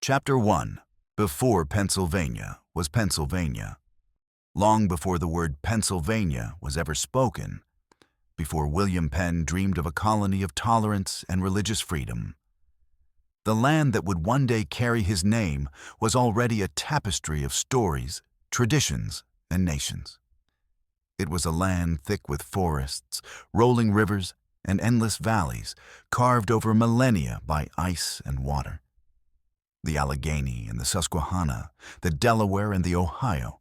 Chapter 1. Before Pennsylvania was Pennsylvania. Long before the word Pennsylvania was ever spoken, before William Penn dreamed of a colony of tolerance and religious freedom, the land that would one day carry his name was already a tapestry of stories, traditions, and nations. It was a land thick with forests, rolling rivers, and endless valleys, carved over millennia by ice and water. The Allegheny and the Susquehanna, the Delaware and the Ohio,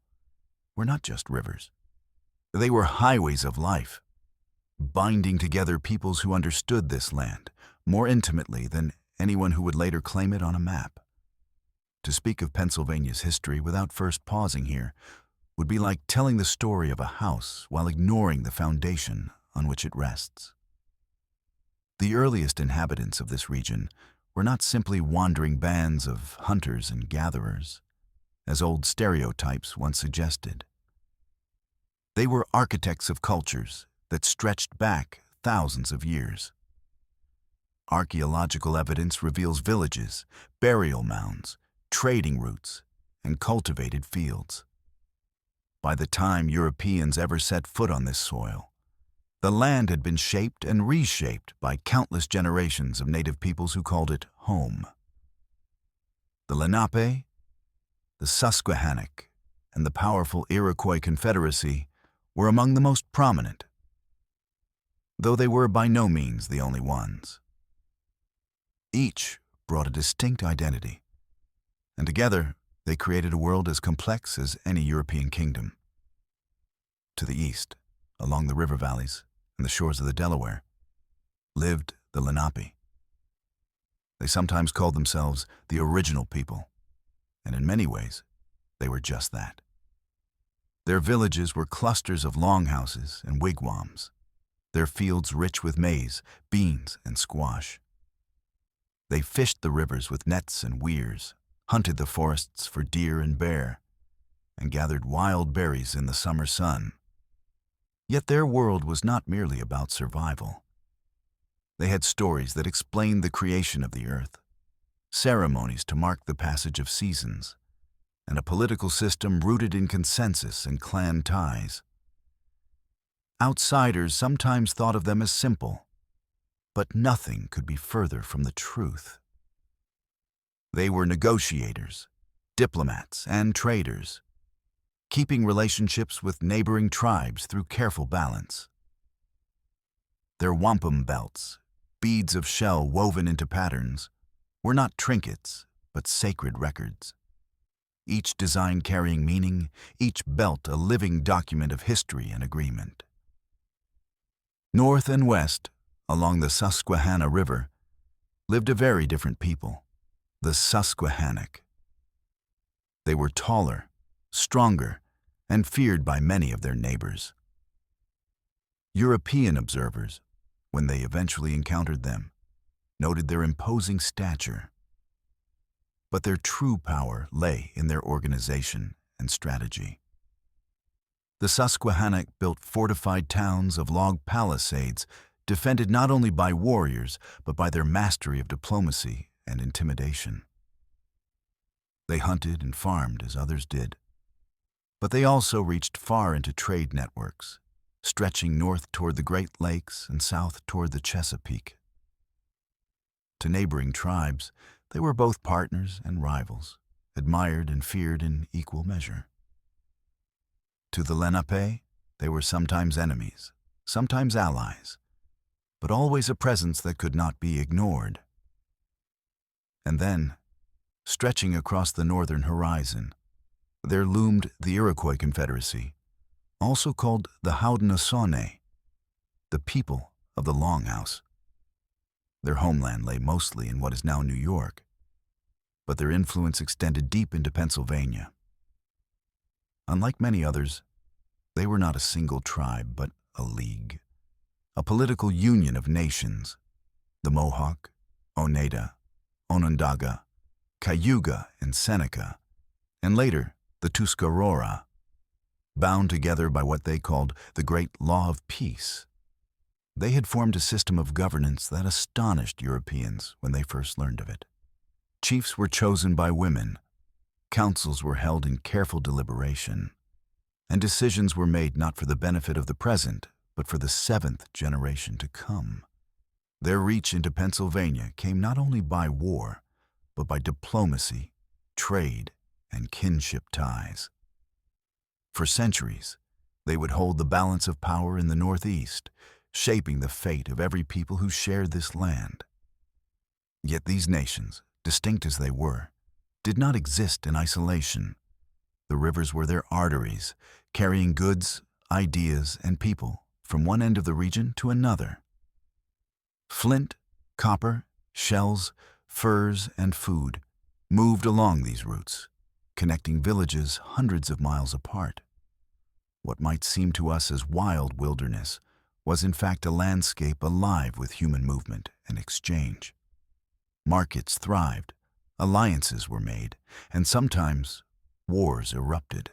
were not just rivers. They were highways of life, binding together peoples who understood this land more intimately than anyone who would later claim it on a map. To speak of Pennsylvania's history without first pausing here would be like telling the story of a house while ignoring the foundation on which it rests. The earliest inhabitants of this region were not simply wandering bands of hunters and gatherers, as old stereotypes once suggested. They were architects of cultures that stretched back thousands of years. Archaeological evidence reveals villages, burial mounds, trading routes, and cultivated fields. By the time Europeans ever set foot on this soil, the land had been shaped and reshaped by countless generations of native peoples who called it home. The Lenape, the Susquehannock, and the powerful Iroquois Confederacy were among the most prominent, though they were by no means the only ones. Each brought a distinct identity, and together they created a world as complex as any European kingdom. To the east, along the river valleys and the shores of the Delaware, lived the Lenape. They sometimes called themselves the original people, and in many ways, they were just that. Their villages were clusters of longhouses and wigwams, their fields rich with maize, beans, and squash. They fished the rivers with nets and weirs, hunted the forests for deer and bear, and gathered wild berries in the summer sun. Yet their world was not merely about survival. They had stories that explained the creation of the earth, ceremonies to mark the passage of seasons, and a political system rooted in consensus and clan ties. Outsiders sometimes thought of them as simple, but nothing could be further from the truth. They were negotiators, diplomats, and traders, keeping relationships with neighboring tribes through careful balance. Their wampum belts, beads of shell woven into patterns, were not trinkets, but sacred records. Each design carrying meaning, each belt a living document of history and agreement. North and west, along the Susquehanna River, lived a very different people, the Susquehannock. They were taller, stronger, and feared by many of their neighbors. European observers, when they eventually encountered them, noted their imposing stature. But their true power lay in their organization and strategy. The Susquehannock built fortified towns of log palisades, defended not only by warriors, but by their mastery of diplomacy and intimidation. They hunted and farmed as others did, but they also reached far into trade networks, stretching north toward the Great Lakes and south toward the Chesapeake. To neighboring tribes, they were both partners and rivals, admired and feared in equal measure. To the Lenape, they were sometimes enemies, sometimes allies, but always a presence that could not be ignored. And then, stretching across the northern horizon, there loomed the Iroquois Confederacy, also called the Haudenosaunee, the people of the Longhouse. Their homeland lay mostly in what is now New York, but their influence extended deep into Pennsylvania. Unlike many others, they were not a single tribe, but a league, a political union of nations, the Mohawk, Oneida, Onondaga, Cayuga, and Seneca, and later the Tuscarora, bound together by what they called the Great Law of Peace. They had formed a system of governance that astonished Europeans when they first learned of it. Chiefs were chosen by women, councils were held in careful deliberation, and decisions were made not for the benefit of the present, but for the seventh generation to come. Their reach into Pennsylvania came not only by war, but by diplomacy, trade, and kinship ties. For centuries, they would hold the balance of power in the Northeast, shaping the fate of every people who shared this land. Yet these nations, distinct as they were, did not exist in isolation. The rivers were their arteries, carrying goods, ideas, and people from one end of the region to another. Flint, copper, shells, furs, and food moved along these routes, connecting villages hundreds of miles apart. What might seem to us as wild wilderness was in fact a landscape alive with human movement and exchange. Markets thrived, alliances were made, and sometimes wars erupted.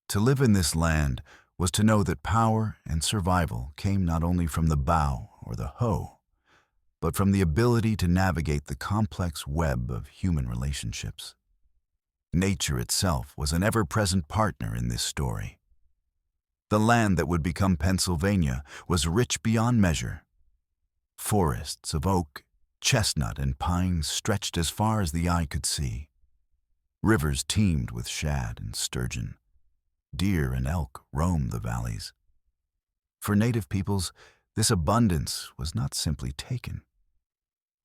To live in this land was to know that power and survival came not only from the bow or the hoe, but from the ability to navigate the complex web of human relationships. Nature itself was an ever-present partner in this story. The land that would become Pennsylvania was rich beyond measure. Forests of oak, chestnut, and pine stretched as far as the eye could see. Rivers teemed with shad and sturgeon. Deer and elk roamed the valleys. For native peoples, this abundance was not simply taken.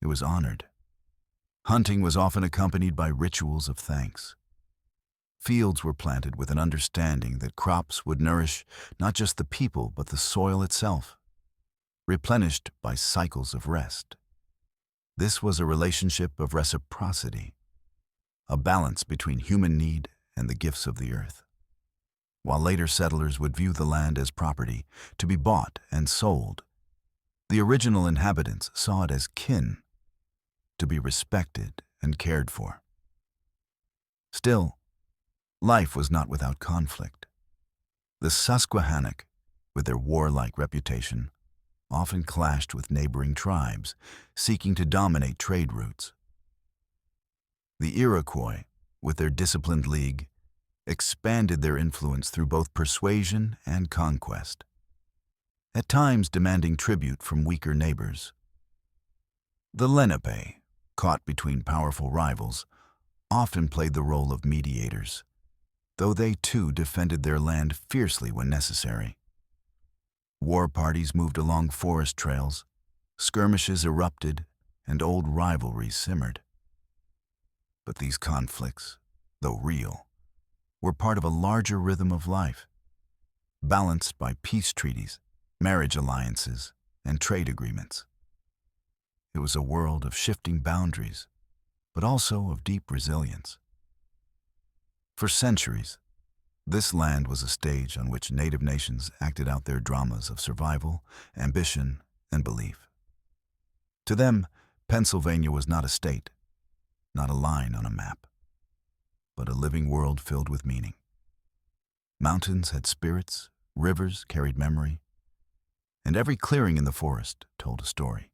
It was honored. Hunting was often accompanied by rituals of thanks. Fields were planted with an understanding that crops would nourish not just the people but the soil itself, replenished by cycles of rest. This was a relationship of reciprocity, a balance between human need and the gifts of the earth. While later settlers would view the land as property to be bought and sold, the original inhabitants saw it as kin, to be respected and cared for. Still, life was not without conflict. The Susquehannock, with their warlike reputation, often clashed with neighboring tribes seeking to dominate trade routes. The Iroquois, with their disciplined league, expanded their influence through both persuasion and conquest, at times demanding tribute from weaker neighbors. The Lenape, caught between powerful rivals, often played the role of mediators, though they too defended their land fiercely when necessary. War parties moved along forest trails, skirmishes erupted, and old rivalries simmered. But these conflicts, though real, were part of a larger rhythm of life, balanced by peace treaties, marriage alliances, and trade agreements. It was a world of shifting boundaries, but also of deep resilience. For centuries, this land was a stage on which native nations acted out their dramas of survival, ambition, and belief. To them, Pennsylvania was not a state, not a line on a map, but a living world filled with meaning. Mountains had spirits, rivers carried memory, and every clearing in the forest told a story.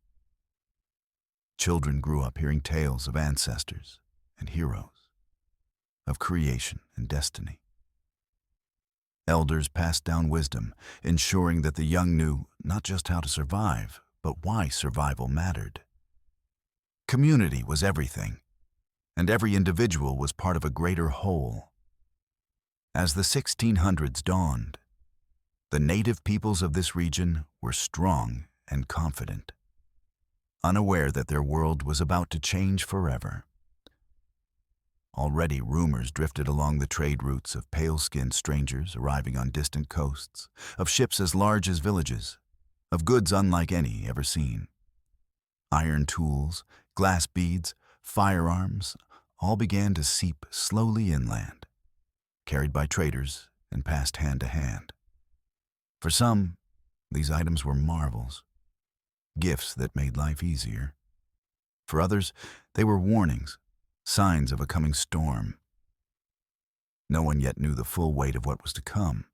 Children grew up hearing tales of ancestors and heroes, of creation and destiny. Elders passed down wisdom, ensuring that the young knew not just how to survive, but why survival mattered. Community was everything, and every individual was part of a greater whole. As the 1600s dawned, the native peoples of this region were strong and confident, unaware that their world was about to change forever. Already rumors drifted along the trade routes of pale-skinned strangers arriving on distant coasts, of ships as large as villages, of goods unlike any ever seen. Iron tools, glass beads, firearms, all began to seep slowly inland, carried by traders and passed hand to hand. For some, these items were marvels, gifts that made life easier. For others, they were warnings, signs of a coming storm. No one yet knew the full weight of what was to come,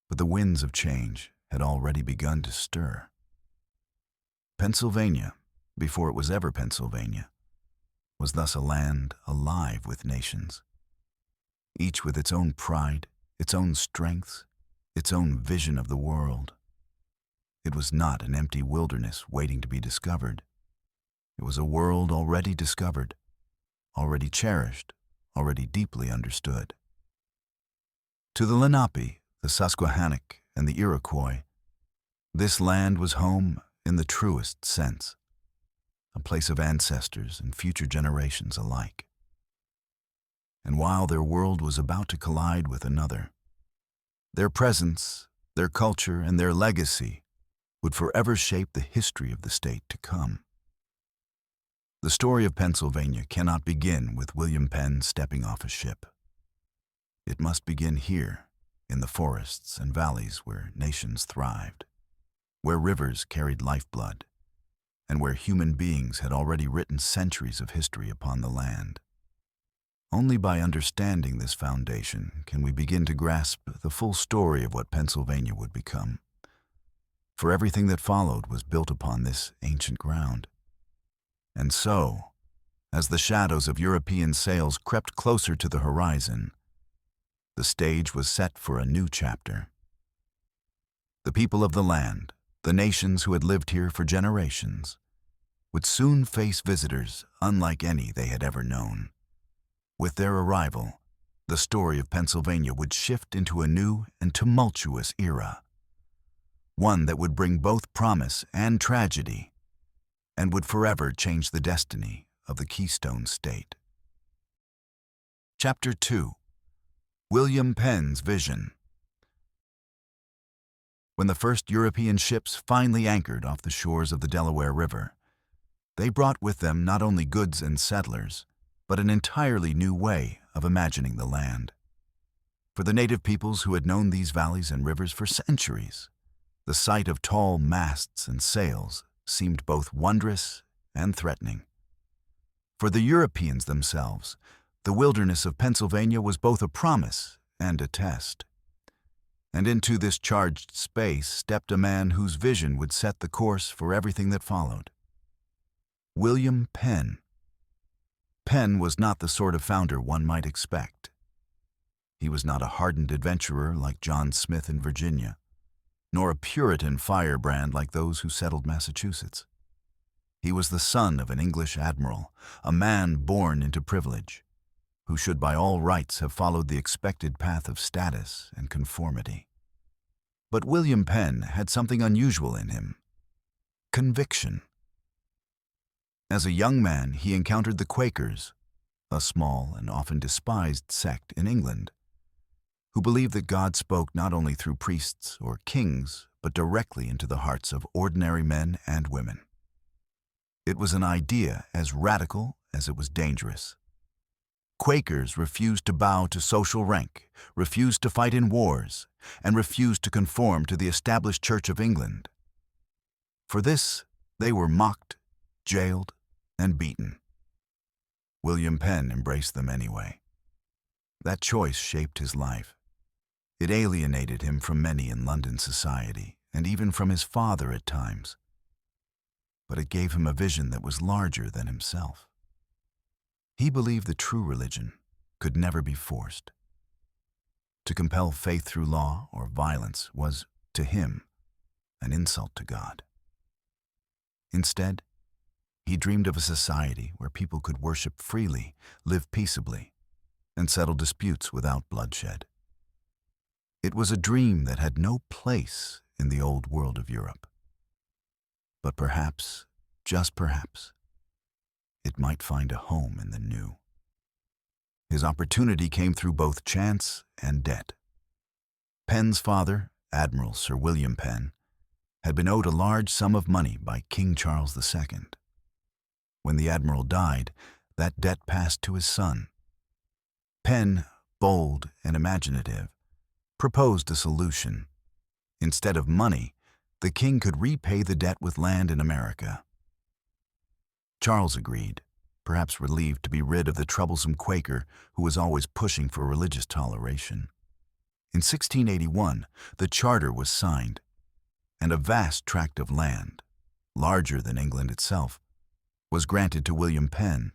but the winds of change had already begun to stir. Pennsylvania, before it was ever Pennsylvania, was thus a land alive with nations, each with its own pride, its own strengths, its own vision of the world. It was not an empty wilderness waiting to be discovered. It was a world already discovered, already cherished, already deeply understood. To the Lenape, the Susquehannock, and the Iroquois, this land was home in the truest sense, a place of ancestors and future generations alike. And while their world was about to collide with another, their presence, their culture, and their legacy would forever shape the history of the state to come. The story of Pennsylvania cannot begin with William Penn stepping off a ship. It must begin here, in the forests and valleys where nations thrived, where rivers carried lifeblood, and where human beings had already written centuries of history upon the land. Only by understanding this foundation can we begin to grasp the full story of what Pennsylvania would become. For everything that followed was built upon this ancient ground. And so, as the shadows of European sails crept closer to the horizon, the stage was set for a new chapter. The people of the land, the nations who had lived here for generations, would soon face visitors unlike any they had ever known. With their arrival, the story of Pennsylvania would shift into a new and tumultuous era, one that would bring both promise and tragedy, and would forever change the destiny of the Keystone State. Chapter 2. William Penn's Vision. When the first European ships finally anchored off the shores of the Delaware River, they brought with them not only goods and settlers, but an entirely new way of imagining the land. For the native peoples who had known these valleys and rivers for centuries, the sight of tall masts and sails seemed both wondrous and threatening. For the Europeans themselves, the wilderness of Pennsylvania was both a promise and a test. And into this charged space stepped a man whose vision would set the course for everything that followed. William Penn. Penn was not the sort of founder one might expect. He was not a hardened adventurer like John Smith in Virginia, nor a Puritan firebrand like those who settled Massachusetts. He was the son of an English admiral, a man born into privilege, who should by all rights have followed the expected path of status and conformity. But William Penn had something unusual in him: conviction. As a young man, he encountered the Quakers, a small and often despised sect in England, who believed that God spoke not only through priests or kings, but directly into the hearts of ordinary men and women. It was an idea as radical as it was dangerous. Quakers refused to bow to social rank, refused to fight in wars, and refused to conform to the established Church of England. For this, they were mocked, jailed, and beaten. William Penn embraced them anyway. That choice shaped his life. It alienated him from many in London society, and even from his father at times. But it gave him a vision that was larger than himself. He believed the true religion could never be forced. To compel faith through law or violence was, to him, an insult to God. Instead, he dreamed of a society where people could worship freely, live peaceably, and settle disputes without bloodshed. It was a dream that had no place in the old world of Europe. But perhaps, just perhaps, it might find a home in the new. His opportunity came through both chance and debt. Penn's father, Admiral Sir William Penn, had been owed a large sum of money by King Charles II. When the admiral died, that debt passed to his son. Penn, bold and imaginative, proposed a solution. Instead of money, the king could repay the debt with land in America. Charles agreed, perhaps relieved to be rid of the troublesome Quaker who was always pushing for religious toleration. In 1681, the charter was signed, and a vast tract of land, larger than England itself, was granted to William Penn,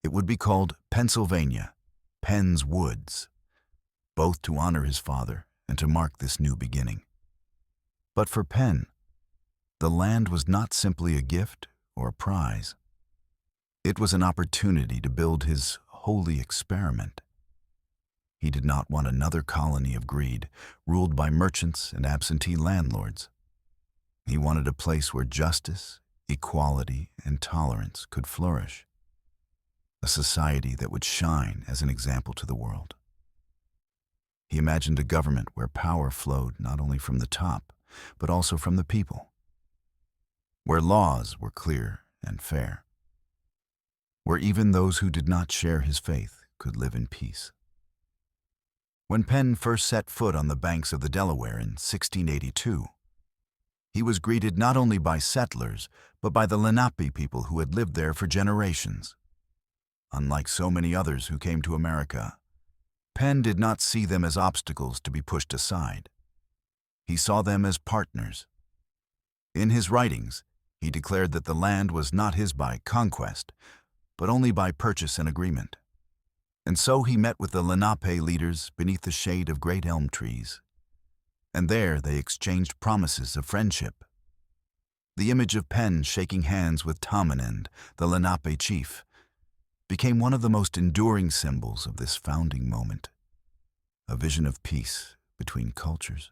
It would be called Pennsylvania, Penn's Woods, both to honor his father and to mark this new beginning. But for Penn, the land was not simply a gift or a prize. It was an opportunity to build his holy experiment. He did not want another colony of greed, ruled by merchants and absentee landlords. He wanted a place where justice, equality, and tolerance could flourish. A society that would shine as an example to the world. He imagined a government where power flowed not only from the top, but also from the people. Where laws were clear and fair. Where even those who did not share his faith could live in peace. When Penn first set foot on the banks of the Delaware in 1682, he was greeted not only by settlers, but by the Lenape people who had lived there for generations. Unlike so many others who came to America, Penn did not see them as obstacles to be pushed aside. He saw them as partners. In his writings, he declared that the land was not his by conquest, but only by purchase and agreement. And so he met with the Lenape leaders beneath the shade of great elm trees. And there they exchanged promises of friendship. The image of Penn shaking hands with Tamenend, the Lenape chief, became one of the most enduring symbols of this founding moment, a vision of peace between cultures.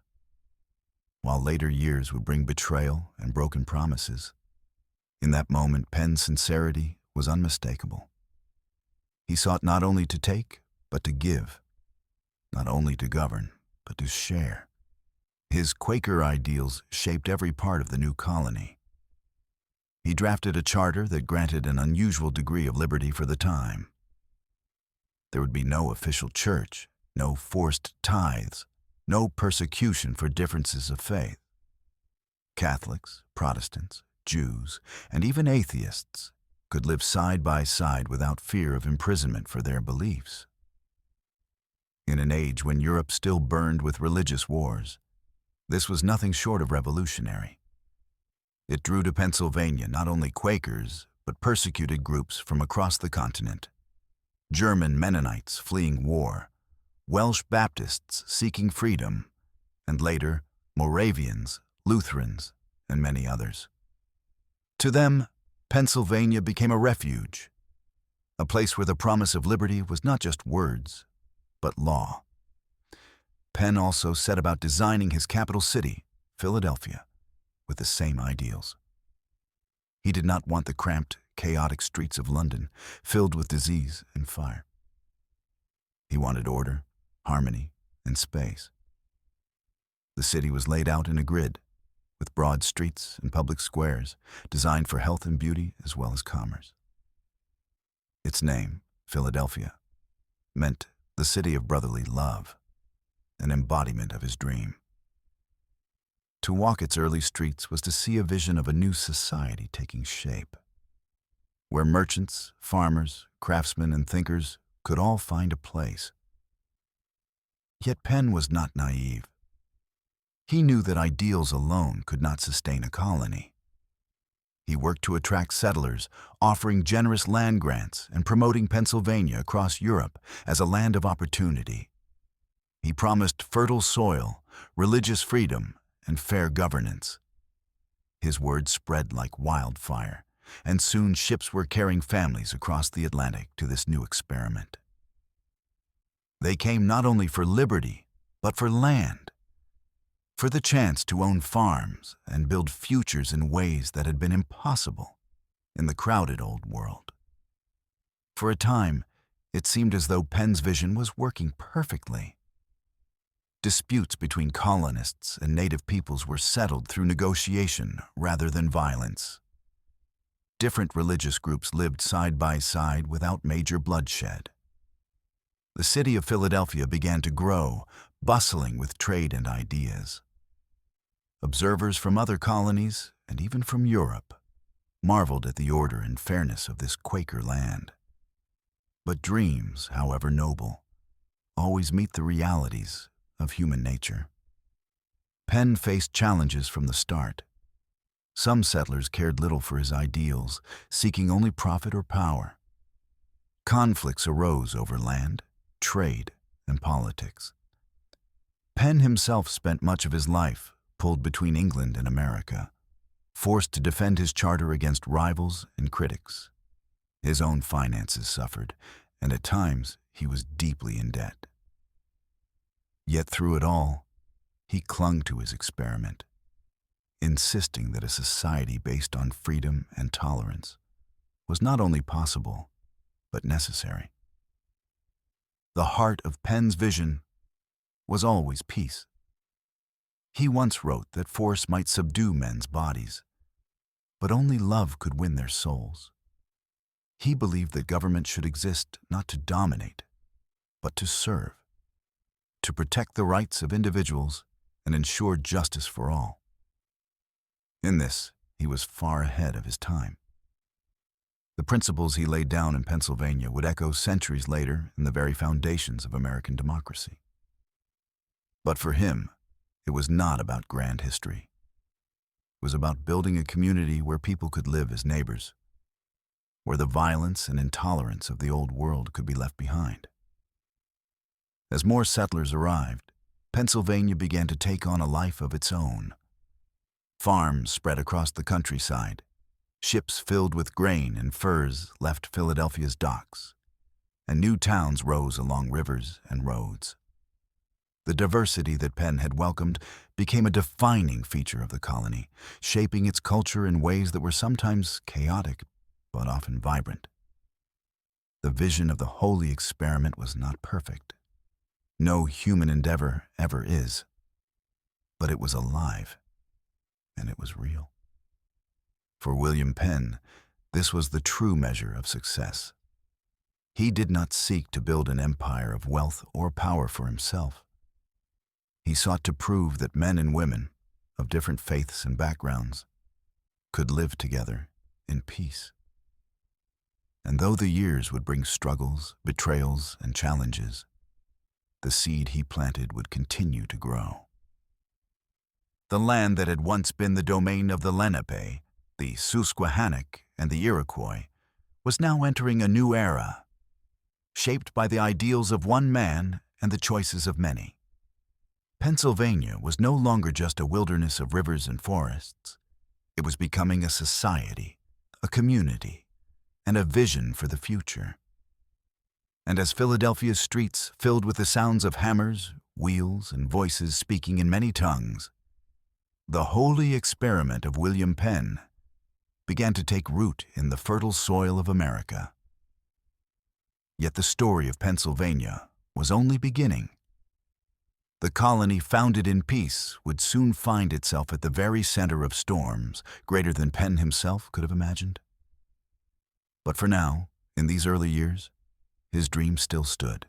While later years would bring betrayal and broken promises, in that moment Penn's sincerity was unmistakable. He sought not only to take, but to give, not only to govern, but to share. His Quaker ideals shaped every part of the new colony. He drafted a charter that granted an unusual degree of liberty for the time. There would be no official church, no forced tithes, no persecution for differences of faith. Catholics, Protestants, Jews, and even atheists could live side by side without fear of imprisonment for their beliefs. In an age when Europe still burned with religious wars, this was nothing short of revolutionary. It drew to Pennsylvania not only Quakers, but persecuted groups from across the continent. German Mennonites fleeing war, Welsh Baptists seeking freedom, and later, Moravians, Lutherans, and many others. To them, Pennsylvania became a refuge, a place where the promise of liberty was not just words, but law. Penn also set about designing his capital city, Philadelphia, with the same ideals. He did not want the cramped, chaotic streets of London, filled with disease and fire. He wanted order, harmony, and space. The city was laid out in a grid, with broad streets and public squares, designed for health and beauty as well as commerce. Its name, Philadelphia, meant the city of brotherly love, an embodiment of his dream. To walk its early streets was to see a vision of a new society taking shape, where merchants, farmers, craftsmen, and thinkers could all find a place. Yet Penn was not naive. He knew that ideals alone could not sustain a colony. He worked to attract settlers, offering generous land grants and promoting Pennsylvania across Europe as a land of opportunity. He promised fertile soil, religious freedom, and fair governance. His words spread like wildfire, and soon ships were carrying families across the Atlantic to this new experiment. They came not only for liberty, but for land, for the chance to own farms and build futures in ways that had been impossible in the crowded old world. For a time, it seemed as though Penn's vision was working perfectly. Disputes between colonists and native peoples were settled through negotiation rather than violence. Different religious groups lived side by side without major bloodshed. The city of Philadelphia began to grow, bustling with trade and ideas. Observers from other colonies, and even from Europe, marveled at the order and fairness of this Quaker land. But dreams, however noble, always meet the realities of human nature. Penn faced challenges from the start. Some settlers cared little for his ideals, seeking only profit or power. Conflicts arose over land, trade, and politics. Penn himself spent much of his life pulled between England and America, forced to defend his charter against rivals and critics. His own finances suffered, and at times he was deeply in debt. Yet through it all, he clung to his experiment, insisting that a society based on freedom and tolerance was not only possible, but necessary. The heart of Penn's vision was always peace. He once wrote that force might subdue men's bodies, but only love could win their souls. He believed that government should exist not to dominate, but to serve, to protect the rights of individuals and ensure justice for all. In this, he was far ahead of his time. The principles he laid down in Pennsylvania would echo centuries later in the very foundations of American democracy. But for him, it was not about grand history. It was about building a community where people could live as neighbors, where the violence and intolerance of the old world could be left behind. As more settlers arrived, Pennsylvania began to take on a life of its own. Farms spread across the countryside. Ships filled with grain and furs left Philadelphia's docks, and new towns rose along rivers and roads. The diversity that Penn had welcomed became a defining feature of the colony, shaping its culture in ways that were sometimes chaotic, but often vibrant. The vision of the holy experiment was not perfect. No human endeavor ever is. But it was alive, and it was real. For William Penn, this was the true measure of success. He did not seek to build an empire of wealth or power for himself. He sought to prove that men and women, of different faiths and backgrounds, could live together in peace. And though the years would bring struggles, betrayals, and challenges, the seed he planted would continue to grow. The land that had once been the domain of the Lenape, the Susquehannock, and the Iroquois, was now entering a new era, shaped by the ideals of one man and the choices of many. Pennsylvania was no longer just a wilderness of rivers and forests. It was becoming a society, a community, and a vision for the future. And as Philadelphia's streets filled with the sounds of hammers, wheels, and voices speaking in many tongues, the holy experiment of William Penn began to take root in the fertile soil of America. Yet the story of Pennsylvania was only beginning. The colony founded in peace would soon find itself at the very center of storms greater than Penn himself could have imagined. But for now, in these early years, his dream still stood.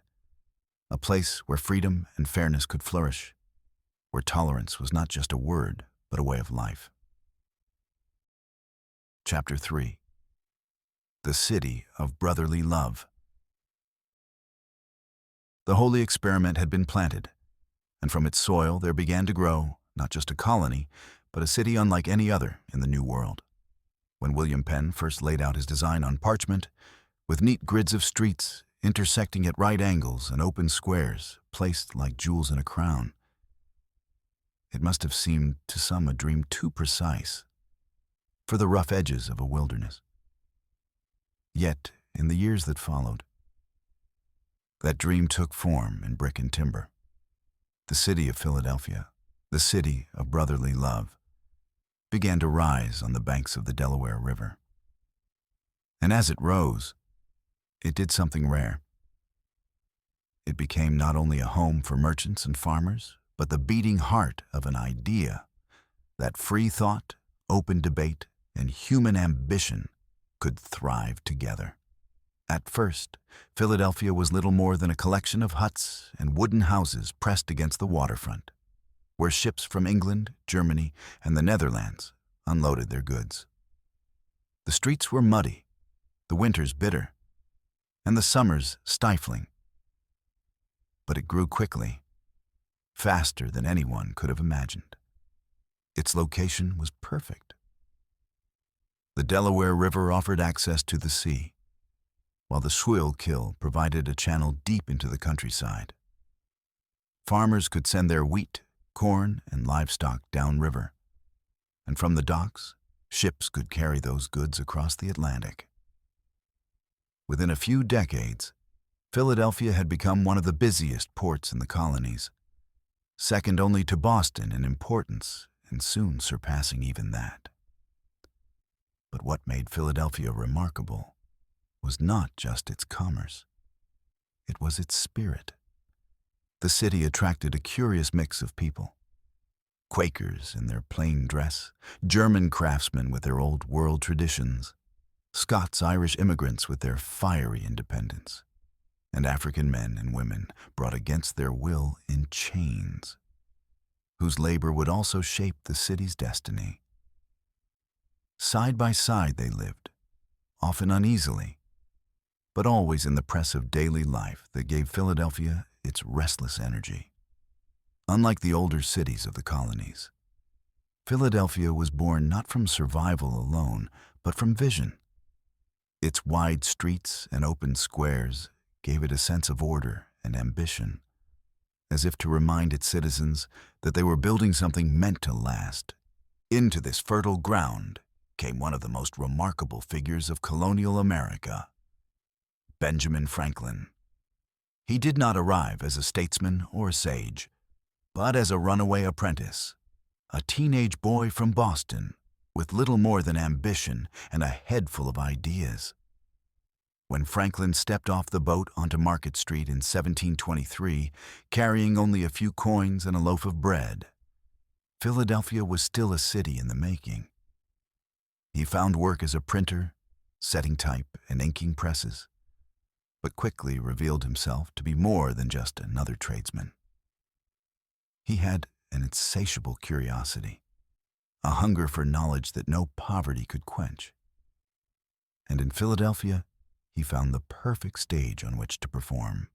A place where freedom and fairness could flourish, where tolerance was not just a word, but a way of life. Chapter 3. The City of Brotherly Love. The holy experiment had been planted, and from its soil there began to grow not just a colony, but a city unlike any other in the New World. When William Penn first laid out his design on parchment, with neat grids of streets intersecting at right angles and open squares placed like jewels in a crown, it must have seemed to some a dream too precise for the rough edges of a wilderness. Yet, in the years that followed, that dream took form in brick and timber. The city of Philadelphia, the city of brotherly love, began to rise on the banks of the Delaware River. And as it rose, it did something rare. It became not only a home for merchants and farmers, but the beating heart of an idea that free thought, open debate, and human ambition could thrive together. At first, Philadelphia was little more than a collection of huts and wooden houses pressed against the waterfront, where ships from England, Germany, and the Netherlands unloaded their goods. The streets were muddy, the winters bitter, and the summers stifling. But it grew quickly, faster than anyone could have imagined. Its location was perfect. The Delaware River offered access to the sea. while the Schuylkill provided a channel deep into the countryside. Farmers could send their wheat, corn, and livestock downriver, and from the docks, ships could carry those goods across the Atlantic. Within a few decades, Philadelphia had become one of the busiest ports in the colonies, second only to Boston in importance and soon surpassing even that. But what made Philadelphia remarkable was not just its commerce. It was its spirit. The city attracted a curious mix of people. Quakers in their plain dress, German craftsmen with their old world traditions, Scots-Irish immigrants with their fiery independence, and African men and women brought against their will in chains, whose labor would also shape the city's destiny. Side by side they lived, often uneasily, but always in the press of daily life that gave Philadelphia its restless energy. Unlike the older cities of the colonies, Philadelphia was born not from survival alone, but from vision. Its wide streets and open squares gave it a sense of order and ambition, as if to remind its citizens that they were building something meant to last. Into this fertile ground came one of the most remarkable figures of colonial America, Benjamin Franklin. He did not arrive as a statesman or a sage, but as a runaway apprentice, a teenage boy from Boston with little more than ambition and a head full of ideas. When Franklin stepped off the boat onto Market Street in 1723, carrying only a few coins and a loaf of bread, Philadelphia was still a city in the making. He found work as a printer, setting type and inking presses, but quickly revealed himself to be more than just another tradesman. He had an insatiable curiosity, a hunger for knowledge that no poverty could quench. And in Philadelphia, he found the perfect stage on which to perform.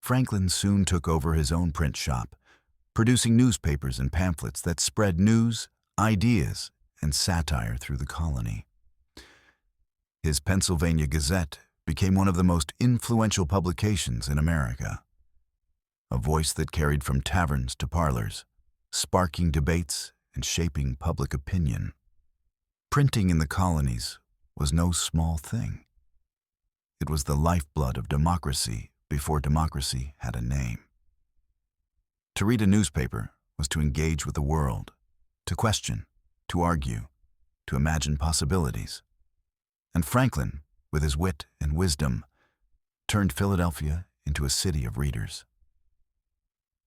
Franklin soon took over his own print shop, producing newspapers and pamphlets that spread news, ideas, and satire through the colony. His Pennsylvania Gazette became one of the most influential publications in America, a voice that carried from taverns to parlors, sparking debates and shaping public opinion. Printing in the colonies was no small thing. It was the lifeblood of democracy before democracy had a name. To read a newspaper was to engage with the world, to question, to argue, to imagine possibilities. And Franklin, with his wit and wisdom, turned Philadelphia into a city of readers.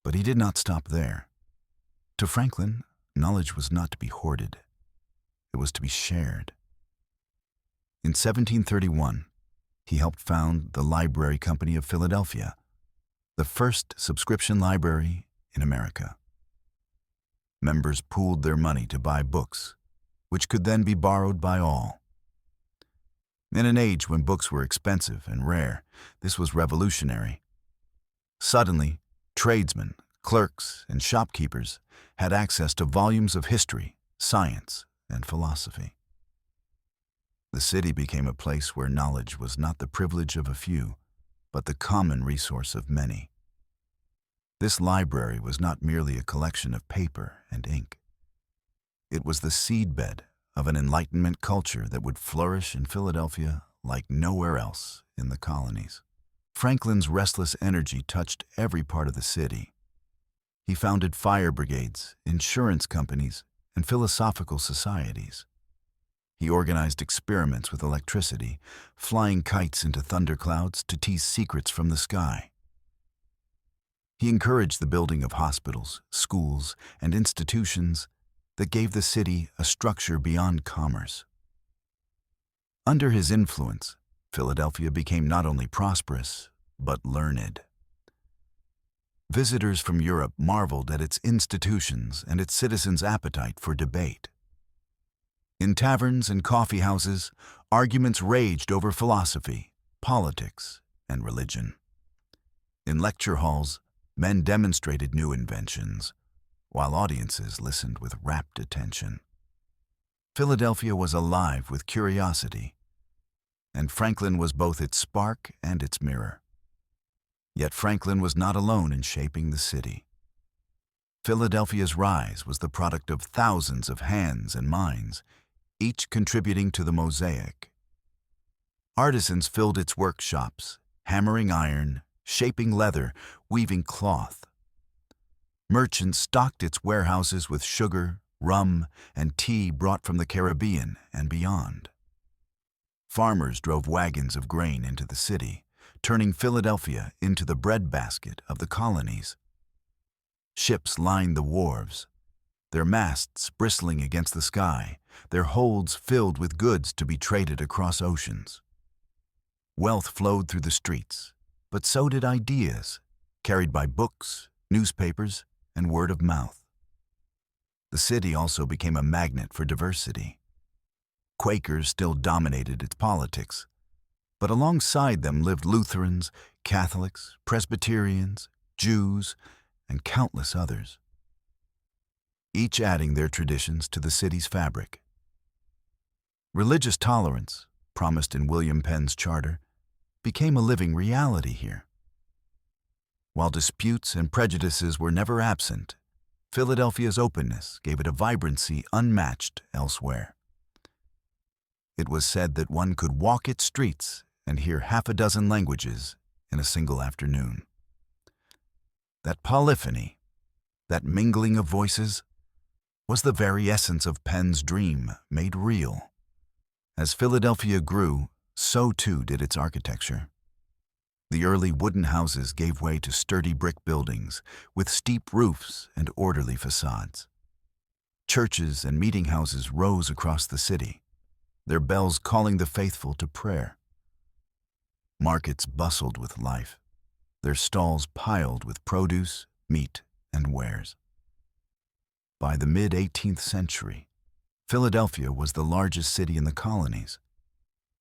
But he did not stop there. To Franklin, knowledge was not to be hoarded. It was to be shared. In 1731, he helped found the Library Company of Philadelphia, the first subscription library in America. Members pooled their money to buy books, which could then be borrowed by all. In an age when books were expensive and rare, this was revolutionary. Suddenly, tradesmen, clerks, and shopkeepers had access to volumes of history, science, and philosophy. The city became a place where knowledge was not the privilege of a few, but the common resource of many. This library was not merely a collection of paper and ink. It was the seedbed of an Enlightenment culture that would flourish in Philadelphia like nowhere else in the colonies. Franklin's restless energy touched every part of the city. He founded fire brigades, insurance companies, and philosophical societies. He organized experiments with electricity, flying kites into thunderclouds to tease secrets from the sky. He encouraged the building of hospitals, schools, and institutions that gave the city a structure beyond commerce. Under his influence, Philadelphia became not only prosperous, but learned. Visitors from Europe marveled at its institutions and its citizens' appetite for debate. In taverns and coffee houses, arguments raged over philosophy, politics, and religion. In lecture halls, men demonstrated new inventions, while audiences listened with rapt attention. Philadelphia was alive with curiosity. and Franklin was both its spark and its mirror. Yet Franklin was not alone in shaping the city. Philadelphia's rise was the product of thousands of hands and minds, each contributing to the mosaic. Artisans filled its workshops, hammering iron, shaping leather, weaving cloth. Merchants stocked its warehouses with sugar, rum, and tea brought from the Caribbean and beyond. Farmers drove wagons of grain into the city, turning Philadelphia into the breadbasket of the colonies. Ships lined the wharves, their masts bristling against the sky, their holds filled with goods to be traded across oceans. Wealth flowed through the streets, but so did ideas, carried by books, newspapers, and word of mouth. The city also became a magnet for diversity. Quakers still dominated its politics, but alongside them lived Lutherans, Catholics, Presbyterians, Jews, and countless others, each adding their traditions to the city's fabric. Religious tolerance, promised in William Penn's charter, became a living reality here. While disputes and prejudices were never absent, Philadelphia's openness gave it a vibrancy unmatched elsewhere. It was said that one could walk its streets and hear half a dozen languages in a single afternoon. That polyphony, that mingling of voices, was the very essence of Penn's dream made real. As Philadelphia grew, so too did its architecture. The early wooden houses gave way to sturdy brick buildings with steep roofs and orderly facades. Churches and meeting houses rose across the city, their bells calling the faithful to prayer. Markets bustled with life, their stalls piled with produce, meat, and wares. By the mid-18th century, Philadelphia was the largest city in the colonies,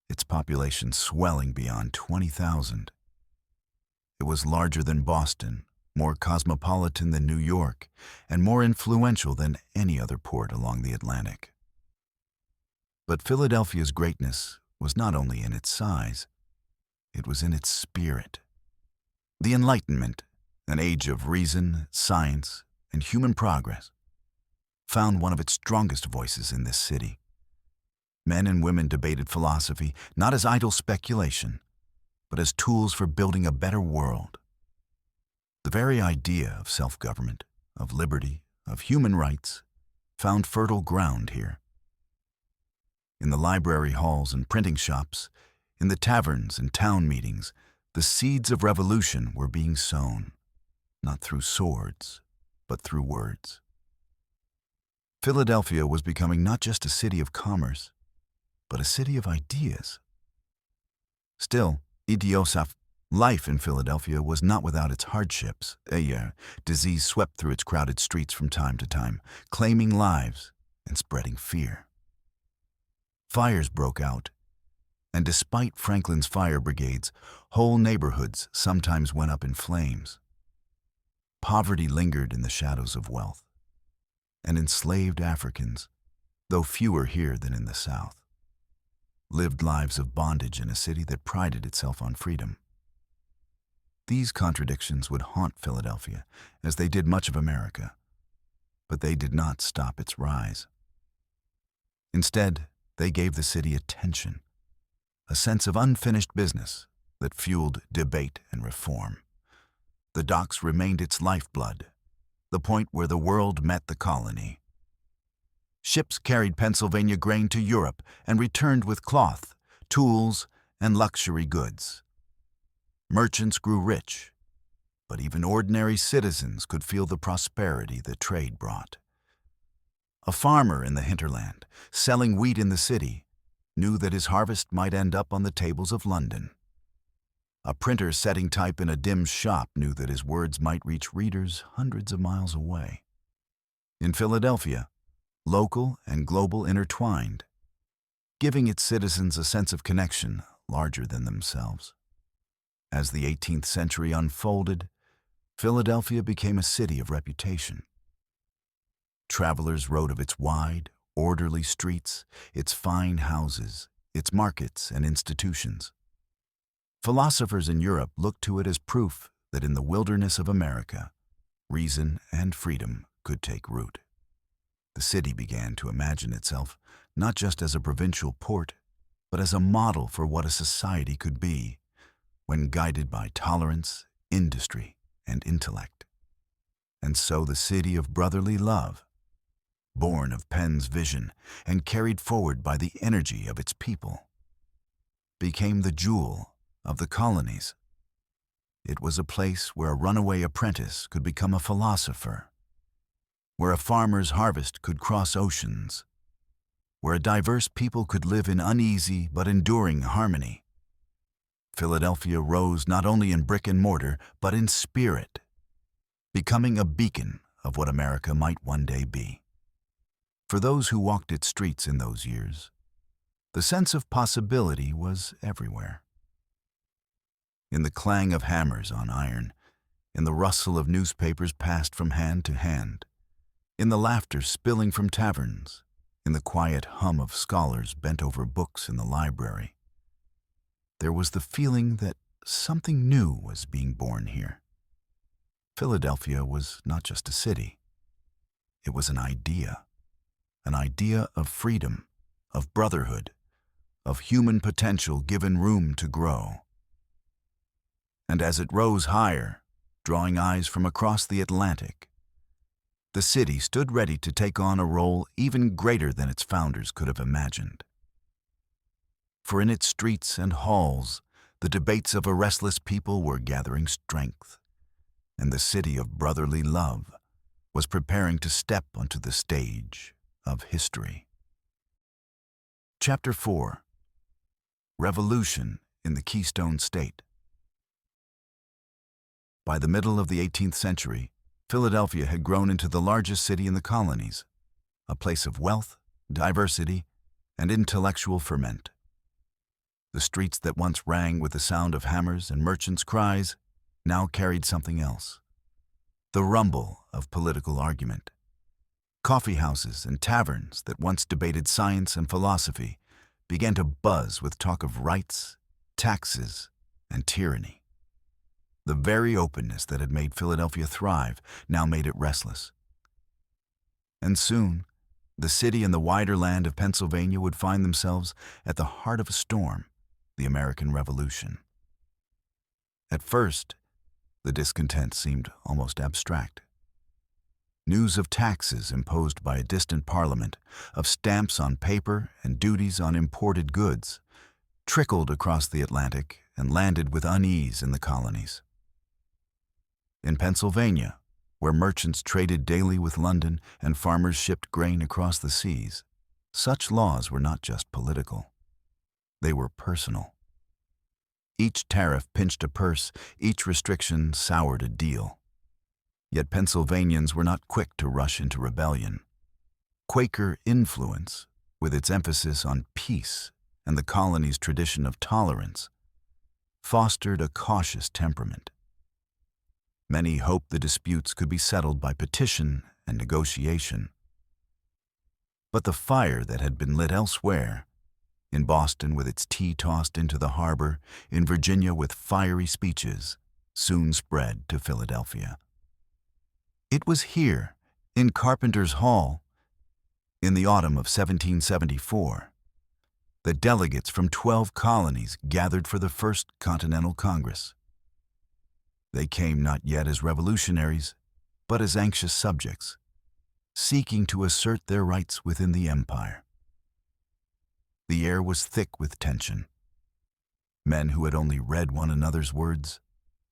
its population swelling beyond 20,000. It was larger than Boston, more cosmopolitan than New York, and more influential than any other port along the Atlantic. But Philadelphia's greatness was not only in its size, it was in its spirit. The Enlightenment, an age of reason, science, and human progress, found one of its strongest voices in this city. Men and women debated philosophy not as idle speculation, but as tools for building a better world. The very idea of self-government, of liberty, of human rights, found fertile ground here. In the library halls and printing shops, in the taverns and town meetings, the seeds of revolution were being sown, not through swords, but through words. Philadelphia was becoming not just a city of commerce, but a city of ideas. Still, life in Philadelphia was not without its hardships. Disease swept through its crowded streets from time to time, claiming lives and spreading fear. Fires broke out, and despite Franklin's fire brigades, whole neighborhoods sometimes went up in flames. Poverty lingered in the shadows of wealth, and enslaved Africans, though fewer here than in the South, lived lives of bondage in a city that prided itself on freedom. These contradictions would haunt Philadelphia, as they did much of America, but they did not stop its rise. Instead, they gave the city attention, a sense of unfinished business that fueled debate and reform. The docks remained its lifeblood, the point where the world met the colony. Ships carried Pennsylvania grain to Europe and returned with cloth, tools, and luxury goods. Merchants grew rich, but even ordinary citizens could feel the prosperity that trade brought. A farmer in the hinterland, selling wheat in the city, knew that his harvest might end up on the tables of London. A printer setting type in a dim shop knew that his words might reach readers hundreds of miles away. In Philadelphia, local and global intertwined, giving its citizens a sense of connection larger than themselves. As the 18th century unfolded, Philadelphia became a city of reputation. Travelers wrote of its wide, orderly streets, its fine houses, its markets and institutions. Philosophers in Europe looked to it as proof that in the wilderness of America, reason and freedom could take root. The city began to imagine itself not just as a provincial port, but as a model for what a society could be when guided by tolerance, industry, and intellect. And so the city of brotherly love, born of Penn's vision and carried forward by the energy of its people, became the jewel of the colonies. It was a place where a runaway apprentice could become a philosopher, where a farmer's harvest could cross oceans, where a diverse people could live in uneasy but enduring harmony. Philadelphia rose not only in brick and mortar, but in spirit, becoming a beacon of what America might one day be. For those who walked its streets in those years, the sense of possibility was everywhere. In the clang of hammers on iron, in the rustle of newspapers passed from hand to hand, in the laughter spilling from taverns, in the quiet hum of scholars bent over books in the library, there was the feeling that something new was being born here. Philadelphia was not just a city. It was an idea of freedom, of brotherhood, of human potential given room to grow. And as it rose higher, drawing eyes from across the Atlantic, the city stood ready to take on a role even greater than its founders could have imagined. For in its streets and halls, the debates of a restless people were gathering strength, and the city of brotherly love was preparing to step onto the stage of history. Chapter 4: Revolution in the Keystone State. By the middle of the 18th century, Philadelphia had grown into the largest city in the colonies, a place of wealth, diversity, and intellectual ferment. The streets that once rang with the sound of hammers and merchants' cries now carried something else: the rumble of political argument. Coffee houses and taverns that once debated science and philosophy began to buzz with talk of rights, taxes, and tyranny. The very openness that had made Philadelphia thrive now made it restless. And soon, the city and the wider land of Pennsylvania would find themselves at the heart of a storm, the American Revolution. At first, the discontent seemed almost abstract. News of taxes imposed by a distant parliament, of stamps on paper and duties on imported goods, trickled across the Atlantic and landed with unease in the colonies. In Pennsylvania, where merchants traded daily with London and farmers shipped grain across the seas, such laws were not just political. They were personal. Each tariff pinched a purse, each restriction soured a deal. Yet Pennsylvanians were not quick to rush into rebellion. Quaker influence, with its emphasis on peace and the colony's tradition of tolerance, fostered a cautious temperament. Many hoped the disputes could be settled by petition and negotiation. But the fire that had been lit elsewhere, in Boston with its tea tossed into the harbor, in Virginia with fiery speeches, soon spread to Philadelphia. It was here, in Carpenter's Hall, in the autumn of 1774, that delegates from 12 colonies gathered for the First Continental Congress. They came not yet as revolutionaries, but as anxious subjects, seeking to assert their rights within the empire. The air was thick with tension. Men who had only read one another's words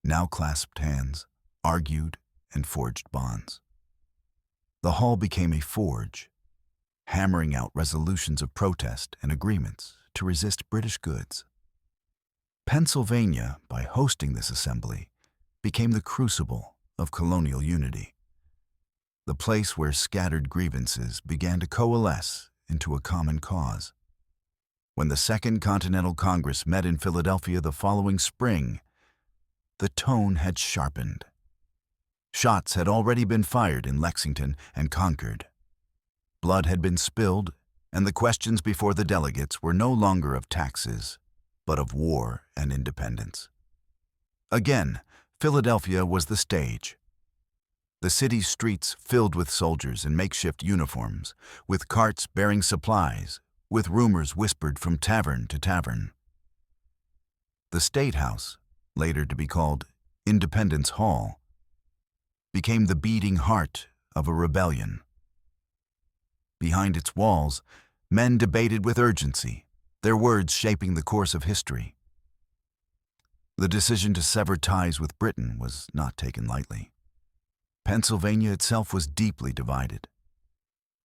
now clasped hands, argued, and forged bonds. The hall became a forge, hammering out resolutions of protest and agreements to resist British goods. Pennsylvania, by hosting this assembly, became the crucible of colonial unity, the place where scattered grievances began to coalesce into a common cause. When the Second Continental Congress met in Philadelphia the following spring, the tone had sharpened. Shots had already been fired in Lexington and Concord. Blood had been spilled And the questions before the delegates were no longer of taxes, but of war and independence. Again, Philadelphia was the stage. The city's streets filled with soldiers in makeshift uniforms, with carts bearing supplies, with rumors whispered from tavern to tavern. The State House, later to be called Independence Hall, became the beating heart of a rebellion. Behind its walls, men debated with urgency, their words shaping the course of history. The decision to sever ties with Britain was not taken lightly. Pennsylvania itself was deeply divided.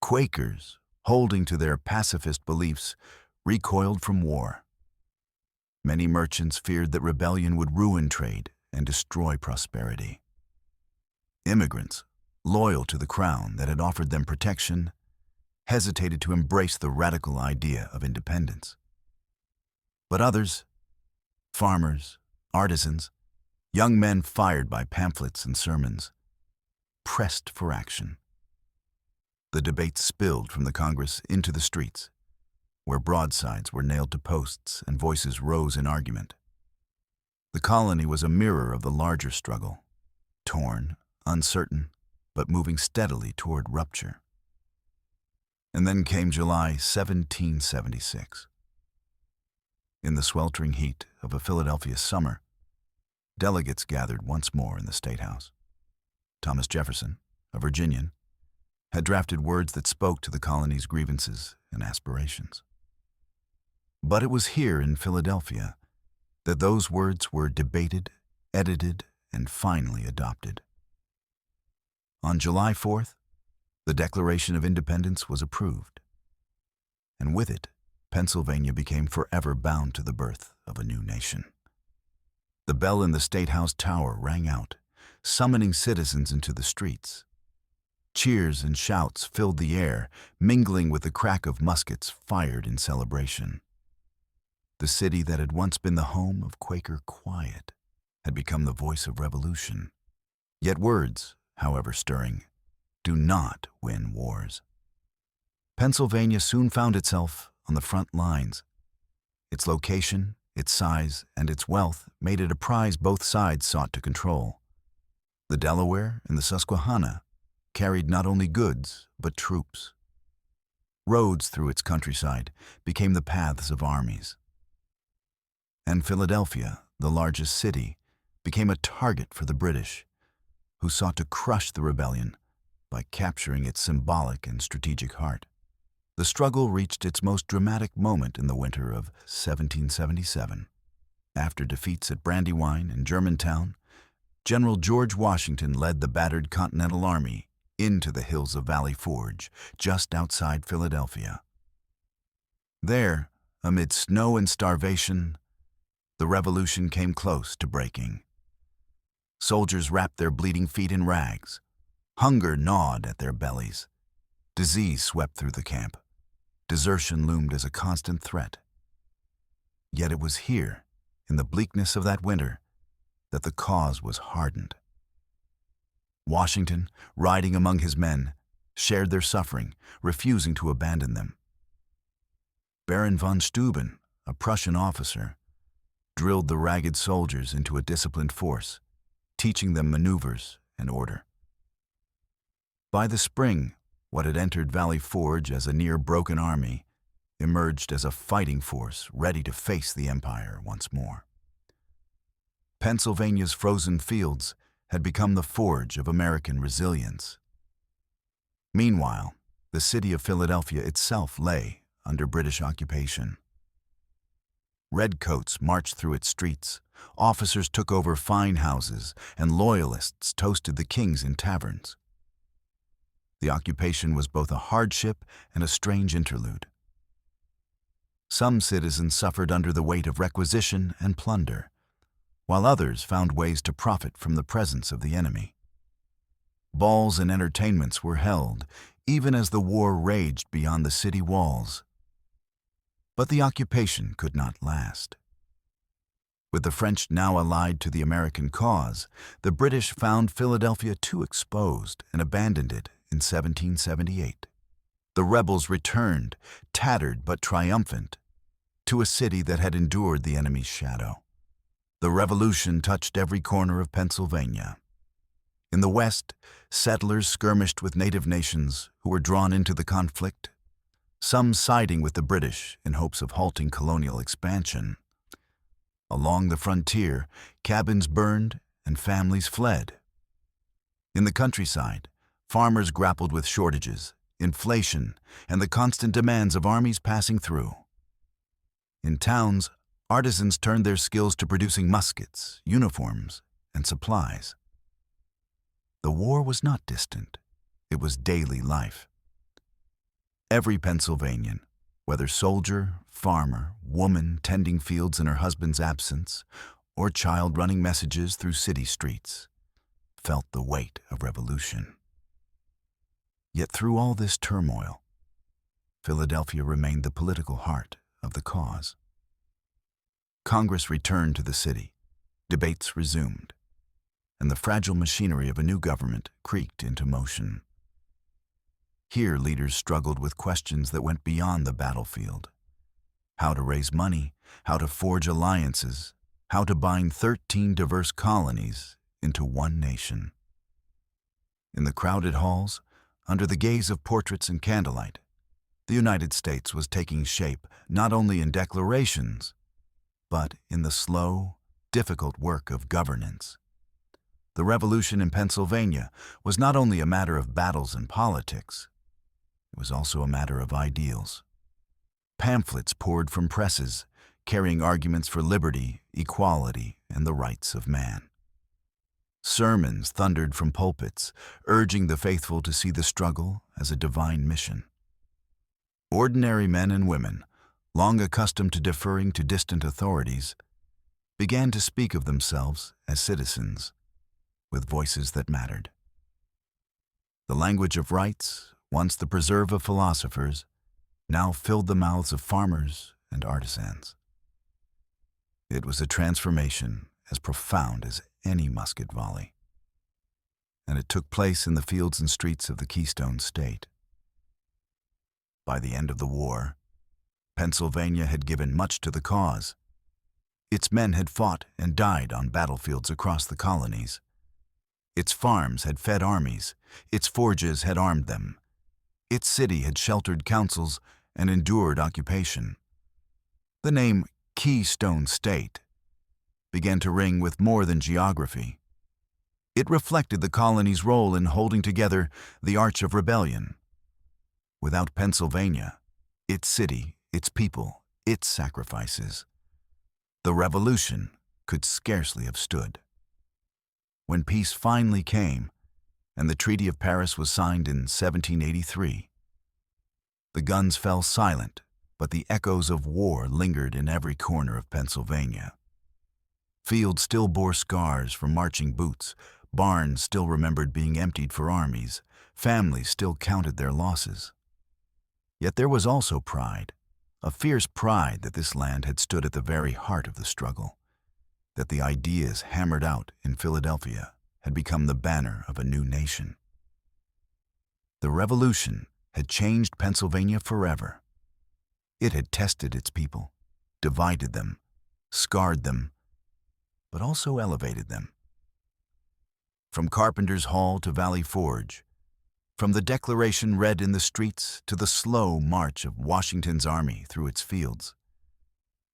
Quakers, holding to their pacifist beliefs, recoiled from war. Many merchants feared that rebellion would ruin trade and destroy prosperity. Immigrants, loyal to the crown that had offered them protection, hesitated to embrace the radical idea of independence. But others, farmers, artisans, young men fired by pamphlets and sermons, pressed for action. The debate spilled from the Congress into the streets, where broadsides were nailed to posts and voices rose in argument. The colony was a mirror of the larger struggle, torn, uncertain, but moving steadily toward rupture. And then came July 1776. In the sweltering heat of a Philadelphia summer, delegates gathered once more in the State House. Thomas Jefferson, a Virginian, had drafted words that spoke to the colony's grievances and aspirations. But it was here in Philadelphia that those words were debated, edited, and finally adopted. On July 4th, the Declaration of Independence was approved, and with it, Pennsylvania became forever bound to the birth of a new nation. The bell in the State House tower rang out, summoning citizens into the streets. Cheers and shouts filled the air, mingling with the crack of muskets fired in celebration. The city that had once been the home of Quaker quiet had become the voice of revolution. Yet words, however stirring, do not win wars. Pennsylvania soon found itself on the front lines. Its location, its size, and its wealth made it a prize both sides sought to control. The Delaware and the Susquehanna carried not only goods, but troops. Roads through its countryside became the paths of armies. And Philadelphia, the largest city, became a target for the British, who sought to crush the rebellion by capturing its symbolic and strategic heart. The struggle reached its most dramatic moment in the winter of 1777. After defeats at Brandywine and Germantown, General George Washington led the battered Continental Army into the hills of Valley Forge, just outside Philadelphia. There, amid snow and starvation, the revolution came close to breaking. Soldiers wrapped their bleeding feet in rags. Hunger gnawed at their bellies. Disease swept through the camp. Desertion loomed as a constant threat. Yet it was here, in the bleakness of that winter, that the cause was hardened. Washington, riding among his men, shared their suffering, refusing to abandon them. Baron von Steuben, a Prussian officer, drilled the ragged soldiers into a disciplined force, teaching them maneuvers and order. By the spring, what had entered Valley Forge as a near-broken army emerged as a fighting force ready to face the Empire once more. Pennsylvania's frozen fields had become the forge of American resilience. Meanwhile, the city of Philadelphia itself lay under British occupation. Redcoats marched through its streets, officers took over fine houses, and loyalists toasted the kings in taverns. The occupation was both a hardship and a strange interlude. Some citizens suffered under the weight of requisition and plunder, while others found ways to profit from the presence of the enemy. Balls and entertainments were held, even as the war raged beyond the city walls. But the occupation could not last. With the French now allied to the American cause, the British found Philadelphia too exposed and abandoned it in 1778. The rebels returned, tattered but triumphant, to a city that had endured the enemy's shadow. The revolution touched every corner of Pennsylvania. In the West, settlers skirmished with native nations who were drawn into the conflict, some siding with the British in hopes of halting colonial expansion. Along the frontier, cabins burned and families fled. In the countryside, farmers grappled with shortages, inflation, and the constant demands of armies passing through. In towns, artisans turned their skills to producing muskets, uniforms, and supplies. The war was not distant. It was daily life. Every Pennsylvanian, whether soldier, farmer, woman tending fields in her husband's absence, or child running messages through city streets, felt the weight of revolution. Yet through all this turmoil, Philadelphia remained the political heart of the cause. Congress returned to the city, debates resumed, and the fragile machinery of a new government creaked into motion. Here, leaders struggled with questions that went beyond the battlefield: how to raise money, how to forge alliances, how to bind 13 diverse colonies into one nation. In the crowded halls, under the gaze of portraits and candlelight, the United States was taking shape not only in declarations, but in the slow, difficult work of governance. The revolution in Pennsylvania was not only a matter of battles and politics, it was also a matter of ideals. Pamphlets poured from presses, carrying arguments for liberty, equality, and the rights of man. Sermons thundered from pulpits, urging the faithful to see the struggle as a divine mission. Ordinary men and women, long accustomed to deferring to distant authorities, began to speak of themselves as citizens, with voices that mattered. The language of rights, once the preserve of philosophers, now filled the mouths of farmers and artisans. It was a transformation as profound as any musket volley, and it took place in the fields and streets of the Keystone State. By the end of the war, Pennsylvania had given much to the cause. Its men had fought and died on battlefields across the colonies. Its farms had fed armies, its forges had armed them. Its city had sheltered councils and endured occupation. The name Keystone State began to ring with more than geography. It reflected the colony's role in holding together the arch of rebellion. Without Pennsylvania, its city, its people, its sacrifices, the revolution could scarcely have stood. When peace finally came, and the Treaty of Paris was signed in 1783, the guns fell silent, but the echoes of war lingered in every corner of Pennsylvania. Fields still bore scars from marching boots, barns still remembered being emptied for armies, families still counted their losses. Yet there was also pride, a fierce pride that this land had stood at the very heart of the struggle, that the ideas hammered out in Philadelphia had become the banner of a new nation. The revolution had changed Pennsylvania forever. It had tested its people, divided them, scarred them, but also elevated them. From Carpenter's Hall to Valley Forge, from the Declaration read in the streets to the slow march of Washington's army through its fields,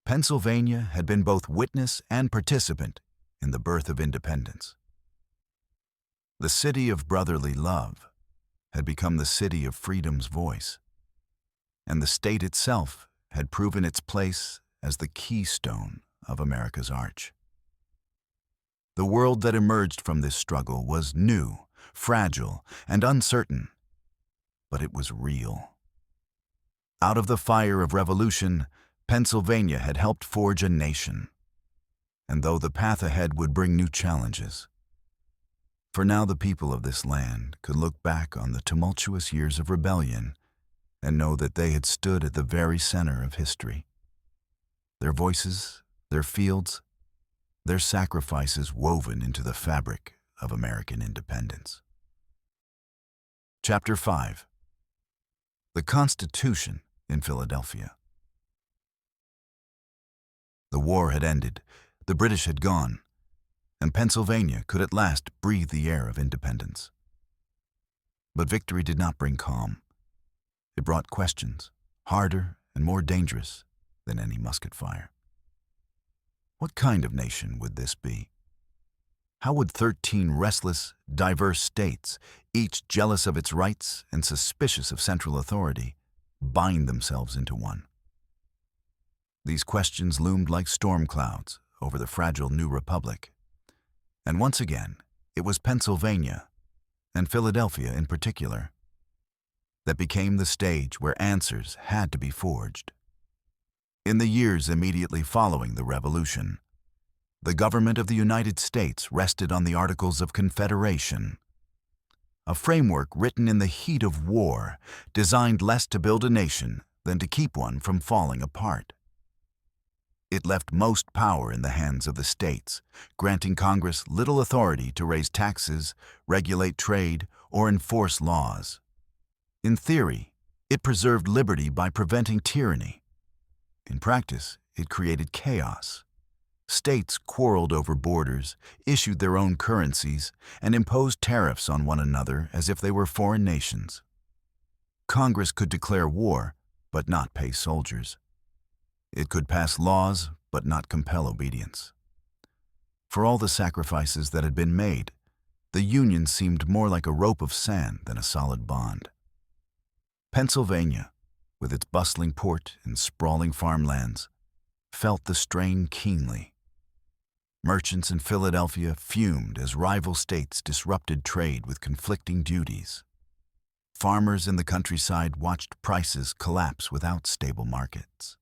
Pennsylvania had been both witness and participant in the birth of independence. The city of brotherly love had become the city of freedom's voice, and the state itself had proven its place as the keystone of America's arch. The world that emerged from this struggle was new, fragile, and uncertain, but it was real. Out of the fire of revolution, Pennsylvania had helped forge a nation, and though the path ahead would bring new challenges, for now the people of this land could look back on the tumultuous years of rebellion and know that they had stood at the very center of history. Their voices, their fields, their sacrifices woven into the fabric of American independence. Chapter 5. The Constitution in Philadelphia. The war had ended, the British had gone, and Pennsylvania could at last breathe the air of independence. But victory did not bring calm. It brought questions, harder and more dangerous than any musket fire. What kind of nation would this be? How would 13 restless, diverse states, each jealous of its rights and suspicious of central authority, bind themselves into one? These questions loomed like storm clouds over the fragile new republic. And once again, it was Pennsylvania, and Philadelphia in particular, that became the stage where answers had to be forged. In the years immediately following the Revolution, the government of the United States rested on the Articles of Confederation, a framework written in the heat of war, designed less to build a nation than to keep one from falling apart. It left most power in the hands of the states, granting Congress little authority to raise taxes, regulate trade, or enforce laws. In theory, it preserved liberty by preventing tyranny. In practice, it created chaos. States quarreled over borders, issued their own currencies, and imposed tariffs on one another as if they were foreign nations. Congress could declare war, but not pay soldiers. It could pass laws, but not compel obedience. For all the sacrifices that had been made, the Union seemed more like a rope of sand than a solid bond. Pennsylvania, with its bustling port and sprawling farmlands, felt the strain keenly. Merchants in Philadelphia fumed as rival states disrupted trade with conflicting duties. Farmers in the countryside watched prices collapse without stable markets.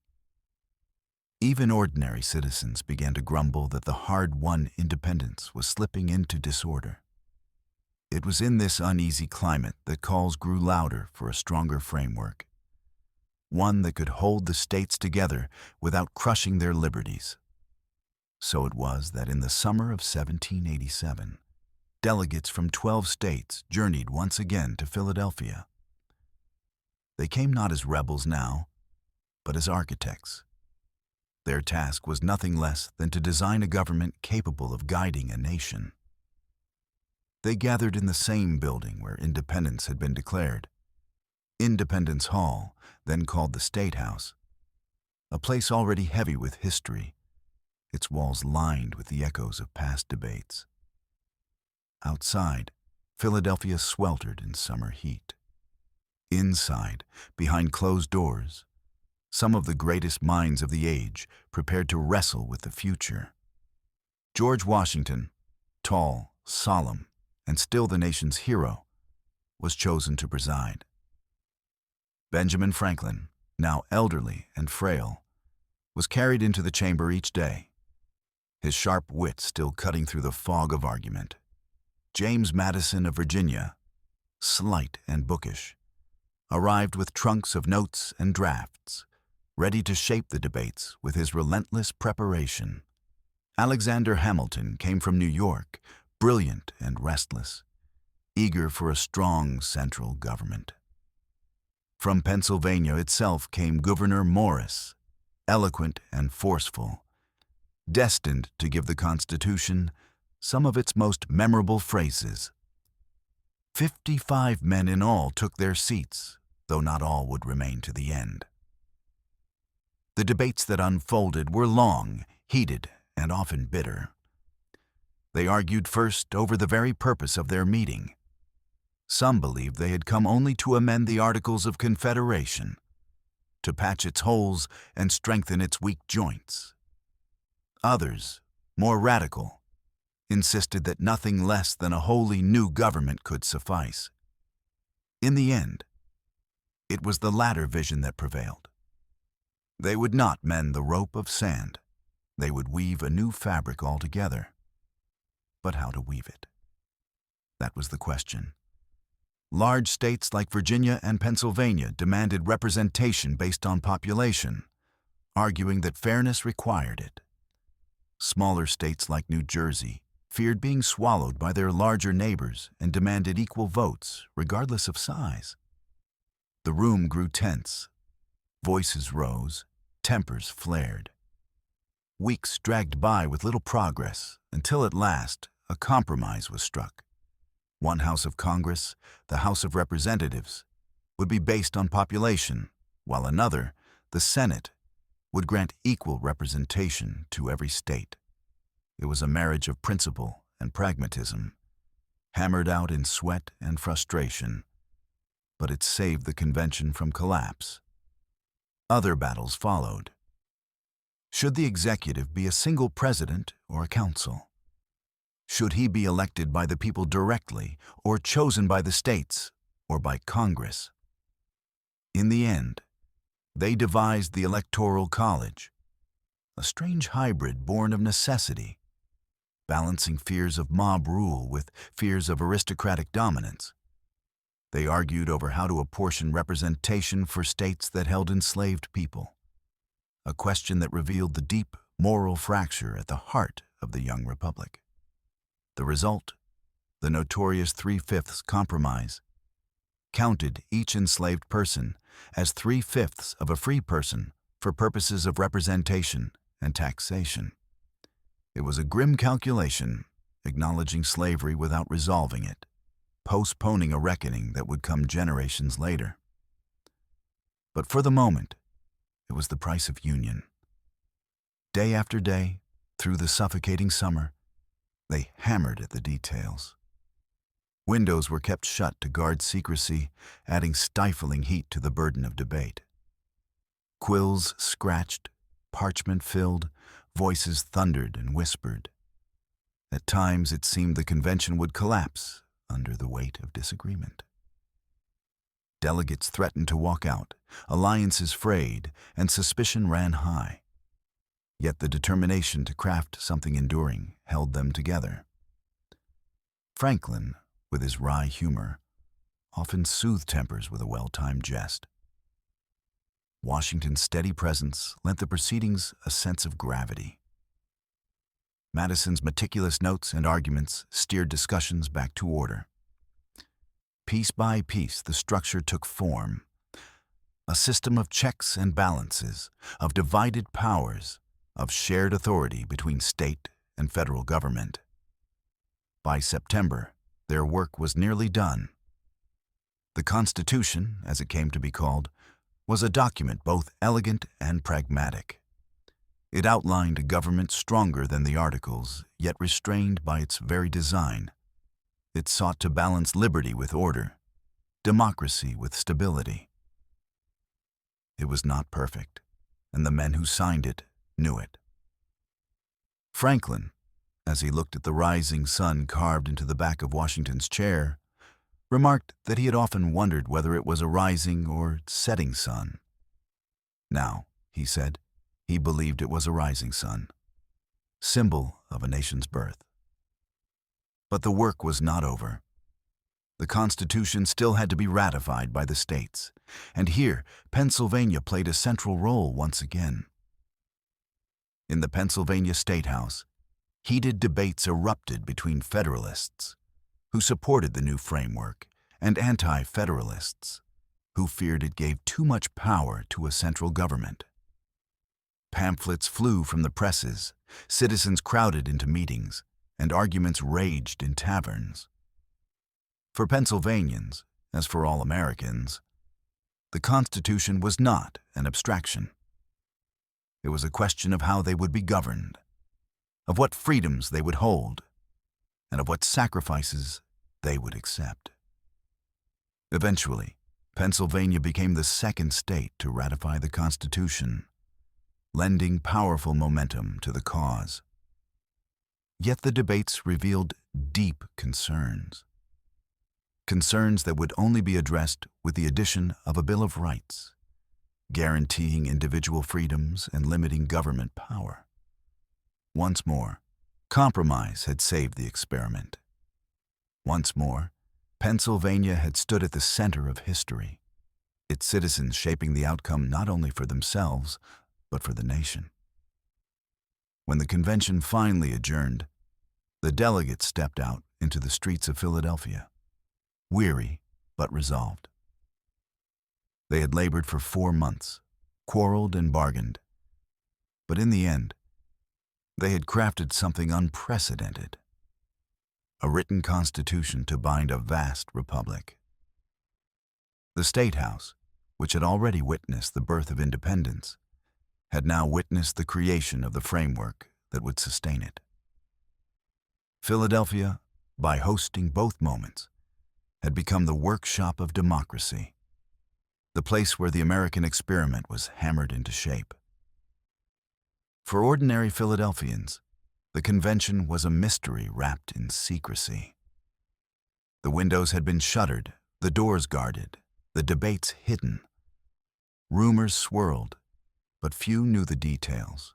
Even ordinary citizens began to grumble that the hard-won independence was slipping into disorder. It was in this uneasy climate that calls grew louder for a stronger framework, one that could hold the states together without crushing their liberties. So it was that in the summer of 1787, delegates from 12 states journeyed once again to Philadelphia. They came not as rebels now, but as architects. Their task was nothing less than to design a government capable of guiding a nation. They gathered in the same building where independence had been declared, Independence Hall, then called the State House, a place already heavy with history, its walls lined with the echoes of past debates. Outside, Philadelphia sweltered in summer heat. Inside, behind closed doors, some of the greatest minds of the age prepared to wrestle with the future. George Washington, tall, solemn, and still the nation's hero, was chosen to preside. Benjamin Franklin, now elderly and frail, was carried into the chamber each day, his sharp wit still cutting through the fog of argument. James Madison of Virginia, slight and bookish, arrived with trunks of notes and drafts, ready to shape the debates with his relentless preparation. Alexander Hamilton came from New York, brilliant and restless, eager for a strong central government. From Pennsylvania itself came Gouverneur Morris, eloquent and forceful, destined to give the Constitution some of its most memorable phrases. 55 men in all took their seats, though not all would remain to the end. The debates that unfolded were long, heated, and often bitter. They argued first over the very purpose of their meeting. Some believed they had come only to amend the Articles of Confederation, to patch its holes and strengthen its weak joints. Others, more radical, insisted that nothing less than a wholly new government could suffice. In the end, it was the latter vision that prevailed. They would not mend the rope of sand. They would weave a new fabric altogether. But how to weave it? That was the question. Large states like Virginia and Pennsylvania demanded representation based on population, arguing that fairness required it. Smaller states like New Jersey feared being swallowed by their larger neighbors and demanded equal votes, regardless of size. The room grew tense. Voices rose, tempers flared. Weeks dragged by with little progress until at last a compromise was struck. One house of Congress, the House of Representatives, would be based on population, while another, the Senate, would grant equal representation to every state. It was a marriage of principle and pragmatism, hammered out in sweat and frustration, but it saved the convention from collapse. Other battles followed. Should the executive be a single president or a council? Should he be elected by the people directly or chosen by the states or by Congress? In the end, they devised the Electoral College, a strange hybrid born of necessity, balancing fears of mob rule with fears of aristocratic dominance. They argued over how to apportion representation for states that held enslaved people, a question that revealed the deep moral fracture at the heart of the young republic. The result, the notorious 3/5 compromise, counted each enslaved person as 3/5 of a free person for purposes of representation and taxation. It was a grim calculation, acknowledging slavery without resolving it, postponing a reckoning that would come generations later. But for the moment, it was the price of union. Day after day, through the suffocating summer, they hammered at the details. Windows were kept shut to guard secrecy, adding stifling heat to the burden of debate. Quills scratched, parchment filled, voices thundered and whispered. At times it seemed the convention would collapse under the weight of disagreement. Delegates threatened to walk out, alliances frayed, and suspicion ran high. Yet the determination to craft something enduring held them together. Franklin, with his wry humor, often soothed tempers with a well-timed jest. Washington's steady presence lent the proceedings a sense of gravity. Madison's meticulous notes and arguments steered discussions back to order. Piece by piece, the structure took form, a system of checks and balances, of divided powers, of shared authority between state and federal government. By September, their work was nearly done. The Constitution, as it came to be called, was a document both elegant and pragmatic. It outlined a government stronger than the Articles, yet restrained by its very design. It sought to balance liberty with order, democracy with stability. It was not perfect, and the men who signed it knew it. Franklin, as he looked at the rising sun carved into the back of Washington's chair, remarked that he had often wondered whether it was a rising or setting sun. Now, he said, he believed it was a rising sun, symbol of a nation's birth. But the work was not over. The Constitution still had to be ratified by the states, and here Pennsylvania played a central role once again. In the Pennsylvania State House, heated debates erupted between Federalists, who supported the new framework, and anti-Federalists, who feared it gave too much power to a central government. Pamphlets flew from the presses, citizens crowded into meetings, and arguments raged in taverns. For Pennsylvanians, as for all Americans, the Constitution was not an abstraction. It was a question of how they would be governed, of what freedoms they would hold, and of what sacrifices they would accept. Eventually, Pennsylvania became the second state to ratify the Constitution, lending powerful momentum to the cause. Yet the debates revealed deep concerns. Concerns that would only be addressed with the addition of a Bill of Rights, guaranteeing individual freedoms and limiting government power. Once more, compromise had saved the experiment. Once more, Pennsylvania had stood at the center of history, its citizens shaping the outcome not only for themselves, but for the nation. When the convention finally adjourned, the delegates stepped out into the streets of Philadelphia, weary but resolved. They had labored for 4 months, quarreled and bargained. But in the end, they had crafted something unprecedented. A written constitution to bind a vast republic. The State House, which had already witnessed the birth of independence, had now witnessed the creation of the framework that would sustain it. Philadelphia, by hosting both moments, had become the workshop of democracy, the place where the American experiment was hammered into shape. For ordinary Philadelphians, the convention was a mystery wrapped in secrecy. The windows had been shuttered, the doors guarded, the debates hidden. Rumors swirled, but few knew the details.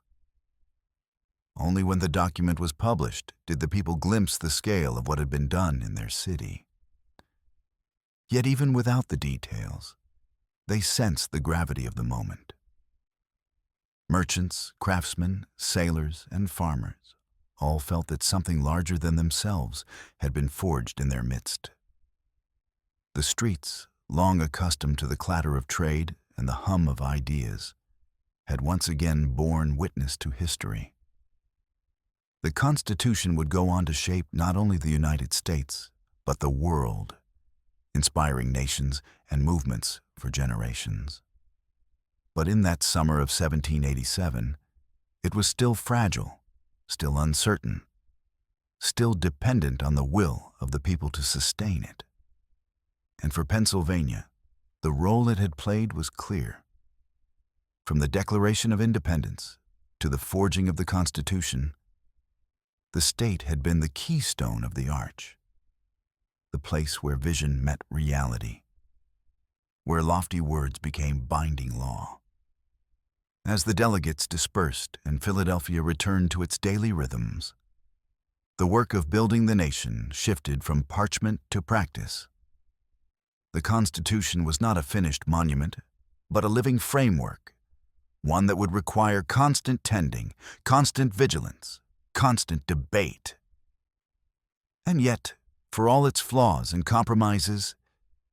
Only when the document was published did the people glimpse the scale of what had been done in their city. Yet even without the details, they sensed the gravity of the moment. Merchants, craftsmen, sailors, and farmers all felt that something larger than themselves had been forged in their midst. The streets, long accustomed to the clatter of trade and the hum of ideas, had once again borne witness to history. The Constitution would go on to shape not only the United States, but the world, inspiring nations and movements for generations. But in that summer of 1787, it was still fragile, still uncertain, still dependent on the will of the people to sustain it. And for Pennsylvania, the role it had played was clear. From the Declaration of Independence to the forging of the Constitution, the state had been the keystone of the arch, the place where vision met reality, where lofty words became binding law. As the delegates dispersed and Philadelphia returned to its daily rhythms, the work of building the nation shifted from parchment to practice. The Constitution was not a finished monument, but a living framework, one that would require constant tending, constant vigilance, constant debate. And yet, for all its flaws and compromises,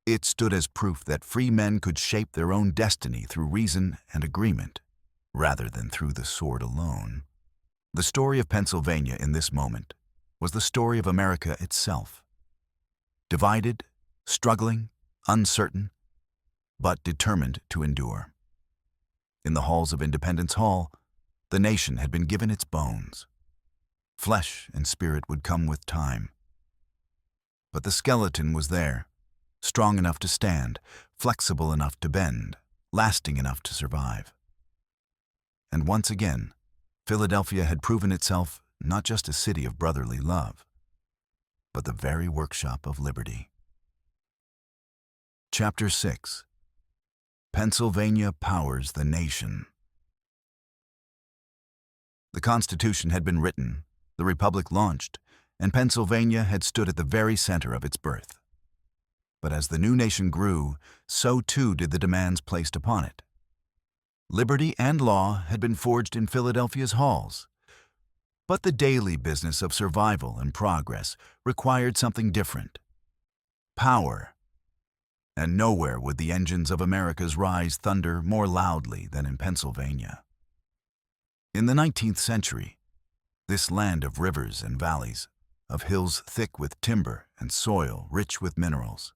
it stood as proof that free men could shape their own destiny through reason and agreement, rather than through the sword alone. The story of Pennsylvania in this moment was the story of America itself. Divided, struggling, uncertain, but determined to endure. In the halls of Independence Hall, the nation had been given its bones. Flesh and spirit would come with time. But the skeleton was there, strong enough to stand, flexible enough to bend, lasting enough to survive. And once again, Philadelphia had proven itself not just a city of brotherly love, but the very workshop of liberty. Chapter 6. Pennsylvania powers the nation. The Constitution had been written, the Republic launched, and Pennsylvania had stood at the very center of its birth. But as the new nation grew, so too did the demands placed upon it. Liberty and law had been forged in Philadelphia's halls, but the daily business of survival and progress required something different: power. And nowhere would the engines of America's rise thunder more loudly than in Pennsylvania. In the 19th century, this land of rivers and valleys, of hills thick with timber and soil rich with minerals,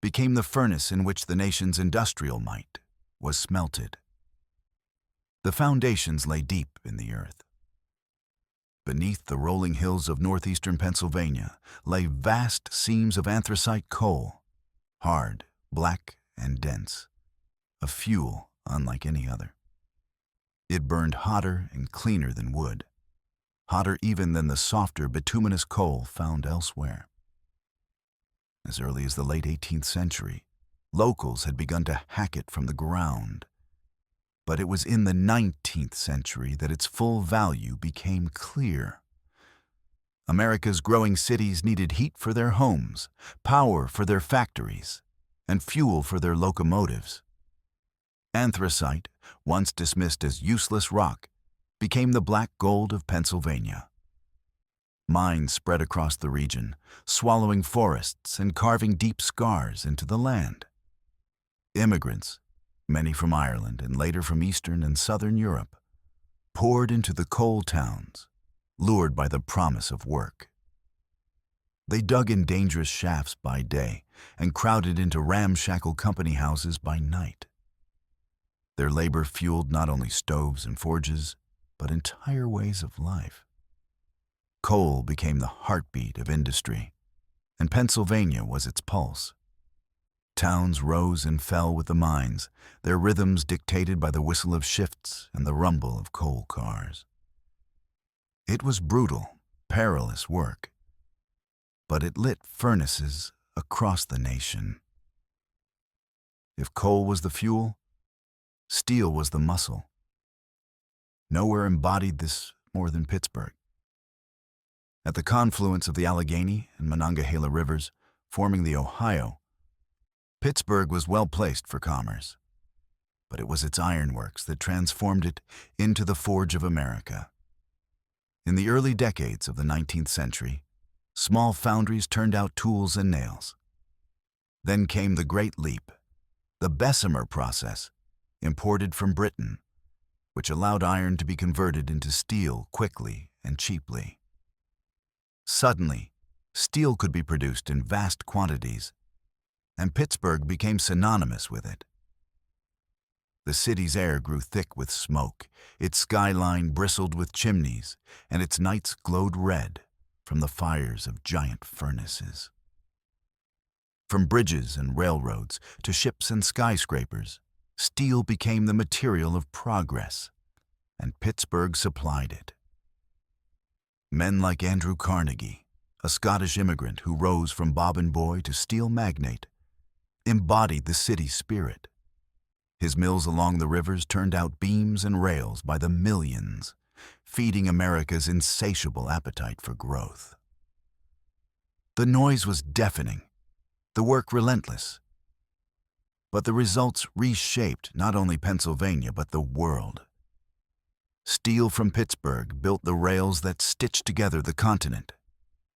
became the furnace in which the nation's industrial might was smelted. The foundations lay deep in the earth. Beneath the rolling hills of northeastern Pennsylvania lay vast seams of anthracite coal, hard, black, and dense, a fuel unlike any other. It burned hotter and cleaner than wood, hotter even than the softer bituminous coal found elsewhere. As early as the late 18th century, locals had begun to hack it from the ground. But it was in the 19th century that its full value became clear. America's growing cities needed heat for their homes, power for their factories, and fuel for their locomotives. Anthracite, once dismissed as useless rock, became the black gold of Pennsylvania. Mines spread across the region, swallowing forests and carving deep scars into the land. Immigrants, many from Ireland and later from Eastern and Southern Europe, poured into the coal towns, lured by the promise of work. They dug in dangerous shafts by day and crowded into ramshackle company houses by night. Their labor fueled not only stoves and forges, but entire ways of life. Coal became the heartbeat of industry, and Pennsylvania was its pulse. Towns rose and fell with the mines, their rhythms dictated by the whistle of shifts and the rumble of coal cars. It was brutal, perilous work, but it lit furnaces across the nation. If coal was the fuel, steel was the muscle. Nowhere embodied this more than Pittsburgh. At the confluence of the Allegheny and Monongahela rivers, forming the Ohio, Pittsburgh was well placed for commerce, but it was its ironworks that transformed it into the forge of America. In the early decades of the 19th century, small foundries turned out tools and nails. Then came the Great Leap, the Bessemer process, imported from Britain, which allowed iron to be converted into steel quickly and cheaply. Suddenly, steel could be produced in vast quantities, and Pittsburgh became synonymous with it. The city's air grew thick with smoke, its skyline bristled with chimneys, and its nights glowed red from the fires of giant furnaces. From bridges and railroads to ships and skyscrapers, steel became the material of progress, and Pittsburgh supplied it. Men like Andrew Carnegie, a Scottish immigrant who rose from bobbin boy to steel magnate, embodied the city's spirit. His mills along the rivers turned out beams and rails by the millions, feeding America's insatiable appetite for growth. The noise was deafening, the work relentless, but the results reshaped not only Pennsylvania but the world. Steel from Pittsburgh built the rails that stitched together the continent,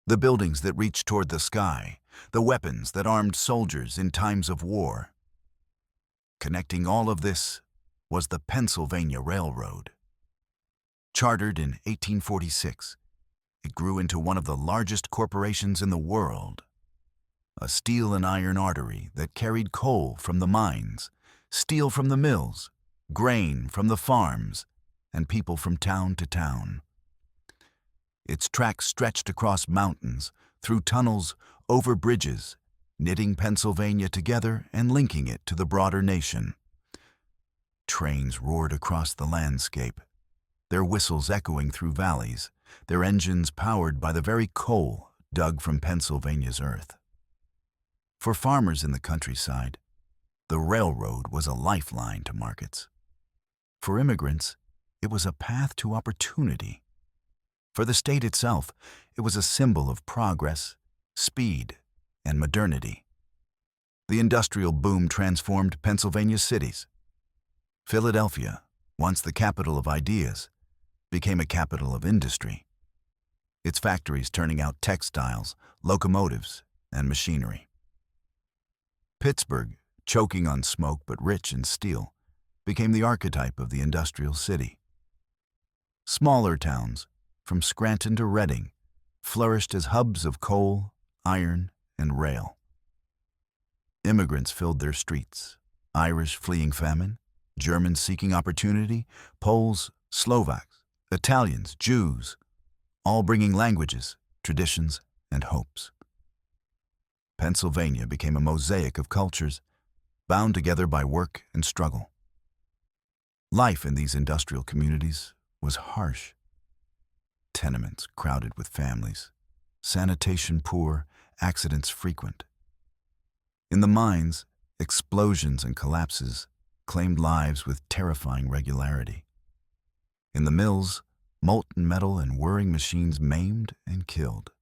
the buildings that reached toward the sky, the weapons that armed soldiers in times of war. Connecting all of this was the Pennsylvania Railroad. Chartered in 1846, it grew into one of the largest corporations in the world. A steel and iron artery that carried coal from the mines, steel from the mills, grain from the farms, and people from town to town. Its tracks stretched across mountains, through tunnels, over bridges, knitting Pennsylvania together and linking it to the broader nation. Trains roared across the landscape, their whistles echoing through valleys, their engines powered by the very coal dug from Pennsylvania's earth. For farmers in the countryside, the railroad was a lifeline to markets. For immigrants, it was a path to opportunity. For the state itself, it was a symbol of progress, speed, and modernity. The industrial boom transformed Pennsylvania's cities. Philadelphia, once the capital of ideas, became a capital of industry, its factories turning out textiles, locomotives, and machinery. Pittsburgh, choking on smoke but rich in steel, became the archetype of the industrial city. Smaller towns, from Scranton to Reading, flourished as hubs of coal, iron, and rail. Immigrants filled their streets, Irish fleeing famine, Germans seeking opportunity, Poles, Slovaks, Italians, Jews, all bringing languages, traditions, and hopes. Pennsylvania became a mosaic of cultures, bound together by work and struggle. Life in these industrial communities was harsh. Tenements crowded with families, sanitation poor, accidents frequent. In the mines, explosions and collapses claimed lives with terrifying regularity. In the mills, molten metal and whirring machines maimed and killed.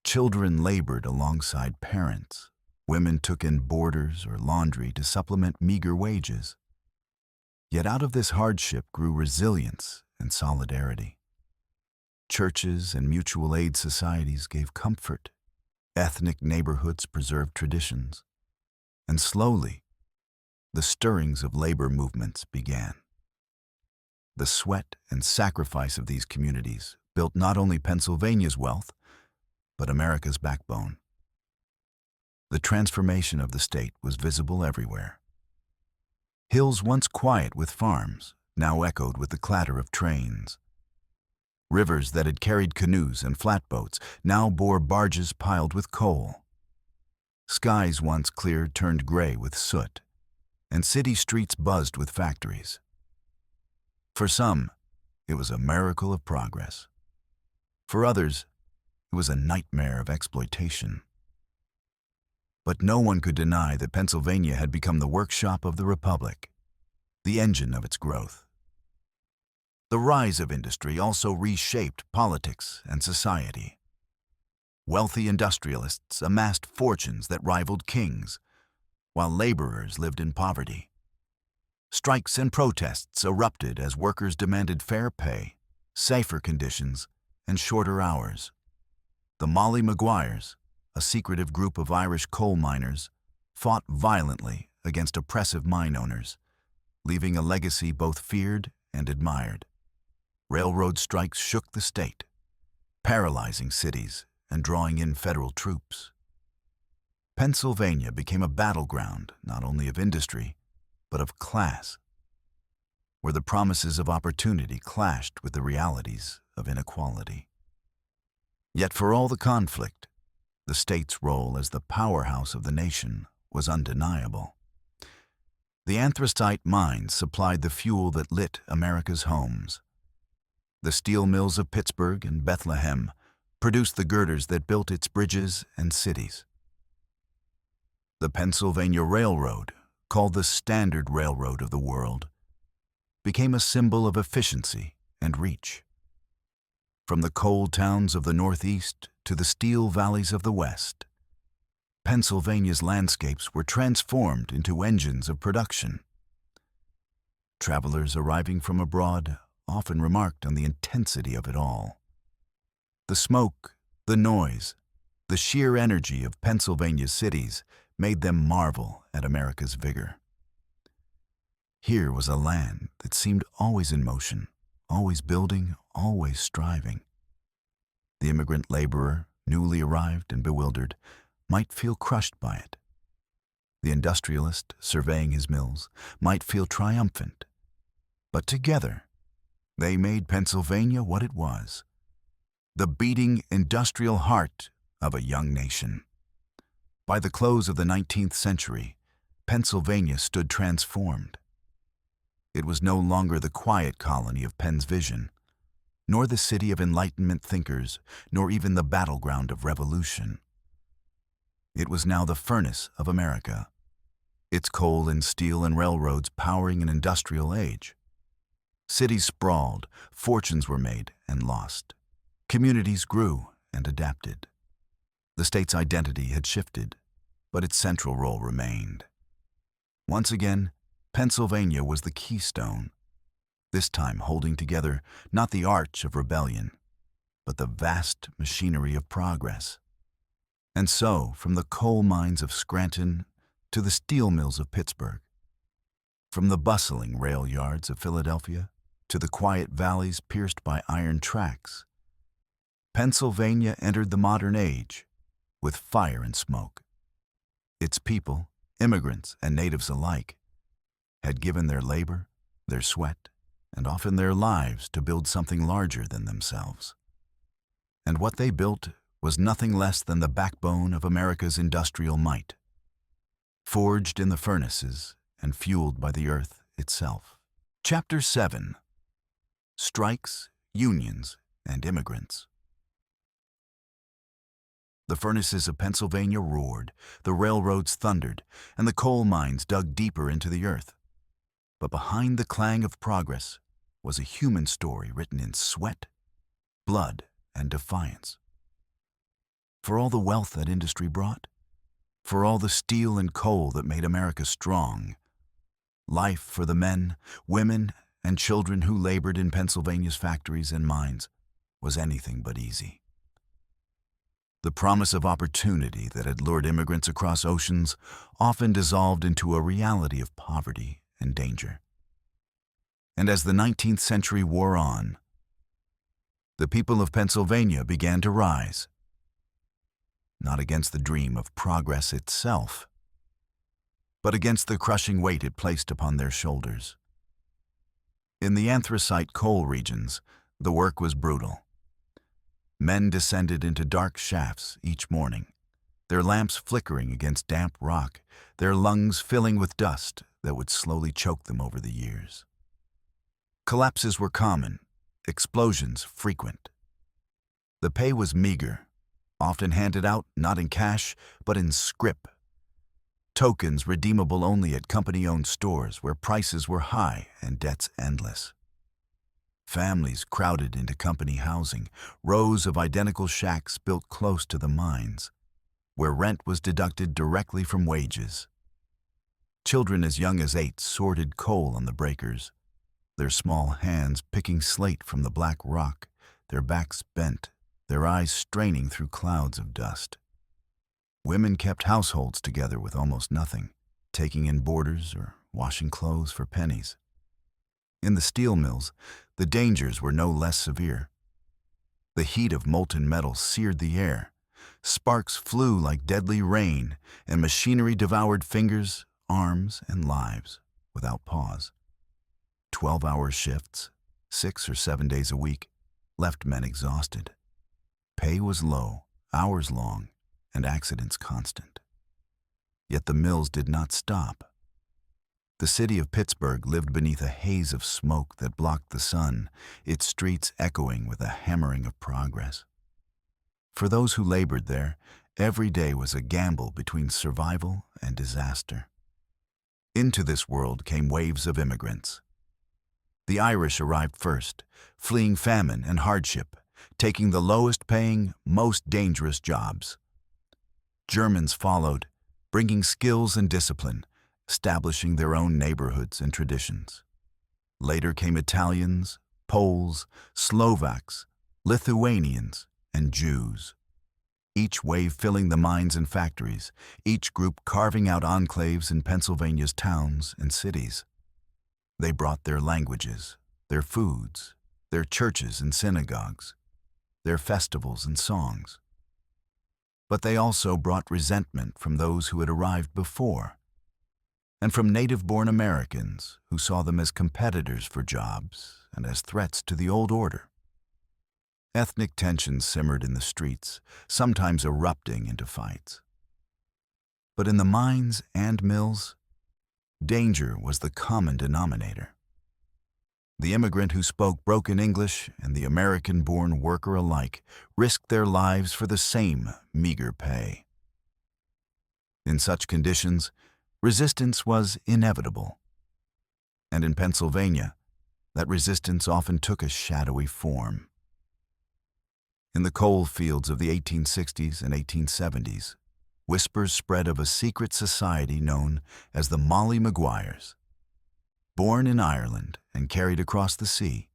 Children labored alongside parents. Women took in boarders or laundry to supplement meager wages. Yet out of this hardship grew resilience and solidarity. Churches and mutual aid societies gave comfort. Ethnic neighborhoods preserved traditions. And slowly, the stirrings of labor movements began. The sweat and sacrifice of these communities built not only Pennsylvania's wealth, but America's backbone. The transformation of the state was visible everywhere. Hills once quiet with farms now echoed with the clatter of trains. Rivers that had carried canoes and flatboats now bore barges piled with coal. Skies once clear turned gray with soot, and city streets buzzed with factories. For some, it was a miracle of progress. For others, it was a nightmare of exploitation. But no one could deny that Pennsylvania had become the workshop of the Republic, the engine of its growth. The rise of industry also reshaped politics and society. Wealthy industrialists amassed fortunes that rivaled kings, while laborers lived in poverty. Strikes and protests erupted as workers demanded fair pay, safer conditions, and shorter hours. The Molly Maguires, a secretive group of Irish coal miners, fought violently against oppressive mine owners, leaving a legacy both feared and admired. Railroad strikes shook the state, paralyzing cities and drawing in federal troops. Pennsylvania became a battleground not only of industry, but of class, where the promises of opportunity clashed with the realities of inequality. Yet for all the conflict, the state's role as the powerhouse of the nation was undeniable. The anthracite mines supplied the fuel that lit America's homes. The steel mills of Pittsburgh and Bethlehem produced the girders that built its bridges and cities. The Pennsylvania Railroad, called the Standard Railroad of the world, became a symbol of efficiency and reach. From the coal towns of the Northeast to the steel valleys of the West, Pennsylvania's landscapes were transformed into engines of production. Travelers arriving from abroad often remarked on the intensity of it all. The smoke, the noise, the sheer energy of Pennsylvania's cities made them marvel at America's vigor. Here was a land that seemed always in motion, always building, always striving. The immigrant laborer, newly arrived and bewildered, might feel crushed by it. The industrialist, surveying his mills, might feel triumphant. But together, they made Pennsylvania what it was, the beating industrial heart of a young nation. By the close of the 19th century, Pennsylvania stood transformed. It was no longer the quiet colony of Penn's vision, nor the city of Enlightenment thinkers, nor even the battleground of revolution. It was now the furnace of America, its coal and steel and railroads powering an industrial age. Cities sprawled, fortunes were made and lost. Communities grew and adapted. The state's identity had shifted, but its central role remained. Once again, Pennsylvania was the keystone, this time holding together not the arch of rebellion, but the vast machinery of progress. And so, from the coal mines of Scranton to the steel mills of Pittsburgh, from the bustling rail yards of Philadelphia to the quiet valleys pierced by iron tracks, Pennsylvania entered the modern age with fire and smoke. Its people, immigrants and natives alike, had given their labor, their sweat, and often their lives to build something larger than themselves. And what they built was nothing less than the backbone of America's industrial might, forged in the furnaces and fueled by the earth itself. Chapter 7: Strikes, Unions, and Immigrants. The furnaces of Pennsylvania roared, the railroads thundered, and the coal mines dug deeper into the earth. But behind the clang of progress was a human story written in sweat, blood, and defiance. For all the wealth that industry brought, for all the steel and coal that made America strong, life for the men, women, and children who labored in Pennsylvania's factories and mines was anything but easy. The promise of opportunity that had lured immigrants across oceans often dissolved into a reality of poverty and danger. And as the 19th century wore on, the people of Pennsylvania began to rise, not against the dream of progress itself, but against the crushing weight it placed upon their shoulders. In the anthracite coal regions, the work was brutal. Men descended into dark shafts each morning, their lamps flickering against damp rock, their lungs filling with dust that would slowly choke them over the years. Collapses were common, explosions frequent. The pay was meager, often handed out not in cash, but in scrip. Tokens redeemable only at company-owned stores where prices were high and debts endless. Families crowded into company housing, rows of identical shacks built close to the mines, where rent was deducted directly from wages. Children as young as 8 sorted coal on the breakers, their small hands picking slate from the black rock, their backs bent, their eyes straining through clouds of dust. Women kept households together with almost nothing, taking in boarders or washing clothes for pennies. In the steel mills, the dangers were no less severe. The heat of molten metal seared the air. Sparks flew like deadly rain, and machinery devoured fingers, arms, and lives without pause. 12-hour shifts, 6 or 7 days a week, left men exhausted. Pay was low, hours long, and accidents constant. Yet the mills did not stop. The city of Pittsburgh lived beneath a haze of smoke that blocked the sun, its streets echoing with a hammering of progress. For those who labored there, every day was a gamble between survival and disaster. Into this world came waves of immigrants. The Irish arrived first, fleeing famine and hardship, taking the lowest-paying, most dangerous jobs. Germans followed, bringing skills and discipline, establishing their own neighborhoods and traditions. Later came Italians, Poles, Slovaks, Lithuanians, and Jews. Each wave filling the mines and factories, each group carving out enclaves in Pennsylvania's towns and cities. They brought their languages, their foods, their churches and synagogues, their festivals and songs. But they also brought resentment from those who had arrived before, and from native-born Americans who saw them as competitors for jobs and as threats to the old order. Ethnic tensions simmered in the streets, sometimes erupting into fights. But in the mines and mills, danger was the common denominator. The immigrant who spoke broken English and the American-born worker alike risked their lives for the same meager pay. In such conditions, resistance was inevitable. And in Pennsylvania, that resistance often took a shadowy form. In the coal fields of the 1860s and 1870s, whispers spread of a secret society known as the Molly Maguires. Born in Ireland and carried across the sea,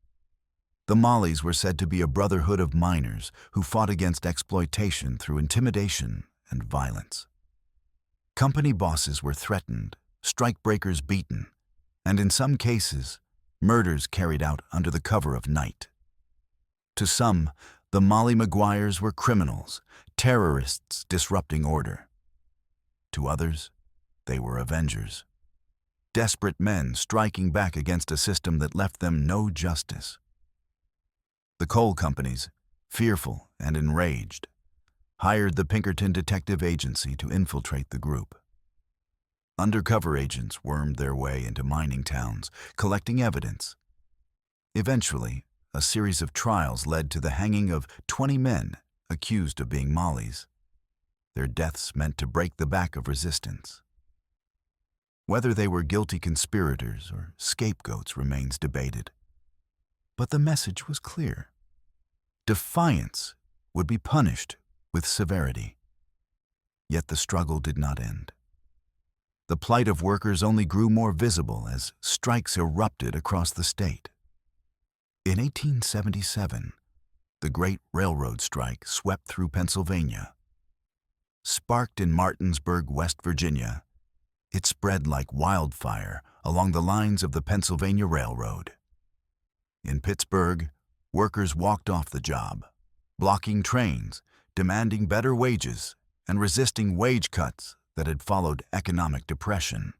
the Mollies were said to be a brotherhood of miners who fought against exploitation through intimidation and violence. Company bosses were threatened, strikebreakers beaten, and in some cases, murders carried out under the cover of night. To some, the Molly Maguires were criminals, terrorists disrupting order. To others, they were avengers, desperate men striking back against a system that left them no justice. The coal companies, fearful and enraged, hired the Pinkerton Detective Agency to infiltrate the group. Undercover agents wormed their way into mining towns, collecting evidence. Eventually, a series of trials led to the hanging of 20 men accused of being Mollies, their deaths meant to break the back of resistance. Whether they were guilty conspirators or scapegoats remains debated. But the message was clear. Defiance would be punished with severity. Yet the struggle did not end. The plight of workers only grew more visible as strikes erupted across the state. In 1877, the Great Railroad Strike swept through Pennsylvania, Sparked in Martinsburg, West Virginia, it spread like wildfire along the lines of the Pennsylvania Railroad. In Pittsburgh, workers walked off the job, blocking trains, demanding better wages, and resisting wage cuts that had followed economic depression.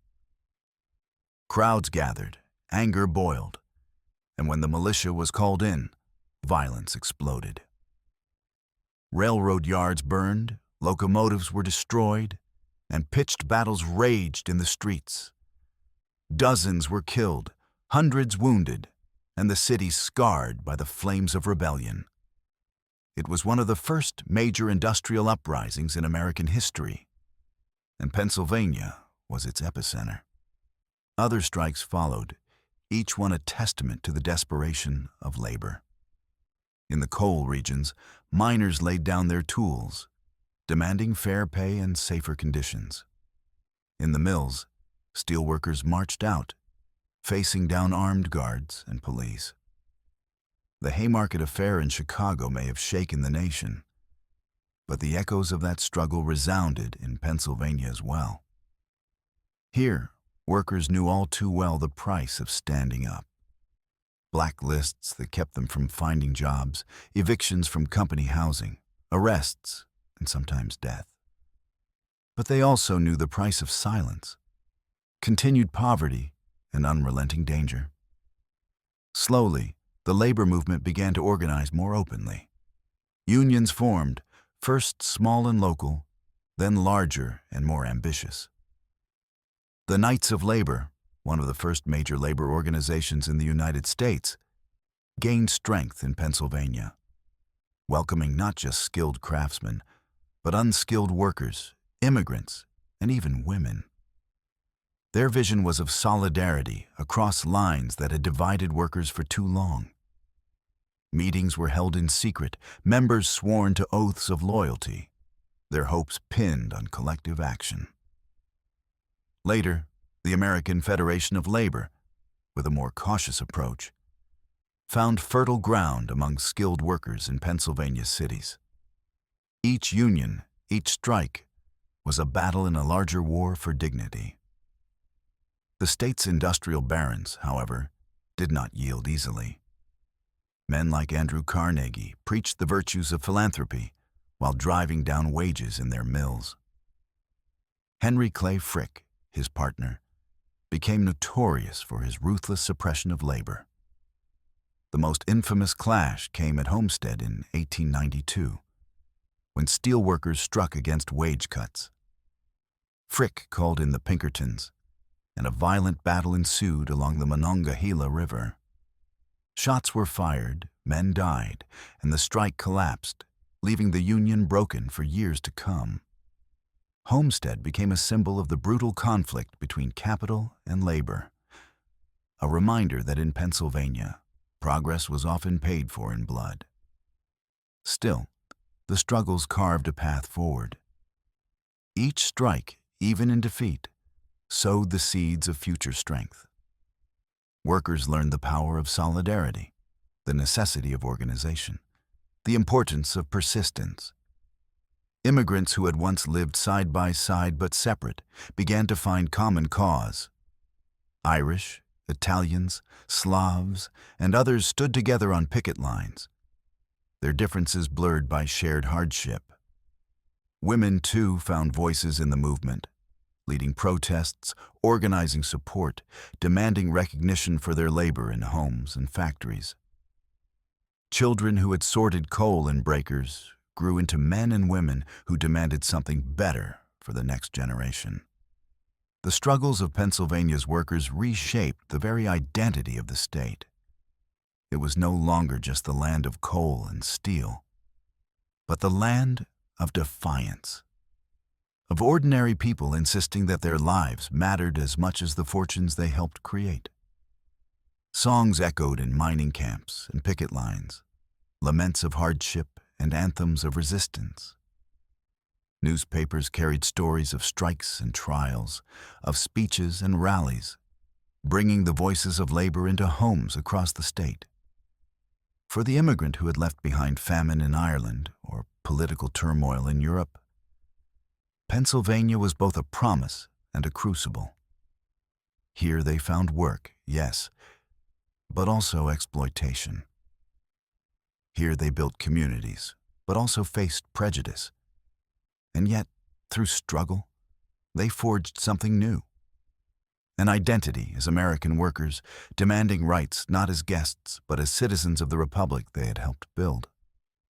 Crowds gathered, anger boiled, and when the militia was called in, violence exploded. Railroad yards burned, locomotives were destroyed, and pitched battles raged in the streets. Dozens were killed, hundreds wounded, and the city scarred by the flames of rebellion. It was one of the first major industrial uprisings in American history, and Pennsylvania was its epicenter. Other strikes followed, each one a testament to the desperation of labor. In the coal regions, miners laid down their tools, demanding fair pay and safer conditions. In the mills, steelworkers marched out, facing down armed guards and police. The Haymarket Affair in Chicago may have shaken the nation, but the echoes of that struggle resounded in Pennsylvania as well. Here, workers knew all too well the price of standing up. Blacklists that kept them from finding jobs, evictions from company housing, arrests, and sometimes death. But they also knew the price of silence, continued poverty, and unrelenting danger. Slowly, the labor movement began to organize more openly. Unions formed, first small and local, then larger and more ambitious. The Knights of Labor, one of the first major labor organizations in the United States, gained strength in Pennsylvania, welcoming not just skilled craftsmen, but unskilled workers, immigrants, and even women. Their vision was of solidarity across lines that had divided workers for too long. Meetings were held in secret, members sworn to oaths of loyalty, their hopes pinned on collective action. Later, the American Federation of Labor, with a more cautious approach, found fertile ground among skilled workers in Pennsylvania cities. Each union, each strike, was a battle in a larger war for dignity. The state's industrial barons, however, did not yield easily. Men like Andrew Carnegie preached the virtues of philanthropy while driving down wages in their mills. Henry Clay Frick, his partner, became notorious for his ruthless suppression of labor. The most infamous clash came at Homestead in 1892, when steelworkers struck against wage cuts. Frick called in the Pinkertons, and a violent battle ensued along the Monongahela River. Shots were fired, men died, and the strike collapsed, leaving the Union broken for years to come. Homestead became a symbol of the brutal conflict between capital and labor, a reminder that in Pennsylvania, progress was often paid for in blood. Still, the struggles carved a path forward. Each strike, even in defeat, sowed the seeds of future strength. Workers learned the power of solidarity, the necessity of organization, the importance of persistence. Immigrants who had once lived side by side but separate began to find common cause. Irish, Italians, Slavs, and others stood together on picket lines, their differences blurred by shared hardship. Women, too, found voices in the movement, leading protests, organizing support, demanding recognition for their labor in homes and factories. Children who had sorted coal in breakers grew into men and women who demanded something better for the next generation. The struggles of Pennsylvania's workers reshaped the very identity of the state. It was no longer just the land of coal and steel, but the land of defiance, of ordinary people insisting that their lives mattered as much as the fortunes they helped create. Songs echoed in mining camps and picket lines, laments of hardship and anthems of resistance. Newspapers carried stories of strikes and trials, of speeches and rallies, bringing the voices of labor into homes across the state. For the immigrant who had left behind famine in Ireland or political turmoil in Europe, Pennsylvania was both a promise and a crucible. Here they found work, yes, but also exploitation. Here they built communities, but also faced prejudice. And yet, through struggle, they forged something new. An identity as American workers, demanding rights not as guests, but as citizens of the republic they had helped build.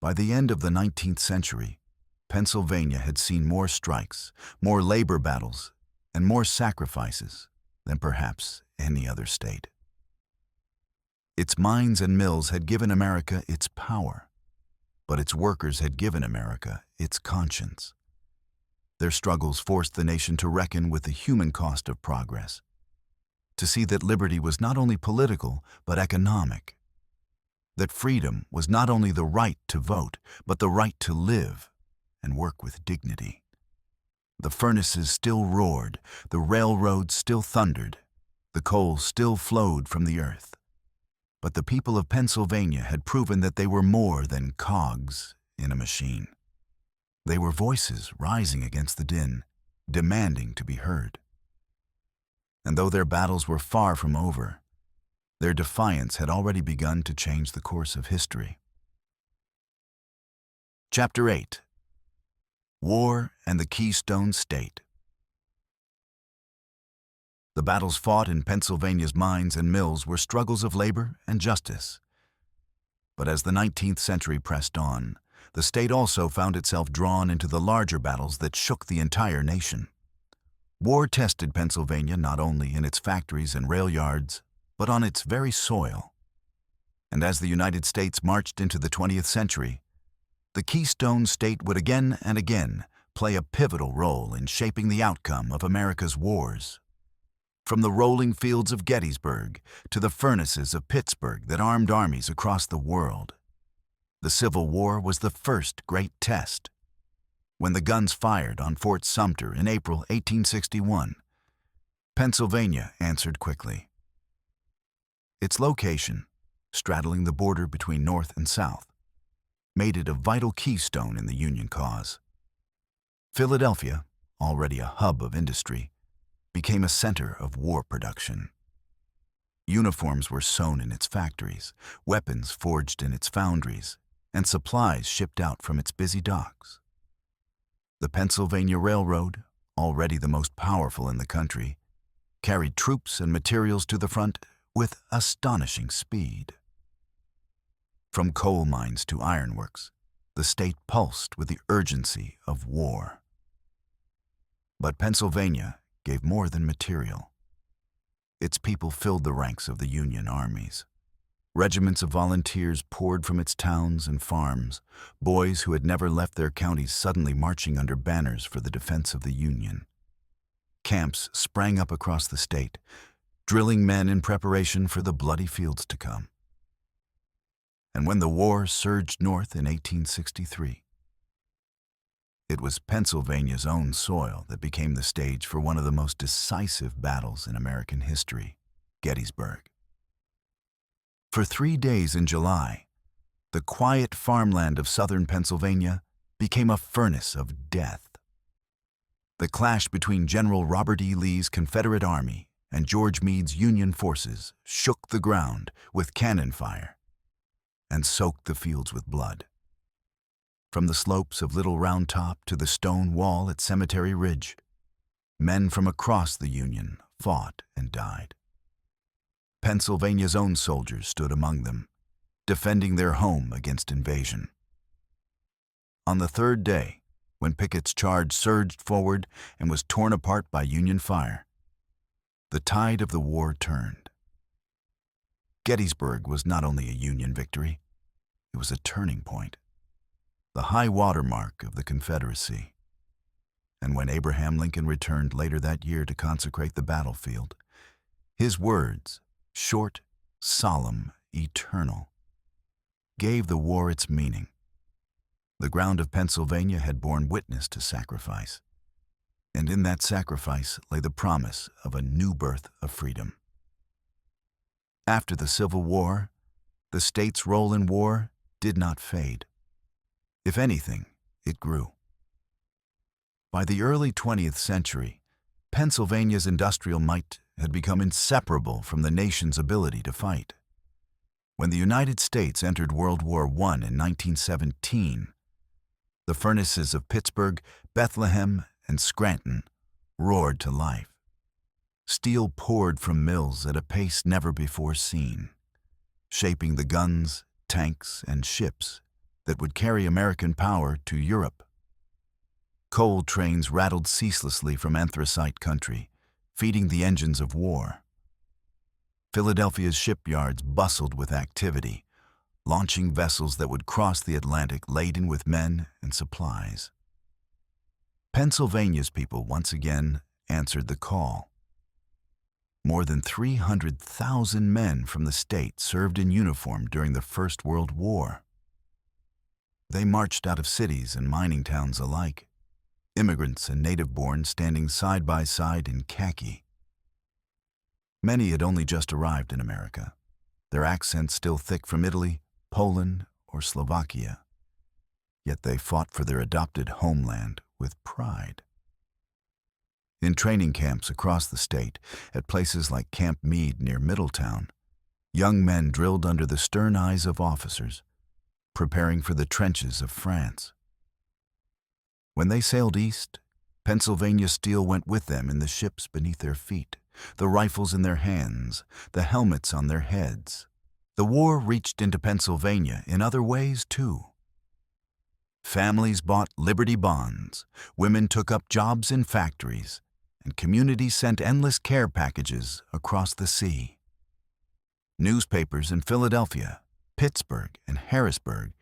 By the end of the 19th century, Pennsylvania had seen more strikes, more labor battles, and more sacrifices than perhaps any other state. Its mines and mills had given America its power, but its workers had given America its conscience. Their struggles forced the nation to reckon with the human cost of progress, to see that liberty was not only political but economic, that freedom was not only the right to vote, but the right to live and work with dignity. The furnaces still roared, the railroads still thundered, the coal still flowed from the earth. But the people of Pennsylvania had proven that they were more than cogs in a machine. They were voices rising against the din, demanding to be heard. And though their battles were far from over, their defiance had already begun to change the course of history. Chapter 8. War and the Keystone State. The battles fought in Pennsylvania's mines and mills were struggles of labor and justice. But as the 19th century pressed on, the state also found itself drawn into the larger battles that shook the entire nation. War tested Pennsylvania not only in its factories and rail yards, but on its very soil. And as the United States marched into the 20th century, the Keystone State would again and again play a pivotal role in shaping the outcome of America's wars. From the rolling fields of Gettysburg to the furnaces of Pittsburgh that armed armies across the world, the Civil War was the first great test. When the guns fired on Fort Sumter in April 1861, Pennsylvania answered quickly. Its location, straddling the border between North and South, made it a vital keystone in the Union cause. Philadelphia, already a hub of industry, became a center of war production. Uniforms were sewn in its factories, weapons forged in its foundries, and supplies shipped out from its busy docks. The Pennsylvania Railroad, already the most powerful in the country, carried troops and materials to the front with astonishing speed. From coal mines to ironworks, the state pulsed with the urgency of war. But Pennsylvania gave more than material. Its people filled the ranks of the Union armies. Regiments of volunteers poured from its towns and farms, boys who had never left their counties suddenly marching under banners for the defense of the Union. Camps sprang up across the state, drilling men in preparation for the bloody fields to come. And when the war surged north in 1863, it was Pennsylvania's own soil that became the stage for one of the most decisive battles in American history, Gettysburg. For 3 days in July, the quiet farmland of southern Pennsylvania became a furnace of death. The clash between General Robert E. Lee's Confederate Army and George Meade's Union forces shook the ground with cannon fire and soaked the fields with blood. From the slopes of Little Round Top to the stone wall at Cemetery Ridge, men from across the Union fought and died. Pennsylvania's own soldiers stood among them, defending their home against invasion. On the third day, when Pickett's charge surged forward and was torn apart by Union fire, the tide of the war turned. Gettysburg was not only a Union victory, it was a turning point, the high water mark of the Confederacy. And when Abraham Lincoln returned later that year to consecrate the battlefield, his words, short, solemn, eternal, gave the war its meaning. The ground of Pennsylvania had borne witness to sacrifice, and in that sacrifice lay the promise of a new birth of freedom. After the Civil War, the state's role in war did not fade. If anything, it grew. By the early 20th century, Pennsylvania's industrial might had become inseparable from the nation's ability to fight. When the United States entered World War I in 1917, the furnaces of Pittsburgh, Bethlehem, and Scranton roared to life. Steel poured from mills at a pace never before seen, shaping the guns, tanks, and ships that would carry American power to Europe. Coal trains rattled ceaselessly from anthracite country, feeding the engines of war. Philadelphia's shipyards bustled with activity, launching vessels that would cross the Atlantic laden with men and supplies. Pennsylvania's people once again answered the call. More than 300,000 men from the state served in uniform during the First World War. They marched out of cities and mining towns alike, immigrants and native-born standing side by side in khaki. Many had only just arrived in America, their accents still thick from Italy, Poland, or Slovakia. Yet they fought for their adopted homeland with pride. In training camps across the state, at places like Camp Meade near Middletown, young men drilled under the stern eyes of officers, preparing for the trenches of France. When they sailed east, Pennsylvania steel went with them in the ships beneath their feet, the rifles in their hands, the helmets on their heads. The war reached into Pennsylvania in other ways, too. Families bought Liberty bonds, women took up jobs in factories, and communities sent endless care packages across the sea. Newspapers in Philadelphia, Pittsburgh, and Harrisburg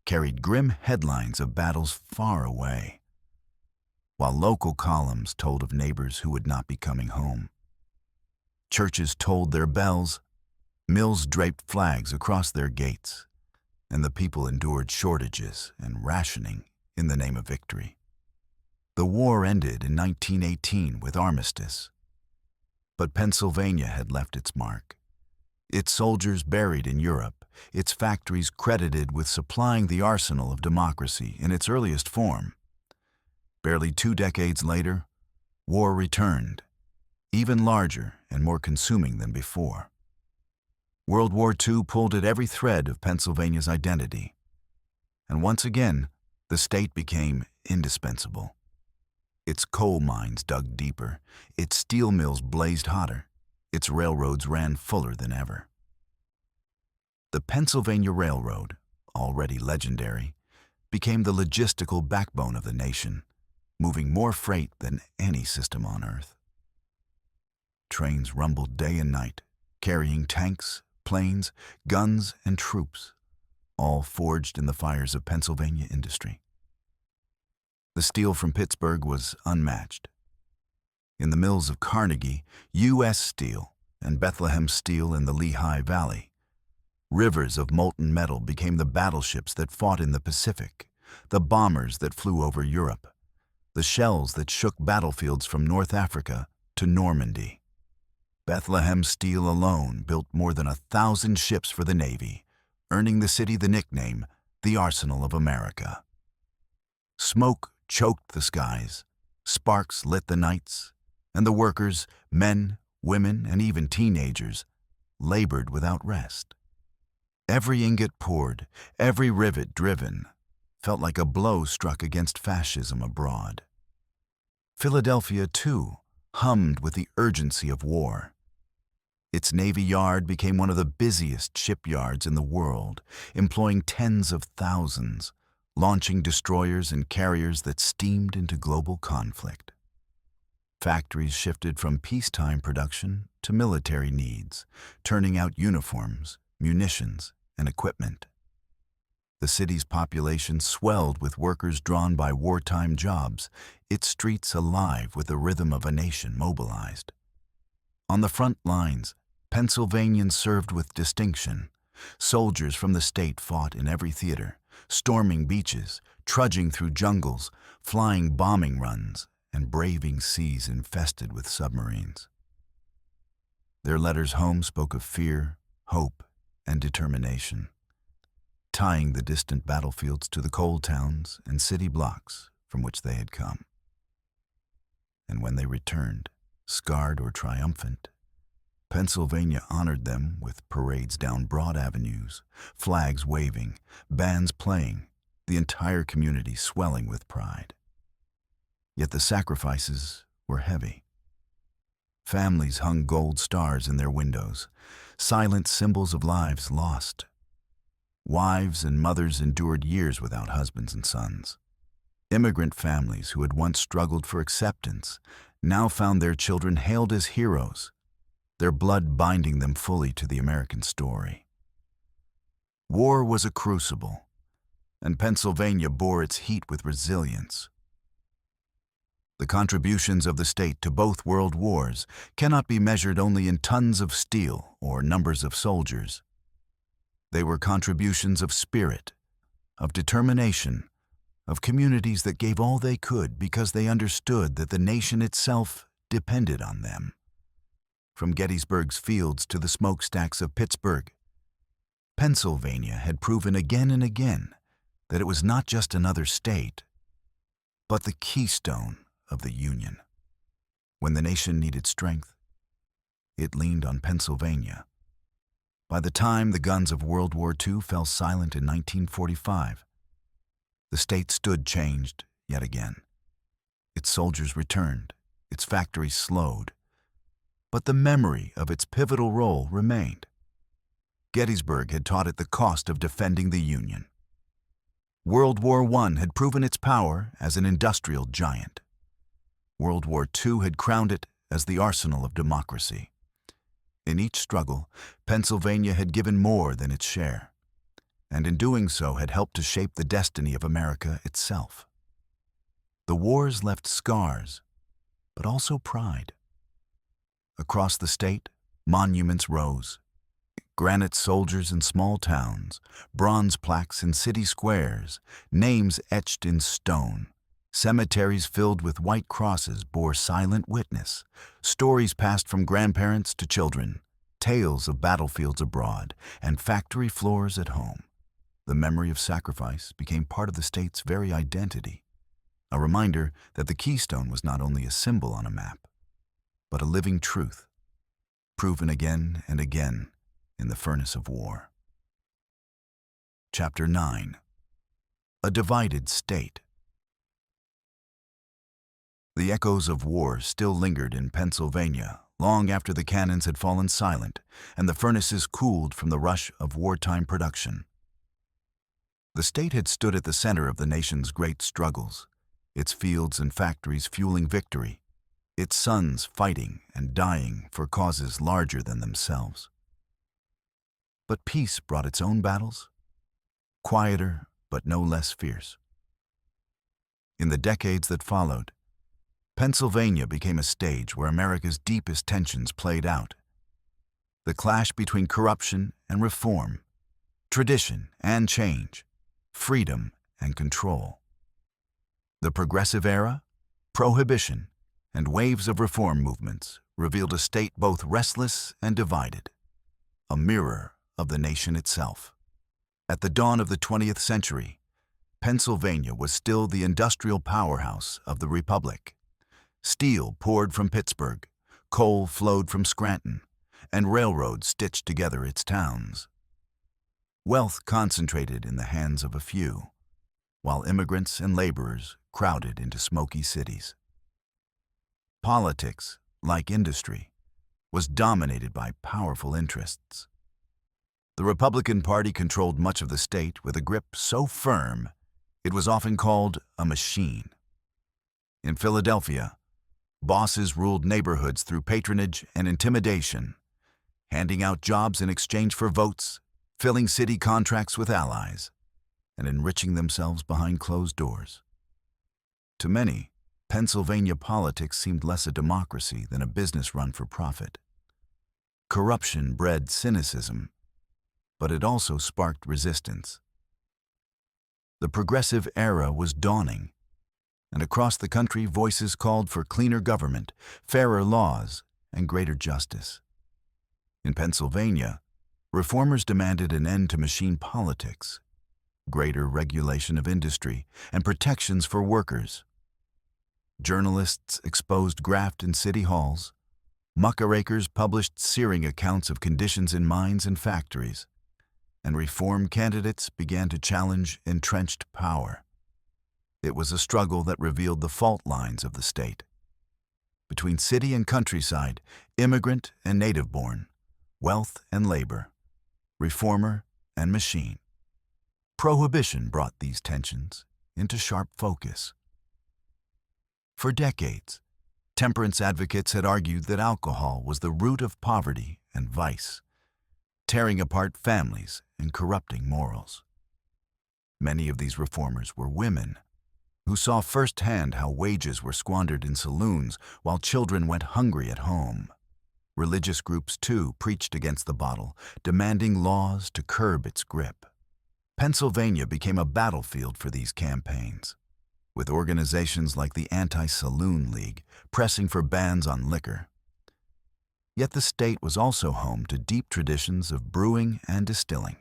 carried grim headlines of battles far away, while local columns told of neighbors who would not be coming home. Churches tolled their bells, mills draped flags across their gates, and the people endured shortages and rationing in the name of victory. The war ended in 1918 with armistice, but Pennsylvania had left its mark. Its soldiers buried in Europe, its factories credited with supplying the arsenal of democracy in its earliest form. Barely 2 decades later, war returned, even larger and more consuming than before. World War II pulled at every thread of Pennsylvania's identity, and once again, the state became indispensable. Its coal mines dug deeper, its steel mills blazed hotter, its railroads ran fuller than ever. The Pennsylvania Railroad, already legendary, became the logistical backbone of the nation, moving more freight than any system on Earth. Trains rumbled day and night, carrying tanks, planes, guns, and troops, all forged in the fires of Pennsylvania industry. The steel from Pittsburgh was unmatched. In the mills of Carnegie, U.S. Steel, and Bethlehem Steel in the Lehigh Valley, rivers of molten metal became the battleships that fought in the Pacific, the bombers that flew over Europe, the shells that shook battlefields from North Africa to Normandy. Bethlehem Steel alone built more than 1,000 ships for the Navy, earning the city the nickname, the Arsenal of America. Smoke choked the skies, sparks lit the nights, and the workers, men, women, and even teenagers, labored without rest. Every ingot poured, every rivet driven, felt like a blow struck against fascism abroad. Philadelphia, too, hummed with the urgency of war. Its Navy Yard became one of the busiest shipyards in the world, employing tens of thousands, launching destroyers and carriers that steamed into global conflict. Factories shifted from peacetime production to military needs, turning out uniforms, munitions, and equipment. The city's population swelled with workers drawn by wartime jobs, its streets alive with the rhythm of a nation mobilized. On the front lines, Pennsylvanians served with distinction. Soldiers from the state fought in every theater, storming beaches, trudging through jungles, flying bombing runs, and braving seas infested with submarines. Their letters home spoke of fear, hope, and determination, tying the distant battlefields to the coal towns and city blocks from which they had come. And when they returned, scarred or triumphant, Pennsylvania honored them with parades down broad avenues, flags waving, bands playing, the entire community swelling with pride. Yet the sacrifices were heavy. Families hung gold stars in their windows, silent symbols of lives lost. Wives and mothers endured years without husbands and sons. Immigrant families who had once struggled for acceptance now found their children hailed as heroes, their blood binding them fully to the American story. War was a crucible, and Pennsylvania bore its heat with resilience. The contributions of the state to both world wars cannot be measured only in tons of steel or numbers of soldiers. They were contributions of spirit, of determination, of communities that gave all they could because they understood that the nation itself depended on them. From Gettysburg's fields to the smokestacks of Pittsburgh, Pennsylvania had proven again and again that it was not just another state, but the keystone of the Union. When the nation needed strength, it leaned on Pennsylvania. By the time the guns of World War II fell silent in 1945, the state stood changed yet again. Its soldiers returned, its factories slowed, but the memory of its pivotal role remained. Gettysburg had taught it the cost of defending the Union. World War I had proven its power as an industrial giant. World War II had crowned it as the arsenal of democracy. In each struggle, Pennsylvania had given more than its share, and in doing so had helped to shape the destiny of America itself. The wars left scars, but also pride. Across the state, monuments rose. Granite soldiers in small towns, bronze plaques in city squares, names etched in stone. Cemeteries filled with white crosses bore silent witness, stories passed from grandparents to children, tales of battlefields abroad, and factory floors at home. The memory of sacrifice became part of the state's very identity, a reminder that the Keystone was not only a symbol on a map, but a living truth, proven again and again in the furnace of war. Chapter 9. A Divided State. The echoes of war still lingered in Pennsylvania long after the cannons had fallen silent and the furnaces cooled from the rush of wartime production. The state had stood at the center of the nation's great struggles, its fields and factories fueling victory, its sons fighting and dying for causes larger than themselves. But peace brought its own battles, quieter but no less fierce. In the decades that followed, Pennsylvania became a stage where America's deepest tensions played out. The clash between corruption and reform, tradition and change, freedom and control. The Progressive Era, Prohibition, and waves of reform movements revealed a state both restless and divided, a mirror of the nation itself. At the dawn of the 20th century, Pennsylvania was still the industrial powerhouse of the Republic. Steel poured from Pittsburgh, coal flowed from Scranton, and railroads stitched together its towns. Wealth concentrated in the hands of a few, while immigrants and laborers crowded into smoky cities. Politics, like industry, was dominated by powerful interests. The Republican Party controlled much of the state with a grip so firm it was often called a machine. In Philadelphia, bosses ruled neighborhoods through patronage and intimidation, handing out jobs in exchange for votes, filling city contracts with allies, and enriching themselves behind closed doors. To many, Pennsylvania politics seemed less a democracy than a business run for profit. Corruption bred cynicism, but it also sparked resistance. The Progressive Era was dawning, and across the country voices called for cleaner government, fairer laws, and greater justice. In Pennsylvania, reformers demanded an end to machine politics, greater regulation of industry, and protections for workers. Journalists exposed graft in city halls. Muckarakers published searing accounts of conditions in mines and factories. And reform candidates began to challenge entrenched power. It was a struggle that revealed the fault lines of the state. Between city and countryside, immigrant and native-born, wealth and labor, reformer and machine. Prohibition brought these tensions into sharp focus. For decades, temperance advocates had argued that alcohol was the root of poverty and vice, tearing apart families and corrupting morals. Many of these reformers were women, who saw firsthand how wages were squandered in saloons while children went hungry at home. Religious groups, too, preached against the bottle, demanding laws to curb its grip. Pennsylvania became a battlefield for these campaigns, with organizations like the Anti-Saloon League pressing for bans on liquor. Yet the state was also home to deep traditions of brewing and distilling.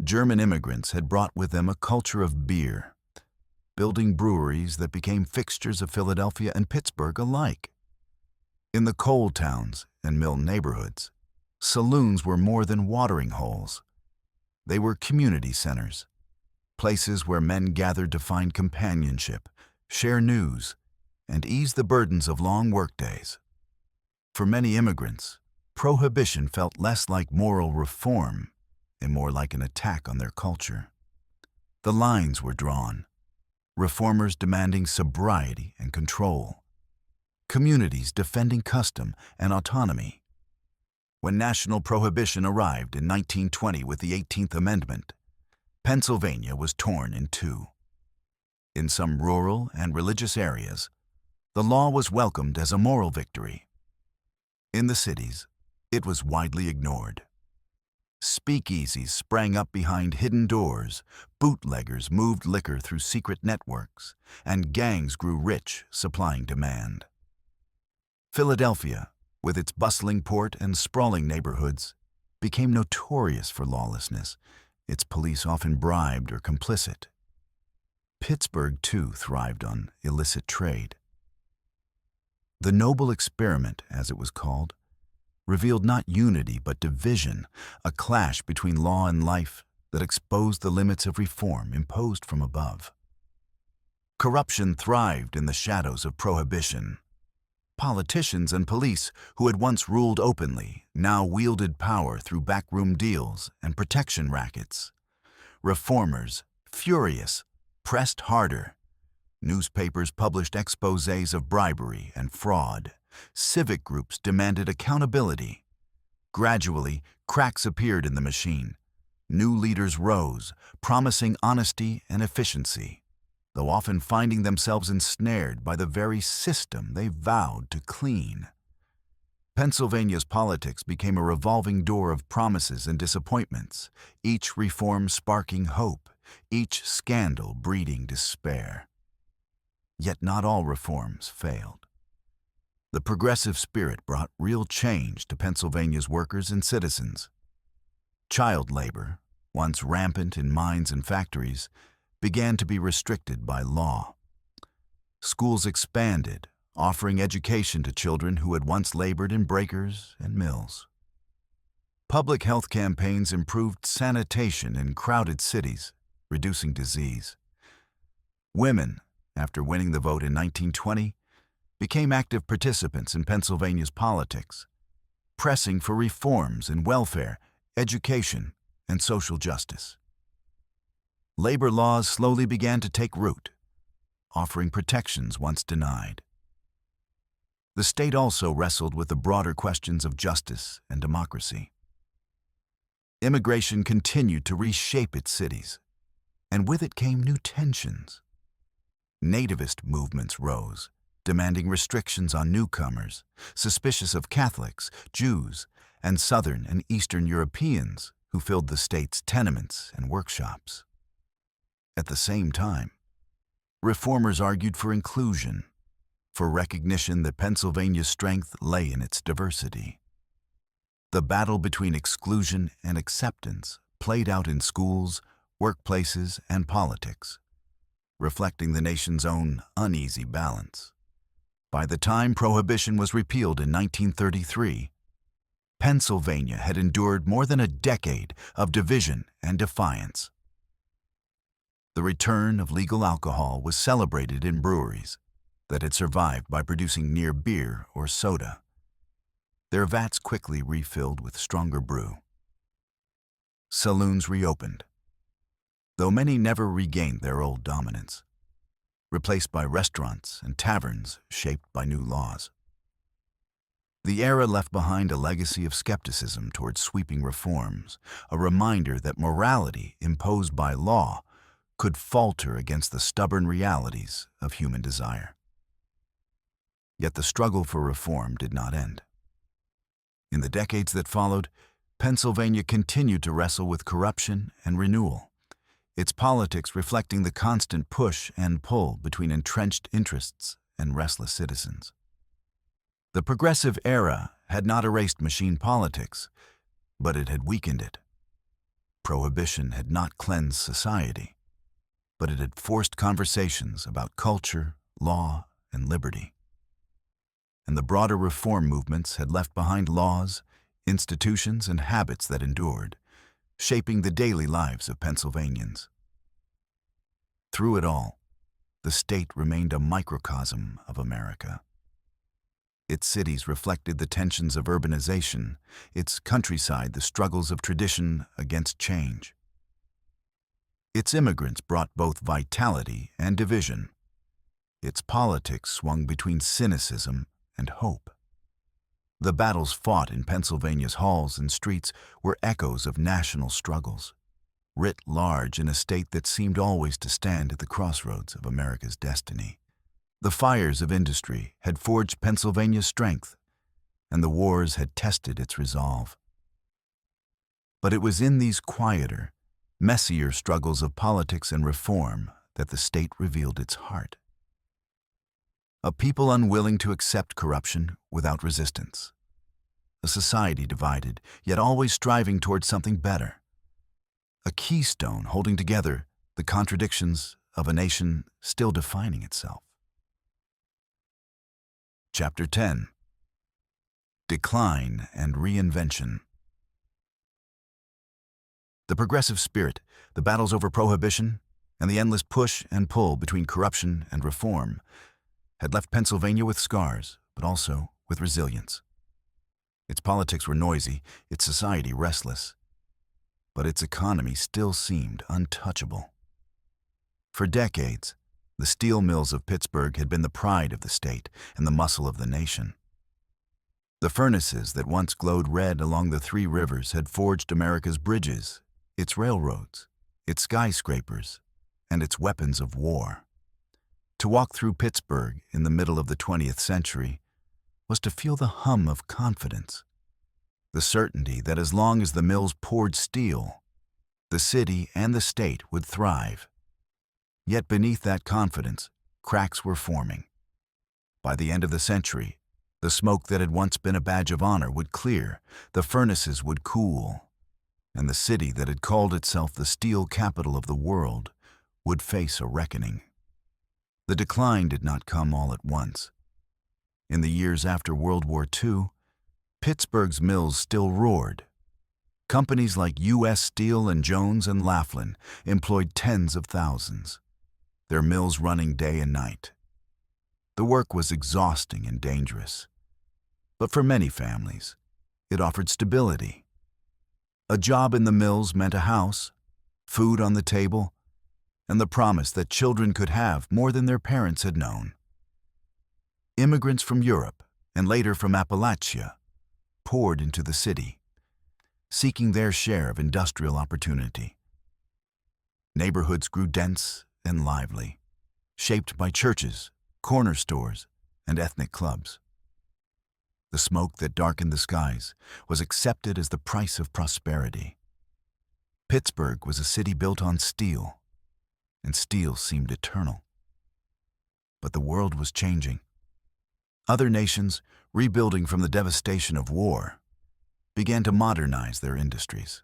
German immigrants had brought with them a culture of beer, building breweries that became fixtures of Philadelphia and Pittsburgh alike. In the coal towns and mill neighborhoods, saloons were more than watering holes. They were community centers, places where men gathered to find companionship, share news, and ease the burdens of long workdays. For many immigrants, prohibition felt less like moral reform and more like an attack on their culture. The lines were drawn, reformers demanding sobriety and control, communities defending custom and autonomy. When national prohibition arrived in 1920 with the 18th Amendment, Pennsylvania was torn in two. In some rural and religious areas, the law was welcomed as a moral victory. In the cities, it was widely ignored. Speakeasies sprang up behind hidden doors, bootleggers moved liquor through secret networks, and gangs grew rich, supplying demand. Philadelphia, with its bustling port and sprawling neighborhoods, became notorious for lawlessness, its police often bribed or complicit. Pittsburgh, too, thrived on illicit trade. The noble experiment, as it was called, revealed not unity but division, a clash between law and life that exposed the limits of reform imposed from above. Corruption thrived in the shadows of prohibition. Politicians and police, who had once ruled openly, now wielded power through backroom deals and protection rackets. Reformers, furious, pressed harder. Newspapers published exposés of bribery and fraud. Civic groups demanded accountability. Gradually, cracks appeared in the machine. New leaders rose, promising honesty and efficiency, though often finding themselves ensnared by the very system they vowed to clean. Pennsylvania's politics became a revolving door of promises and disappointments, each reform sparking hope, each scandal breeding despair. Yet not all reforms failed. The progressive spirit brought real change to Pennsylvania's workers and citizens. Child labor, once rampant in mines and factories, began to be restricted by law. Schools expanded, offering education to children who had once labored in breakers and mills. Public health campaigns improved sanitation in crowded cities, reducing disease. Women, after winning the vote in 1920, became active participants in Pennsylvania's politics, pressing for reforms in welfare, education, and social justice. Labor laws slowly began to take root, offering protections once denied. The state also wrestled with the broader questions of justice and democracy. Immigration continued to reshape its cities, and with it came new tensions. Nativist movements rose, demanding restrictions on newcomers, suspicious of Catholics, Jews, and Southern and Eastern Europeans who filled the state's tenements and workshops. At the same time, reformers argued for inclusion, for recognition that Pennsylvania's strength lay in its diversity. The battle between exclusion and acceptance played out in schools, workplaces, and politics. reflecting the nation's own uneasy balance. By the time Prohibition was repealed in 1933, Pennsylvania had endured more than a decade of division and defiance. The return of legal alcohol was celebrated in breweries that had survived by producing near beer or soda. Their vats quickly refilled with stronger brew. Saloons reopened, though many never regained their old dominance, replaced by restaurants and taverns shaped by new laws. The era left behind a legacy of skepticism towards sweeping reforms, a reminder that morality imposed by law could falter against the stubborn realities of human desire. Yet the struggle for reform did not end. In the decades that followed, Pennsylvania continued to wrestle with corruption and renewal, its politics reflecting the constant push and pull between entrenched interests and restless citizens. The Progressive Era had not erased machine politics, but it had weakened it. Prohibition had not cleansed society, but it had forced conversations about culture, law, and liberty. And the broader reform movements had left behind laws, institutions, and habits that endured, shaping the daily lives of Pennsylvanians. Through it all, the state remained a microcosm of America. Its cities reflected the tensions of urbanization, its countryside the struggles of tradition against change. Its immigrants brought both vitality and division. Its politics swung between cynicism and hope. The battles fought in Pennsylvania's halls and streets were echoes of national struggles, writ large in a state that seemed always to stand at the crossroads of America's destiny. The fires of industry had forged Pennsylvania's strength, and the wars had tested its resolve. But it was in these quieter, messier struggles of politics and reform that the state revealed its heart. A people unwilling to accept corruption without resistance. A society divided, yet always striving towards something better. A keystone holding together the contradictions of a nation still defining itself. Chapter 10. Decline and Reinvention. The progressive spirit, the battles over prohibition, and the endless push and pull between corruption and reform had left Pennsylvania with scars, but also with resilience. Its politics were noisy, its society restless, but its economy still seemed untouchable. For decades, the steel mills of Pittsburgh had been the pride of the state and the muscle of the nation. The furnaces that once glowed red along the three rivers had forged America's bridges, its railroads, its skyscrapers, and its weapons of war. To walk through Pittsburgh in the middle of the 20th century was to feel the hum of confidence, the certainty that as long as the mills poured steel, the city and the state would thrive. Yet beneath that confidence, cracks were forming. By the end of the century, the smoke that had once been a badge of honor would clear, the furnaces would cool, and the city that had called itself the steel capital of the world would face a reckoning. The decline did not come all at once. In the years after World War II, Pittsburgh's mills still roared. Companies like U.S. Steel and Jones and Laughlin employed tens of thousands, their mills running day and night. The work was exhausting and dangerous, but for many families, it offered stability. A job in the mills meant a house, food on the table, and the promise that children could have more than their parents had known. Immigrants from Europe, and later from Appalachia, poured into the city, seeking their share of industrial opportunity. Neighborhoods grew dense and lively, shaped by churches, corner stores, and ethnic clubs. The smoke that darkened the skies was accepted as the price of prosperity. Pittsburgh was a city built on steel, and steel seemed eternal. But the world was changing. Other nations, rebuilding from the devastation of war, began to modernize their industries.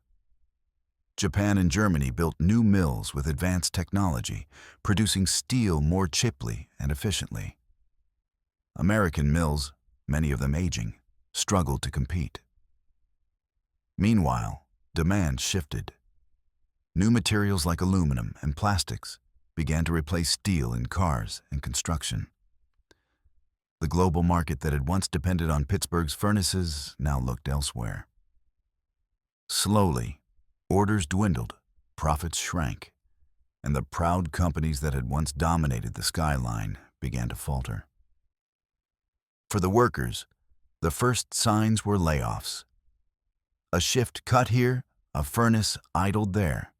Japan and Germany built new mills with advanced technology, producing steel more cheaply and efficiently. American mills, many of them aging, struggled to compete. Meanwhile, demand shifted. New materials like aluminum and plastics began to replace steel in cars and construction. The global market that had once depended on Pittsburgh's furnaces now looked elsewhere. Slowly, orders dwindled, profits shrank, and the proud companies that had once dominated the skyline began to falter. For the workers, the first signs were layoffs. A shift cut here, a furnace idled there.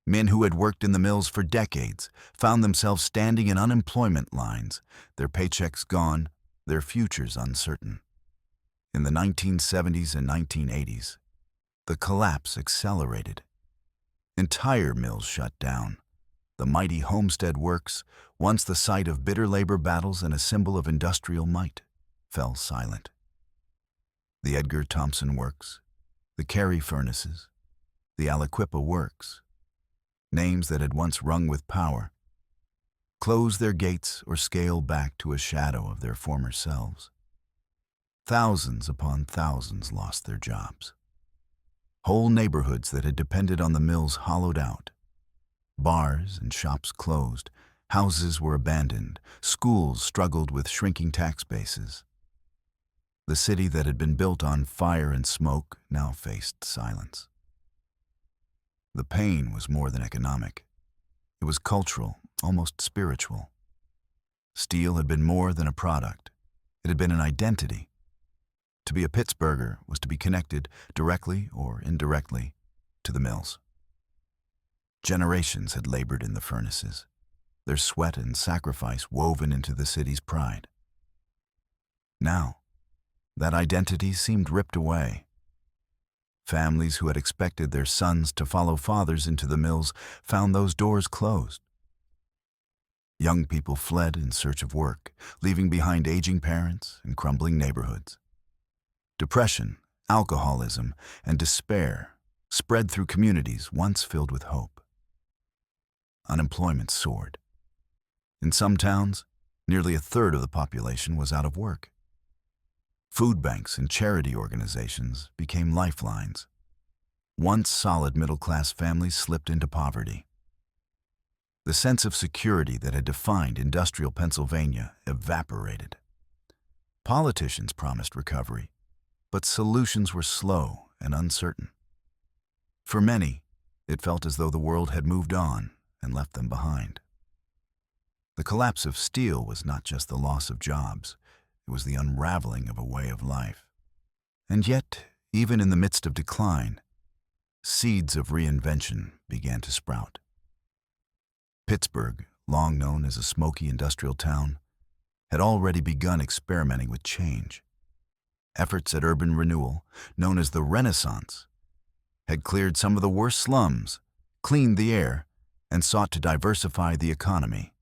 Men who had worked in the mills for decades found themselves standing in unemployment lines, their paychecks gone, their futures uncertain. In the 1970s and 1980s, the collapse accelerated. Entire mills shut down. The mighty Homestead Works, once the site of bitter labor battles and a symbol of industrial might, fell silent. The Edgar Thomson Works, the Carey Furnaces, the Aliquippa Works, names that had once rung with power, closed their gates or scaled back to a shadow of their former selves. Thousands upon thousands lost their jobs. Whole neighborhoods that had depended on the mills hollowed out. Bars and shops closed, houses were abandoned, schools struggled with shrinking tax bases. The city that had been built on fire and smoke now faced silence. The pain was more than economic. It was cultural, almost spiritual. Steel had been more than a product. It had been an identity. To be a Pittsburgher was to be connected, directly or indirectly, to the mills. Generations had labored in the furnaces, their sweat and sacrifice woven into the city's pride. Now, that identity seemed ripped away. Families who had expected their sons to follow fathers into the mills found those doors closed. Young people fled in search of work, leaving behind aging parents and crumbling neighborhoods. Depression, alcoholism, and despair spread through communities once filled with hope. Unemployment soared. In some towns, nearly a third of the population was out of work. Food banks and charity organizations became lifelines. Once solid middle-class families slipped into poverty. The sense of security that had defined industrial Pennsylvania evaporated. Politicians promised recovery, but solutions were slow and uncertain. For many, it felt as though the world had moved on and left them behind. The collapse of steel was not just the loss of jobs, it was the unraveling of a way of life. And yet, even in the midst of decline, seeds of reinvention began to sprout. Pittsburgh, long known as a smoky industrial town, had already begun experimenting with change. Efforts at urban renewal, known as the Renaissance, had cleared some of the worst slums, cleaned the air, and sought to diversify the economy.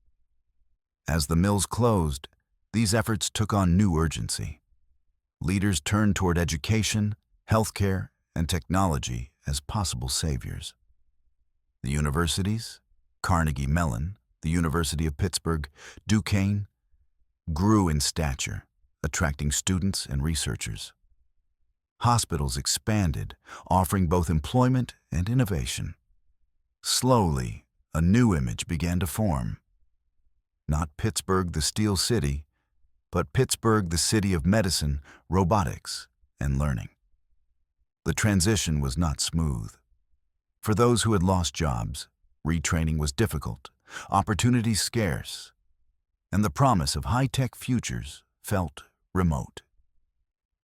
As the mills closed, these efforts took on new urgency. Leaders turned toward education, healthcare, and technology as possible saviors. The universities, Carnegie Mellon, the University of Pittsburgh, Duquesne, grew in stature, attracting students and researchers. Hospitals expanded, offering both employment and innovation. Slowly, a new image began to form. Not Pittsburgh, the Steel City, but Pittsburgh, the city of medicine, robotics, and learning. The transition was not smooth. For those who had lost jobs, retraining was difficult, opportunities scarce, and the promise of high-tech futures felt remote.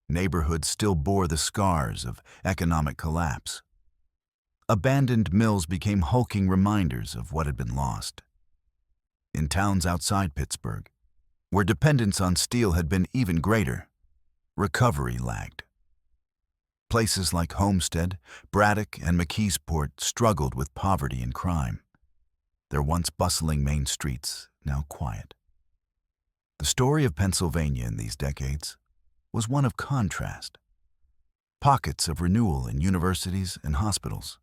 Neighborhoods still bore the scars of economic collapse. Abandoned mills became hulking reminders of what had been lost. In towns outside Pittsburgh, where dependence on steel had been even greater, recovery lagged. Places like Homestead, Braddock, and McKeesport struggled with poverty and crime, their once bustling main streets now quiet. The story of Pennsylvania in these decades was one of contrast. Pockets of renewal in universities and hospitals,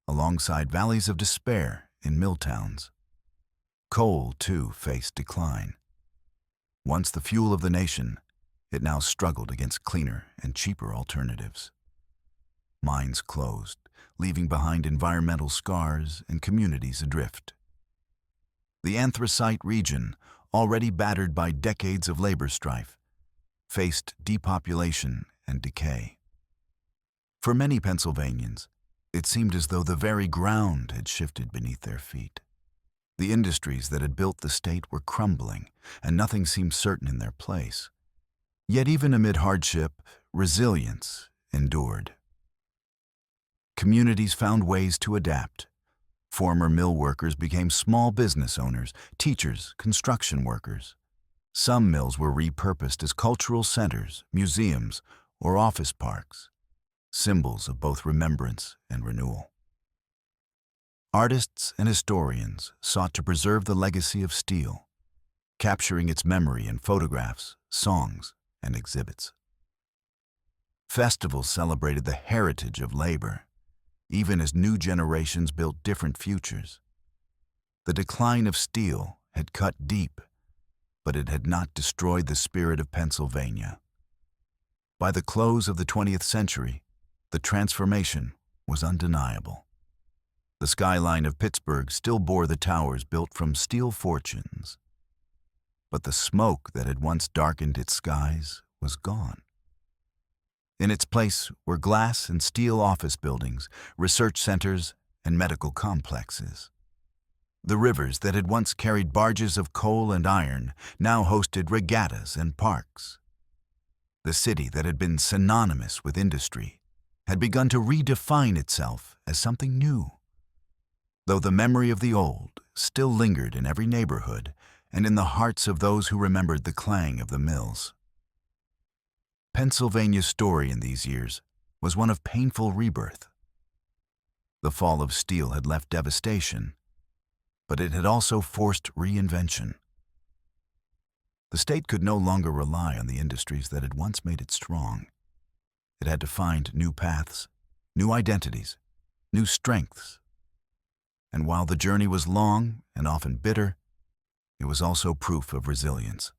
alongside valleys of despair in mill towns. Coal, too, faced decline. Once the fuel of the nation, it now struggled against cleaner and cheaper alternatives. Mines closed, leaving behind environmental scars and communities adrift. The anthracite region, already battered by decades of labor strife, faced depopulation and decay. For many Pennsylvanians, it seemed as though the very ground had shifted beneath their feet. The industries that had built the state were crumbling, and nothing seemed certain in their place. Yet even amid hardship, resilience endured. Communities found ways to adapt. Former mill workers became small business owners, teachers, construction workers. Some mills were repurposed as cultural centers, museums, or office parks, symbols of both remembrance and renewal. Artists and historians sought to preserve the legacy of steel, capturing its memory in photographs, songs, and exhibits. Festivals celebrated the heritage of labor, even as new generations built different futures. The decline of steel had cut deep, but it had not destroyed the spirit of Pennsylvania. By the close of the 20th century, the transformation was undeniable. The skyline of Pittsburgh still bore the towers built from steel fortunes, but the smoke that had once darkened its skies was gone. In its place were glass and steel office buildings, research centers, and medical complexes. The rivers that had once carried barges of coal and iron now hosted regattas and parks. The city that had been synonymous with industry had begun to redefine itself as something new. Though the memory of the old still lingered in every neighborhood and in the hearts of those who remembered the clang of the mills. Pennsylvania's story in these years was one of painful rebirth. The fall of steel had left devastation, but it had also forced reinvention. The state could no longer rely on the industries that had once made it strong. It had to find new paths, new identities, new strengths. And while the journey was long and often bitter, it was also proof of resilience.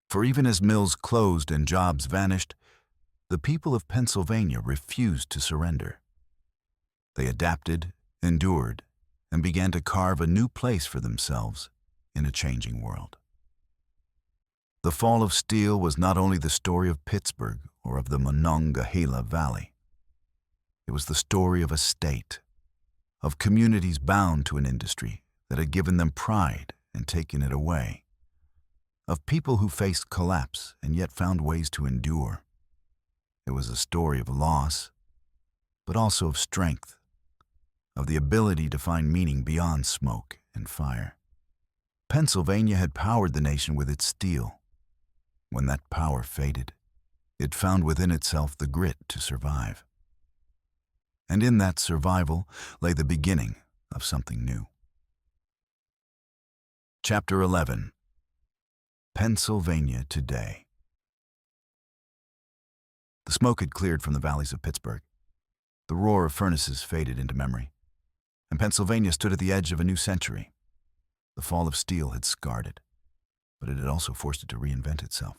For even as mills closed and jobs vanished, the people of Pennsylvania refused to surrender. They adapted, endured, and began to carve a new place for themselves in a changing world. The fall of steel was not only the story of Pittsburgh or of the Monongahela Valley. It was the story of a state, of communities bound to an industry that had given them pride and taken it away, of people who faced collapse and yet found ways to endure. It was a story of loss, but also of strength, of the ability to find meaning beyond smoke and fire. Pennsylvania had powered the nation with its steel. When that power faded, it found within itself the grit to survive. And in that survival lay the beginning of something new. Chapter 11. Pennsylvania Today. The smoke had cleared from the valleys of Pittsburgh. The roar of furnaces faded into memory, and Pennsylvania stood at the edge of a new century. The fall of steel had scarred it, but it had also forced it to reinvent itself.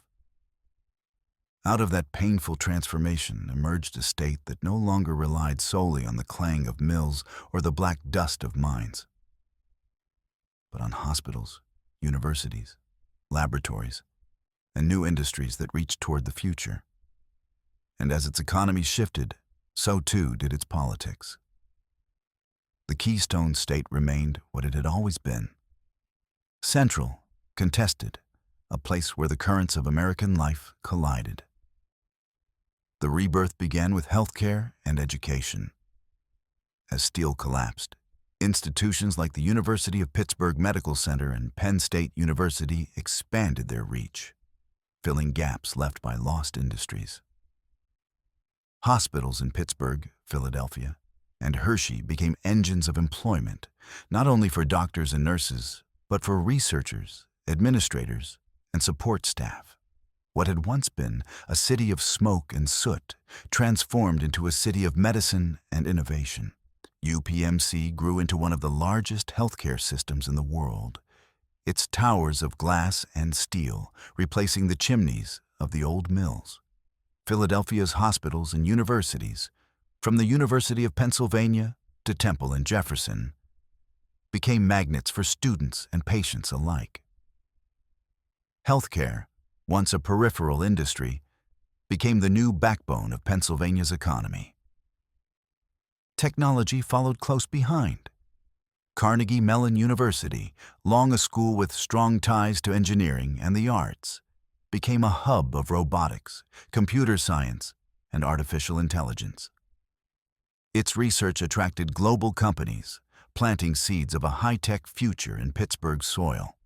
Out of that painful transformation emerged a state that no longer relied solely on the clang of mills or the black dust of mines, but on hospitals, universities, laboratories, and new industries that reached toward the future. And as its economy shifted, so too did its politics. The Keystone State remained what it had always been: central, contested, a place where the currents of American life collided. The rebirth began with healthcare and education. As steel collapsed, institutions like the University of Pittsburgh Medical Center and Penn State University expanded their reach, filling gaps left by lost industries. Hospitals in Pittsburgh, Philadelphia, and Hershey became engines of employment, not only for doctors and nurses, but for researchers, administrators, and support staff. What had once been a city of smoke and soot transformed into a city of medicine and innovation. UPMC grew into one of the largest healthcare systems in the world, its towers of glass and steel replacing the chimneys of the old mills. Philadelphia's hospitals and universities, from the University of Pennsylvania to Temple and Jefferson, became magnets for students and patients alike. Healthcare, once a peripheral industry, became the new backbone of Pennsylvania's economy. Technology followed close behind. Carnegie Mellon University, long a school with strong ties to engineering and the arts, became a hub of robotics, computer science, and artificial intelligence. Its research attracted global companies, planting seeds of a high-tech future in Pittsburgh's soil.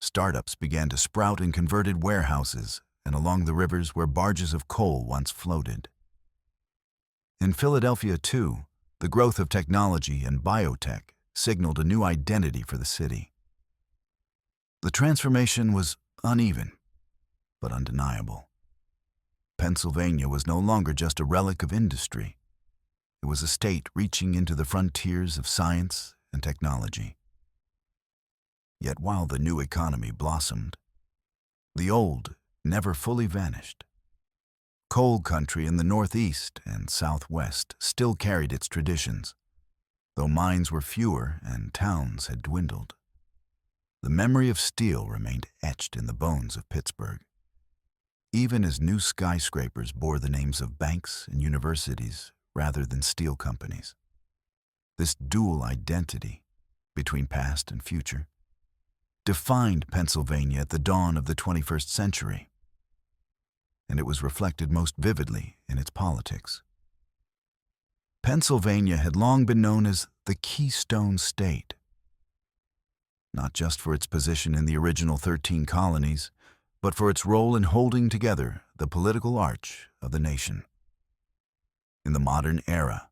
Startups began to sprout in converted warehouses and along the rivers where barges of coal once floated. In Philadelphia, too, the growth of technology and biotech signaled a new identity for the city. The transformation was uneven, but undeniable. Pennsylvania was no longer just a relic of industry. It was a state reaching into the frontiers of science and technology. Yet while the new economy blossomed, the old never fully vanished. Coal country in the Northeast and Southwest still carried its traditions, though mines were fewer and towns had dwindled. The memory of steel remained etched in the bones of Pittsburgh, even as new skyscrapers bore the names of banks and universities rather than steel companies. This dual identity between past and future defined Pennsylvania at the dawn of the 21st century, and it was reflected most vividly in its politics. Pennsylvania had long been known as the Keystone State, not just for its position in the original 13 colonies, but for its role in holding together the political arch of the nation. In the modern era,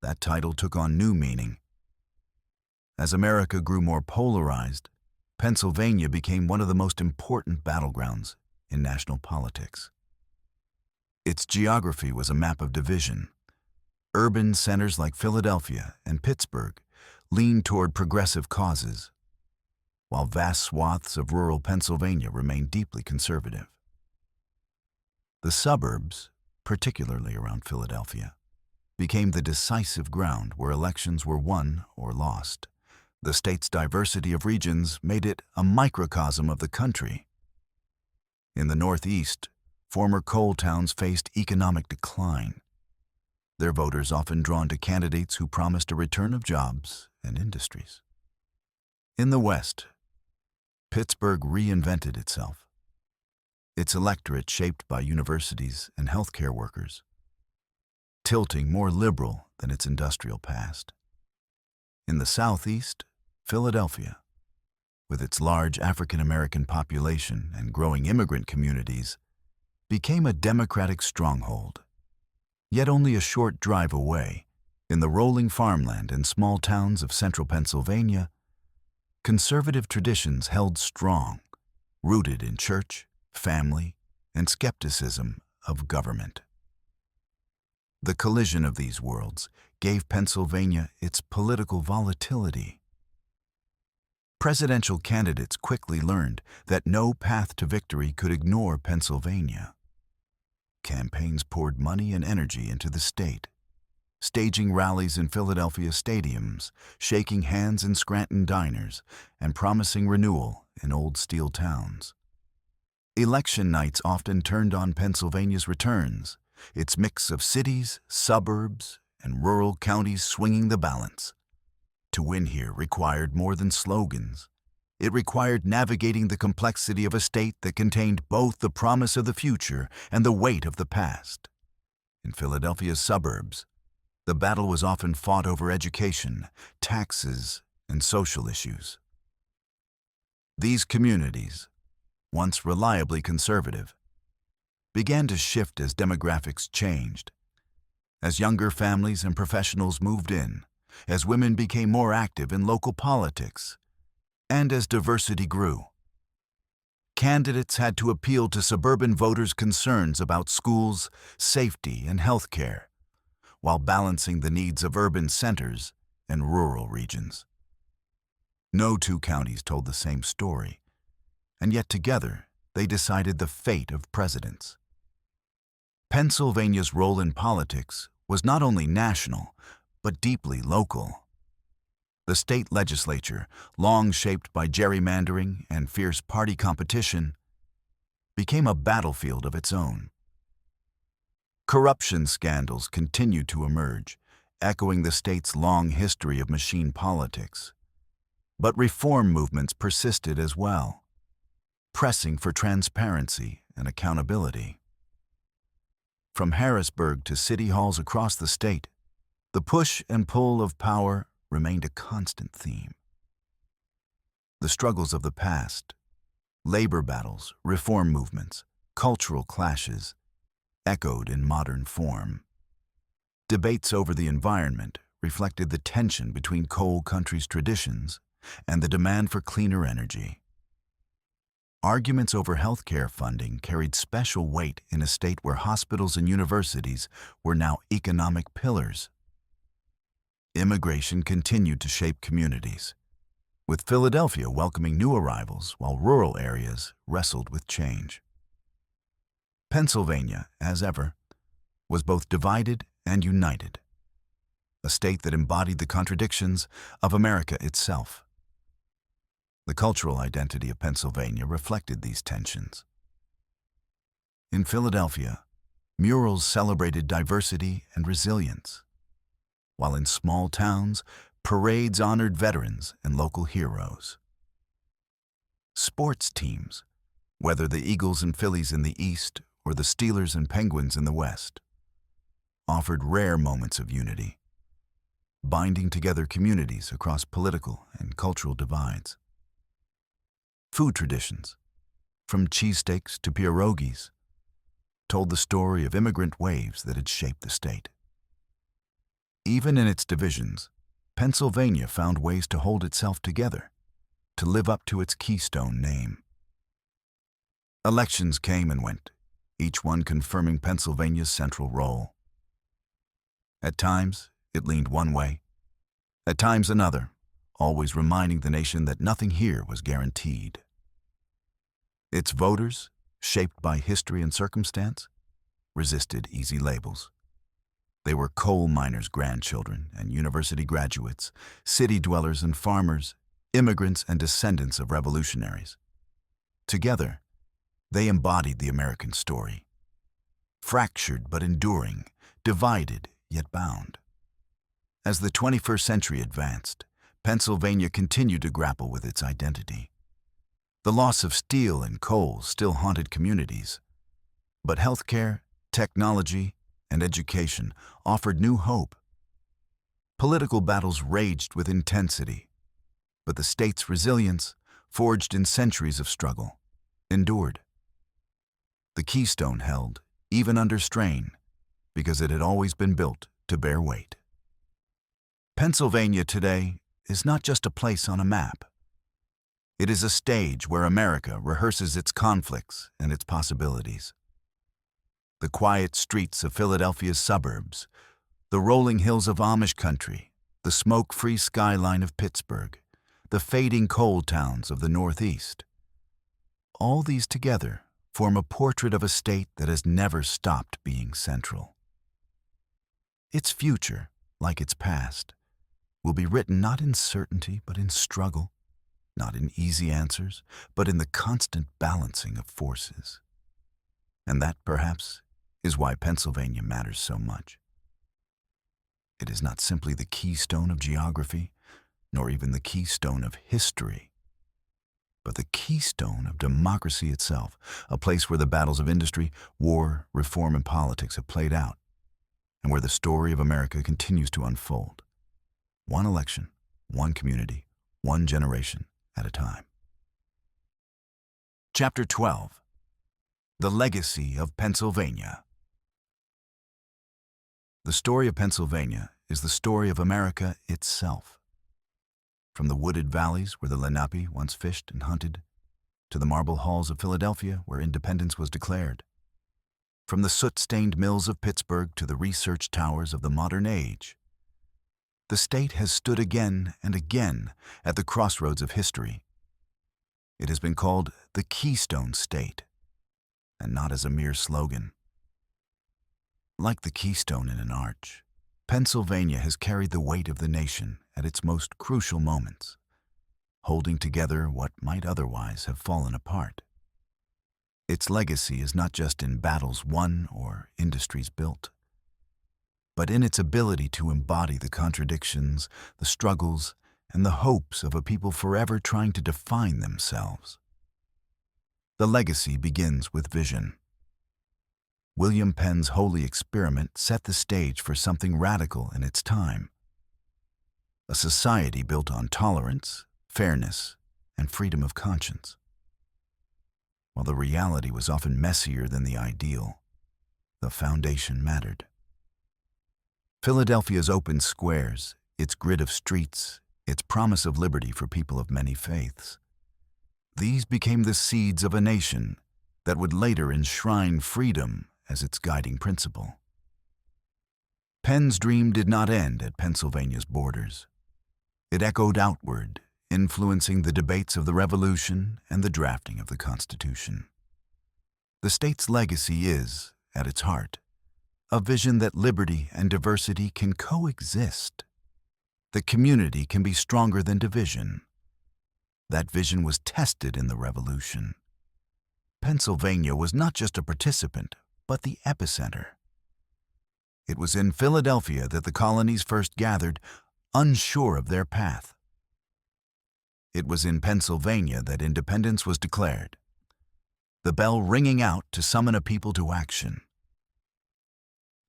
that title took on new meaning. As America grew more polarized, Pennsylvania became one of the most important battlegrounds in national politics. Its geography was a map of division. Urban centers like Philadelphia and Pittsburgh leaned toward progressive causes, while vast swaths of rural Pennsylvania remained deeply conservative. The suburbs, particularly around Philadelphia, became the decisive ground where elections were won or lost. The state's diversity of regions made it a microcosm of the country. In the Northeast, former coal towns faced economic decline, their voters often drawn to candidates who promised a return of jobs and industries. In the West, Pittsburgh reinvented itself, its electorate shaped by universities and healthcare workers, tilting more liberal than its industrial past. In the Southeast, Philadelphia, with its large African-American population and growing immigrant communities, became a Democratic stronghold. Yet only a short drive away, in the rolling farmland and small towns of central Pennsylvania, conservative traditions held strong, rooted in church, family, and skepticism of government. The collision of these worlds gave Pennsylvania its political volatility. Presidential candidates quickly learned that no path to victory could ignore Pennsylvania. Campaigns poured money and energy into the state, staging rallies in Philadelphia stadiums, shaking hands in Scranton diners, and promising renewal in old steel towns. Election nights often turned on Pennsylvania's returns, its mix of cities, suburbs, and rural counties swinging the balance. To win here required more than slogans. It required navigating the complexity of a state that contained both the promise of the future and the weight of the past. In Philadelphia's suburbs, the battle was often fought over education, taxes, and social issues. These communities, once reliably conservative, began to shift as demographics changed. As younger families and professionals moved in, as women became more active in local politics, and as diversity grew. Candidates had to appeal to suburban voters' concerns about schools, safety, and health care, while balancing the needs of urban centers and rural regions. No two counties told the same story, and yet together they decided the fate of presidents. Pennsylvania's role in politics was not only national, but deeply local. The state legislature, long shaped by gerrymandering and fierce party competition, became a battlefield of its own. Corruption scandals continued to emerge, echoing the state's long history of machine politics. But reform movements persisted as well, pressing for transparency and accountability. From Harrisburg to city halls across the state, the push and pull of power remained a constant theme. The struggles of the past, labor battles, reform movements, cultural clashes, echoed in modern form. Debates over the environment reflected the tension between coal country's traditions and the demand for cleaner energy. Arguments over healthcare funding carried special weight in a state where hospitals and universities were now economic pillars. Immigration continued to shape communities, with Philadelphia welcoming new arrivals while rural areas wrestled with change. Pennsylvania, as ever, was both divided and united, a state that embodied the contradictions of America itself. The cultural identity of Pennsylvania reflected these tensions. In Philadelphia, murals celebrated diversity and resilience, while in small towns, parades honored veterans and local heroes. Sports teams, whether the Eagles and Phillies in the East or the Steelers and Penguins in the West, offered rare moments of unity, binding together communities across political and cultural divides. Food traditions, from cheesesteaks to pierogies, told the story of immigrant waves that had shaped the state. Even in its divisions, Pennsylvania found ways to hold itself together, to live up to its Keystone name. Elections came and went, each one confirming Pennsylvania's central role. At times, it leaned one way, at times another, always reminding the nation that nothing here was guaranteed. Its voters, shaped by history and circumstance, resisted easy labels. They were coal miners' grandchildren and university graduates, city dwellers and farmers, immigrants and descendants of revolutionaries. Together, they embodied the American story. Fractured but enduring, divided yet bound. As the 21st century advanced, Pennsylvania continued to grapple with its identity. The loss of steel and coal still haunted communities, but healthcare, technology, and education offered new hope. Political battles raged with intensity, but the state's resilience, forged in centuries of struggle, endured. The Keystone held, even under strain, because it had always been built to bear weight. Pennsylvania today is not just a place on a map. It is a stage where America rehearses its conflicts and its possibilities. The quiet streets of Philadelphia's suburbs, the rolling hills of Amish country, the smoke-free skyline of Pittsburgh, the fading coal towns of the Northeast. All these together form a portrait of a state that has never stopped being central. Its future, like its past, will be written not in certainty but in struggle, not in easy answers, but in the constant balancing of forces. And that, perhaps, is why Pennsylvania matters so much. It is not simply the keystone of geography, nor even the keystone of history, but the keystone of democracy itself, a place where the battles of industry, war, reform, and politics have played out, and where the story of America continues to unfold. One election, one community, one generation at a time. Chapter 12. The Legacy of Pennsylvania. The story of Pennsylvania is the story of America itself. From the wooded valleys where the Lenape once fished and hunted, to the marble halls of Philadelphia where independence was declared. From the soot-stained mills of Pittsburgh to the research towers of the modern age, the state has stood again and again at the crossroads of history. It has been called the Keystone State, and not as a mere slogan. Like the keystone in an arch, Pennsylvania has carried the weight of the nation at its most crucial moments, holding together what might otherwise have fallen apart. Its legacy is not just in battles won or industries built, but in its ability to embody the contradictions, the struggles, and the hopes of a people forever trying to define themselves. The legacy begins with vision. William Penn's holy experiment set the stage for something radical in its time. A society built on tolerance, fairness, and freedom of conscience. While the reality was often messier than the ideal, the foundation mattered. Philadelphia's open squares, its grid of streets, its promise of liberty for people of many faiths. These became the seeds of a nation that would later enshrine freedom as its guiding principle. Penn's dream did not end at Pennsylvania's borders. It echoed outward, influencing the debates of the Revolution and the drafting of the Constitution. The state's legacy is, at its heart, a vision that liberty and diversity can coexist. The community can be stronger than division. That vision was tested in the Revolution. Pennsylvania was not just a participant, but the epicenter. It was in Philadelphia that the colonies first gathered, unsure of their path. It was in Pennsylvania that independence was declared, the bell ringing out to summon a people to action.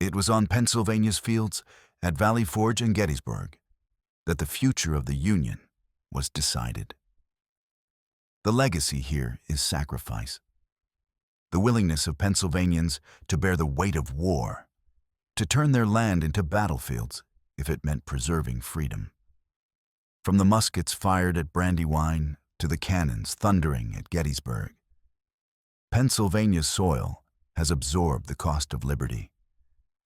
It was on Pennsylvania's fields at Valley Forge and Gettysburg that the future of the Union was decided. The legacy here is sacrifice. The willingness of Pennsylvanians to bear the weight of war, to turn their land into battlefields if it meant preserving freedom. From the muskets fired at Brandywine to the cannons thundering at Gettysburg, Pennsylvania's soil has absorbed the cost of liberty,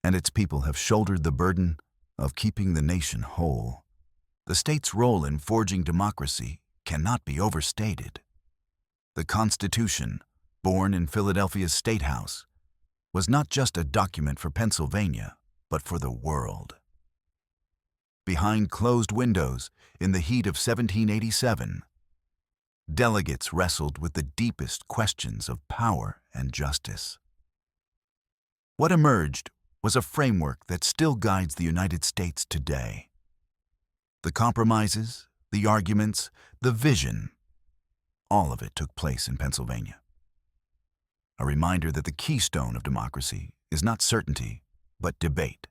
and its people have shouldered the burden of keeping the nation whole. The state's role in forging democracy cannot be overstated. The Constitution, born in Philadelphia's State House, was not just a document for Pennsylvania, but for the world. Behind closed windows, in the heat of 1787, delegates wrestled with the deepest questions of power and justice. What emerged was a framework that still guides the United States today. The compromises, the arguments, the vision, all of it took place in Pennsylvania. A reminder that the keystone of democracy is not certainty, but debate.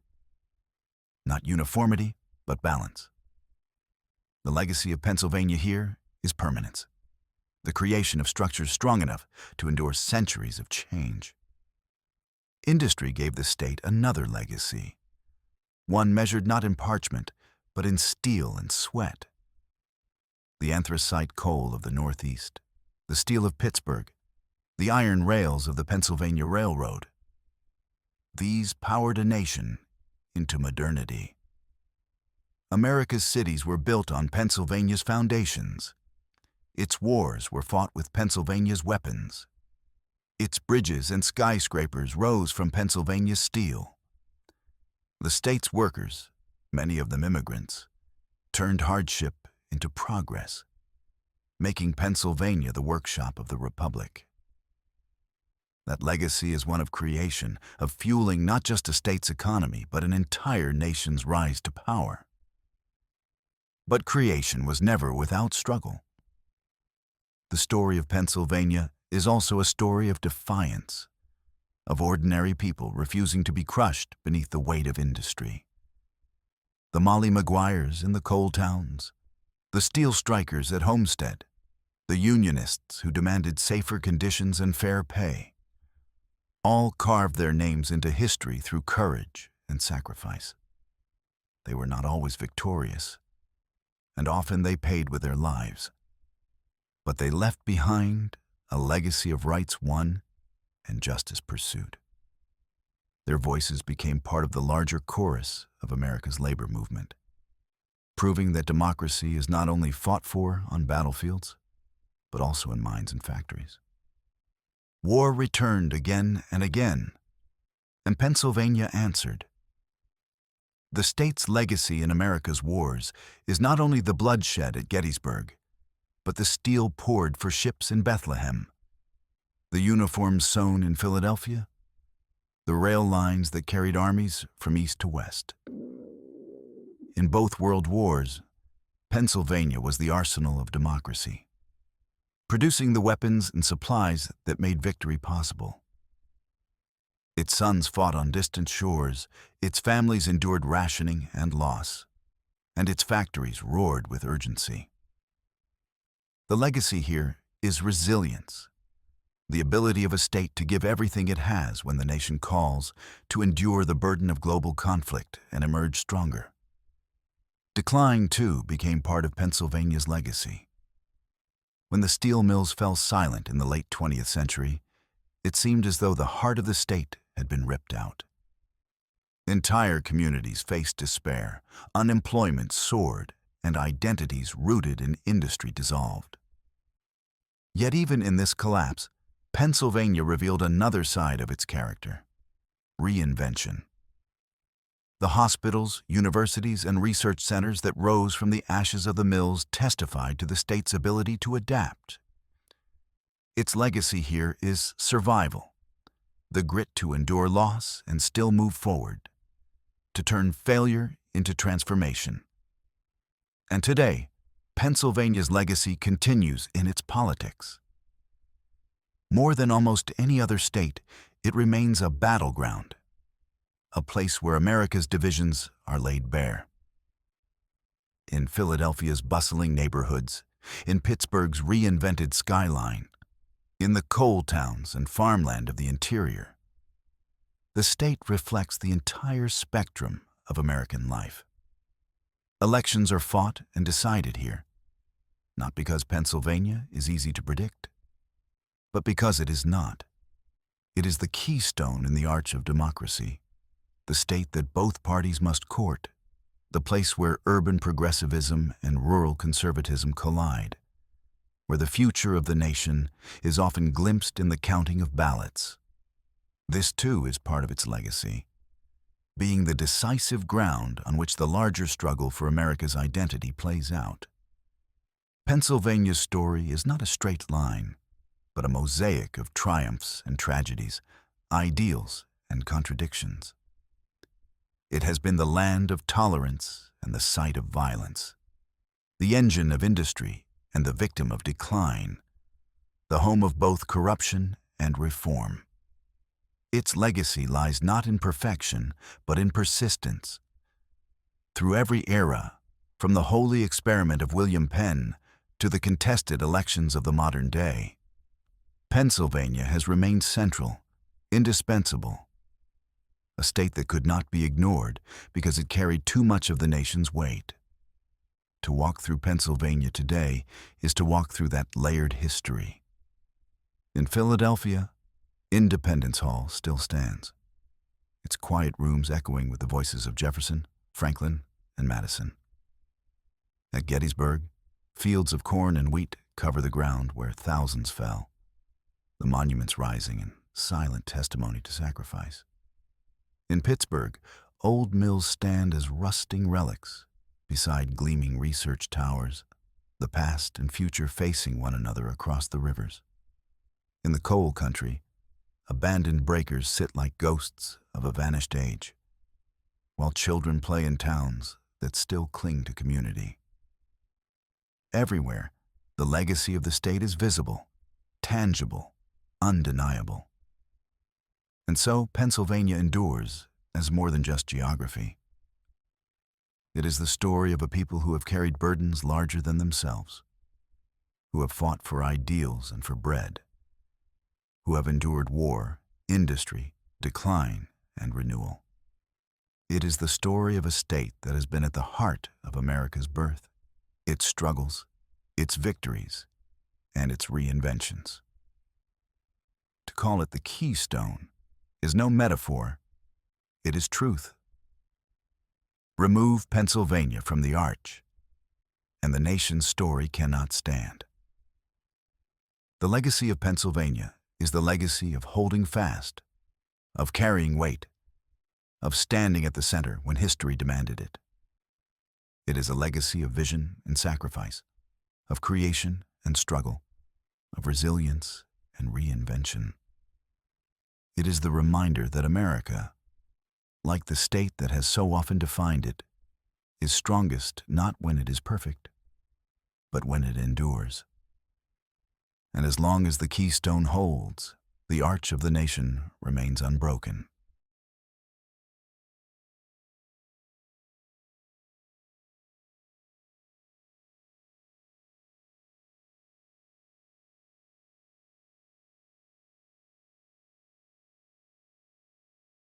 Not uniformity, but balance. The legacy of Pennsylvania here is permanence. The creation of structures strong enough to endure centuries of change. Industry gave the state another legacy, one measured not in parchment, but in steel and sweat. The anthracite coal of the Northeast, the steel of Pittsburgh, the iron rails of the Pennsylvania Railroad. These powered a nation into modernity. America's cities were built on Pennsylvania's foundations. Its wars were fought with Pennsylvania's weapons. Its bridges and skyscrapers rose from Pennsylvania's steel. The state's workers, many of them immigrants, turned hardship into progress, making Pennsylvania the workshop of the Republic. That legacy is one of creation, of fueling not just a state's economy, but an entire nation's rise to power. But creation was never without struggle. The story of Pennsylvania is also a story of defiance, of ordinary people refusing to be crushed beneath the weight of industry. The Molly Maguires in the coal towns, the steel strikers at Homestead, the unionists who demanded safer conditions and fair pay, all carved their names into history through courage and sacrifice. They were not always victorious, and often they paid with their lives. But they left behind a legacy of rights won and justice pursued. Their voices became part of the larger chorus of America's labor movement, proving that democracy is not only fought for on battlefields, but also in mines and factories. War returned again and again, and Pennsylvania answered. The state's legacy in America's wars is not only the bloodshed at Gettysburg, but the steel poured for ships in Bethlehem, the uniforms sewn in Philadelphia, the rail lines that carried armies from east to west. In both world wars, Pennsylvania was the arsenal of democracy, producing the weapons and supplies that made victory possible. Its sons fought on distant shores, its families endured rationing and loss, and its factories roared with urgency. The legacy here is resilience, the ability of a state to give everything it has when the nation calls, to endure the burden of global conflict and emerge stronger. Decline, too, became part of Pennsylvania's legacy. When the steel mills fell silent in the late 20th century, it seemed as though the heart of the state had been ripped out. Entire communities faced despair, unemployment soared, and identities rooted in industry dissolved. Yet even in this collapse, Pennsylvania revealed another side of its character: reinvention. The hospitals, universities, and research centers that rose from the ashes of the mills testified to the state's ability to adapt. Its legacy here is survival, the grit to endure loss and still move forward, to turn failure into transformation. And today, Pennsylvania's legacy continues in its politics. More than almost any other state, it remains a battleground, a place where America's divisions are laid bare. In Philadelphia's bustling neighborhoods, in Pittsburgh's reinvented skyline, in the coal towns and farmland of the interior, the state reflects the entire spectrum of American life. Elections are fought and decided here, not because Pennsylvania is easy to predict, but because it is not. It is the keystone in the arch of democracy, the state that both parties must court, the place where urban progressivism and rural conservatism collide, where the future of the nation is often glimpsed in the counting of ballots. This, too, is part of its legacy, being the decisive ground on which the larger struggle for America's identity plays out. Pennsylvania's story is not a straight line, but a mosaic of triumphs and tragedies, ideals and contradictions. It has been the land of tolerance and the site of violence, the engine of industry and the victim of decline, the home of both corruption and reform. Its legacy lies not in perfection, but in persistence. Through every era, from the holy experiment of William Penn to the contested elections of the modern day, Pennsylvania has remained central, indispensable, a state that could not be ignored because it carried too much of the nation's weight. To walk through Pennsylvania today is to walk through that layered history. In Philadelphia, Independence Hall still stands, its quiet rooms echoing with the voices of Jefferson, Franklin, and Madison. At Gettysburg, fields of corn and wheat cover the ground where thousands fell, the monuments rising in silent testimony to sacrifice. In Pittsburgh, old mills stand as rusting relics beside gleaming research towers, the past and future facing one another across the rivers. In the coal country, abandoned breakers sit like ghosts of a vanished age, while children play in towns that still cling to community. Everywhere, the legacy of the state is visible, tangible, undeniable. And so Pennsylvania endures as more than just geography. It is the story of a people who have carried burdens larger than themselves, who have fought for ideals and for bread, who have endured war, industry, decline, and renewal. It is the story of a state that has been at the heart of America's birth, its struggles, its victories, and its reinventions. To call it the Keystone is no metaphor, It is truth. Remove Pennsylvania from the arch, and the nation's story cannot stand. The legacy of Pennsylvania is the legacy of holding fast, of carrying weight, of standing at the center when history demanded it. It is a legacy of vision and sacrifice, of creation and struggle, of resilience and reinvention. It is the reminder that America, like the state that has so often defined it, is strongest not when it is perfect, but when it endures. And as long as the Keystone holds, the arch of the nation remains unbroken.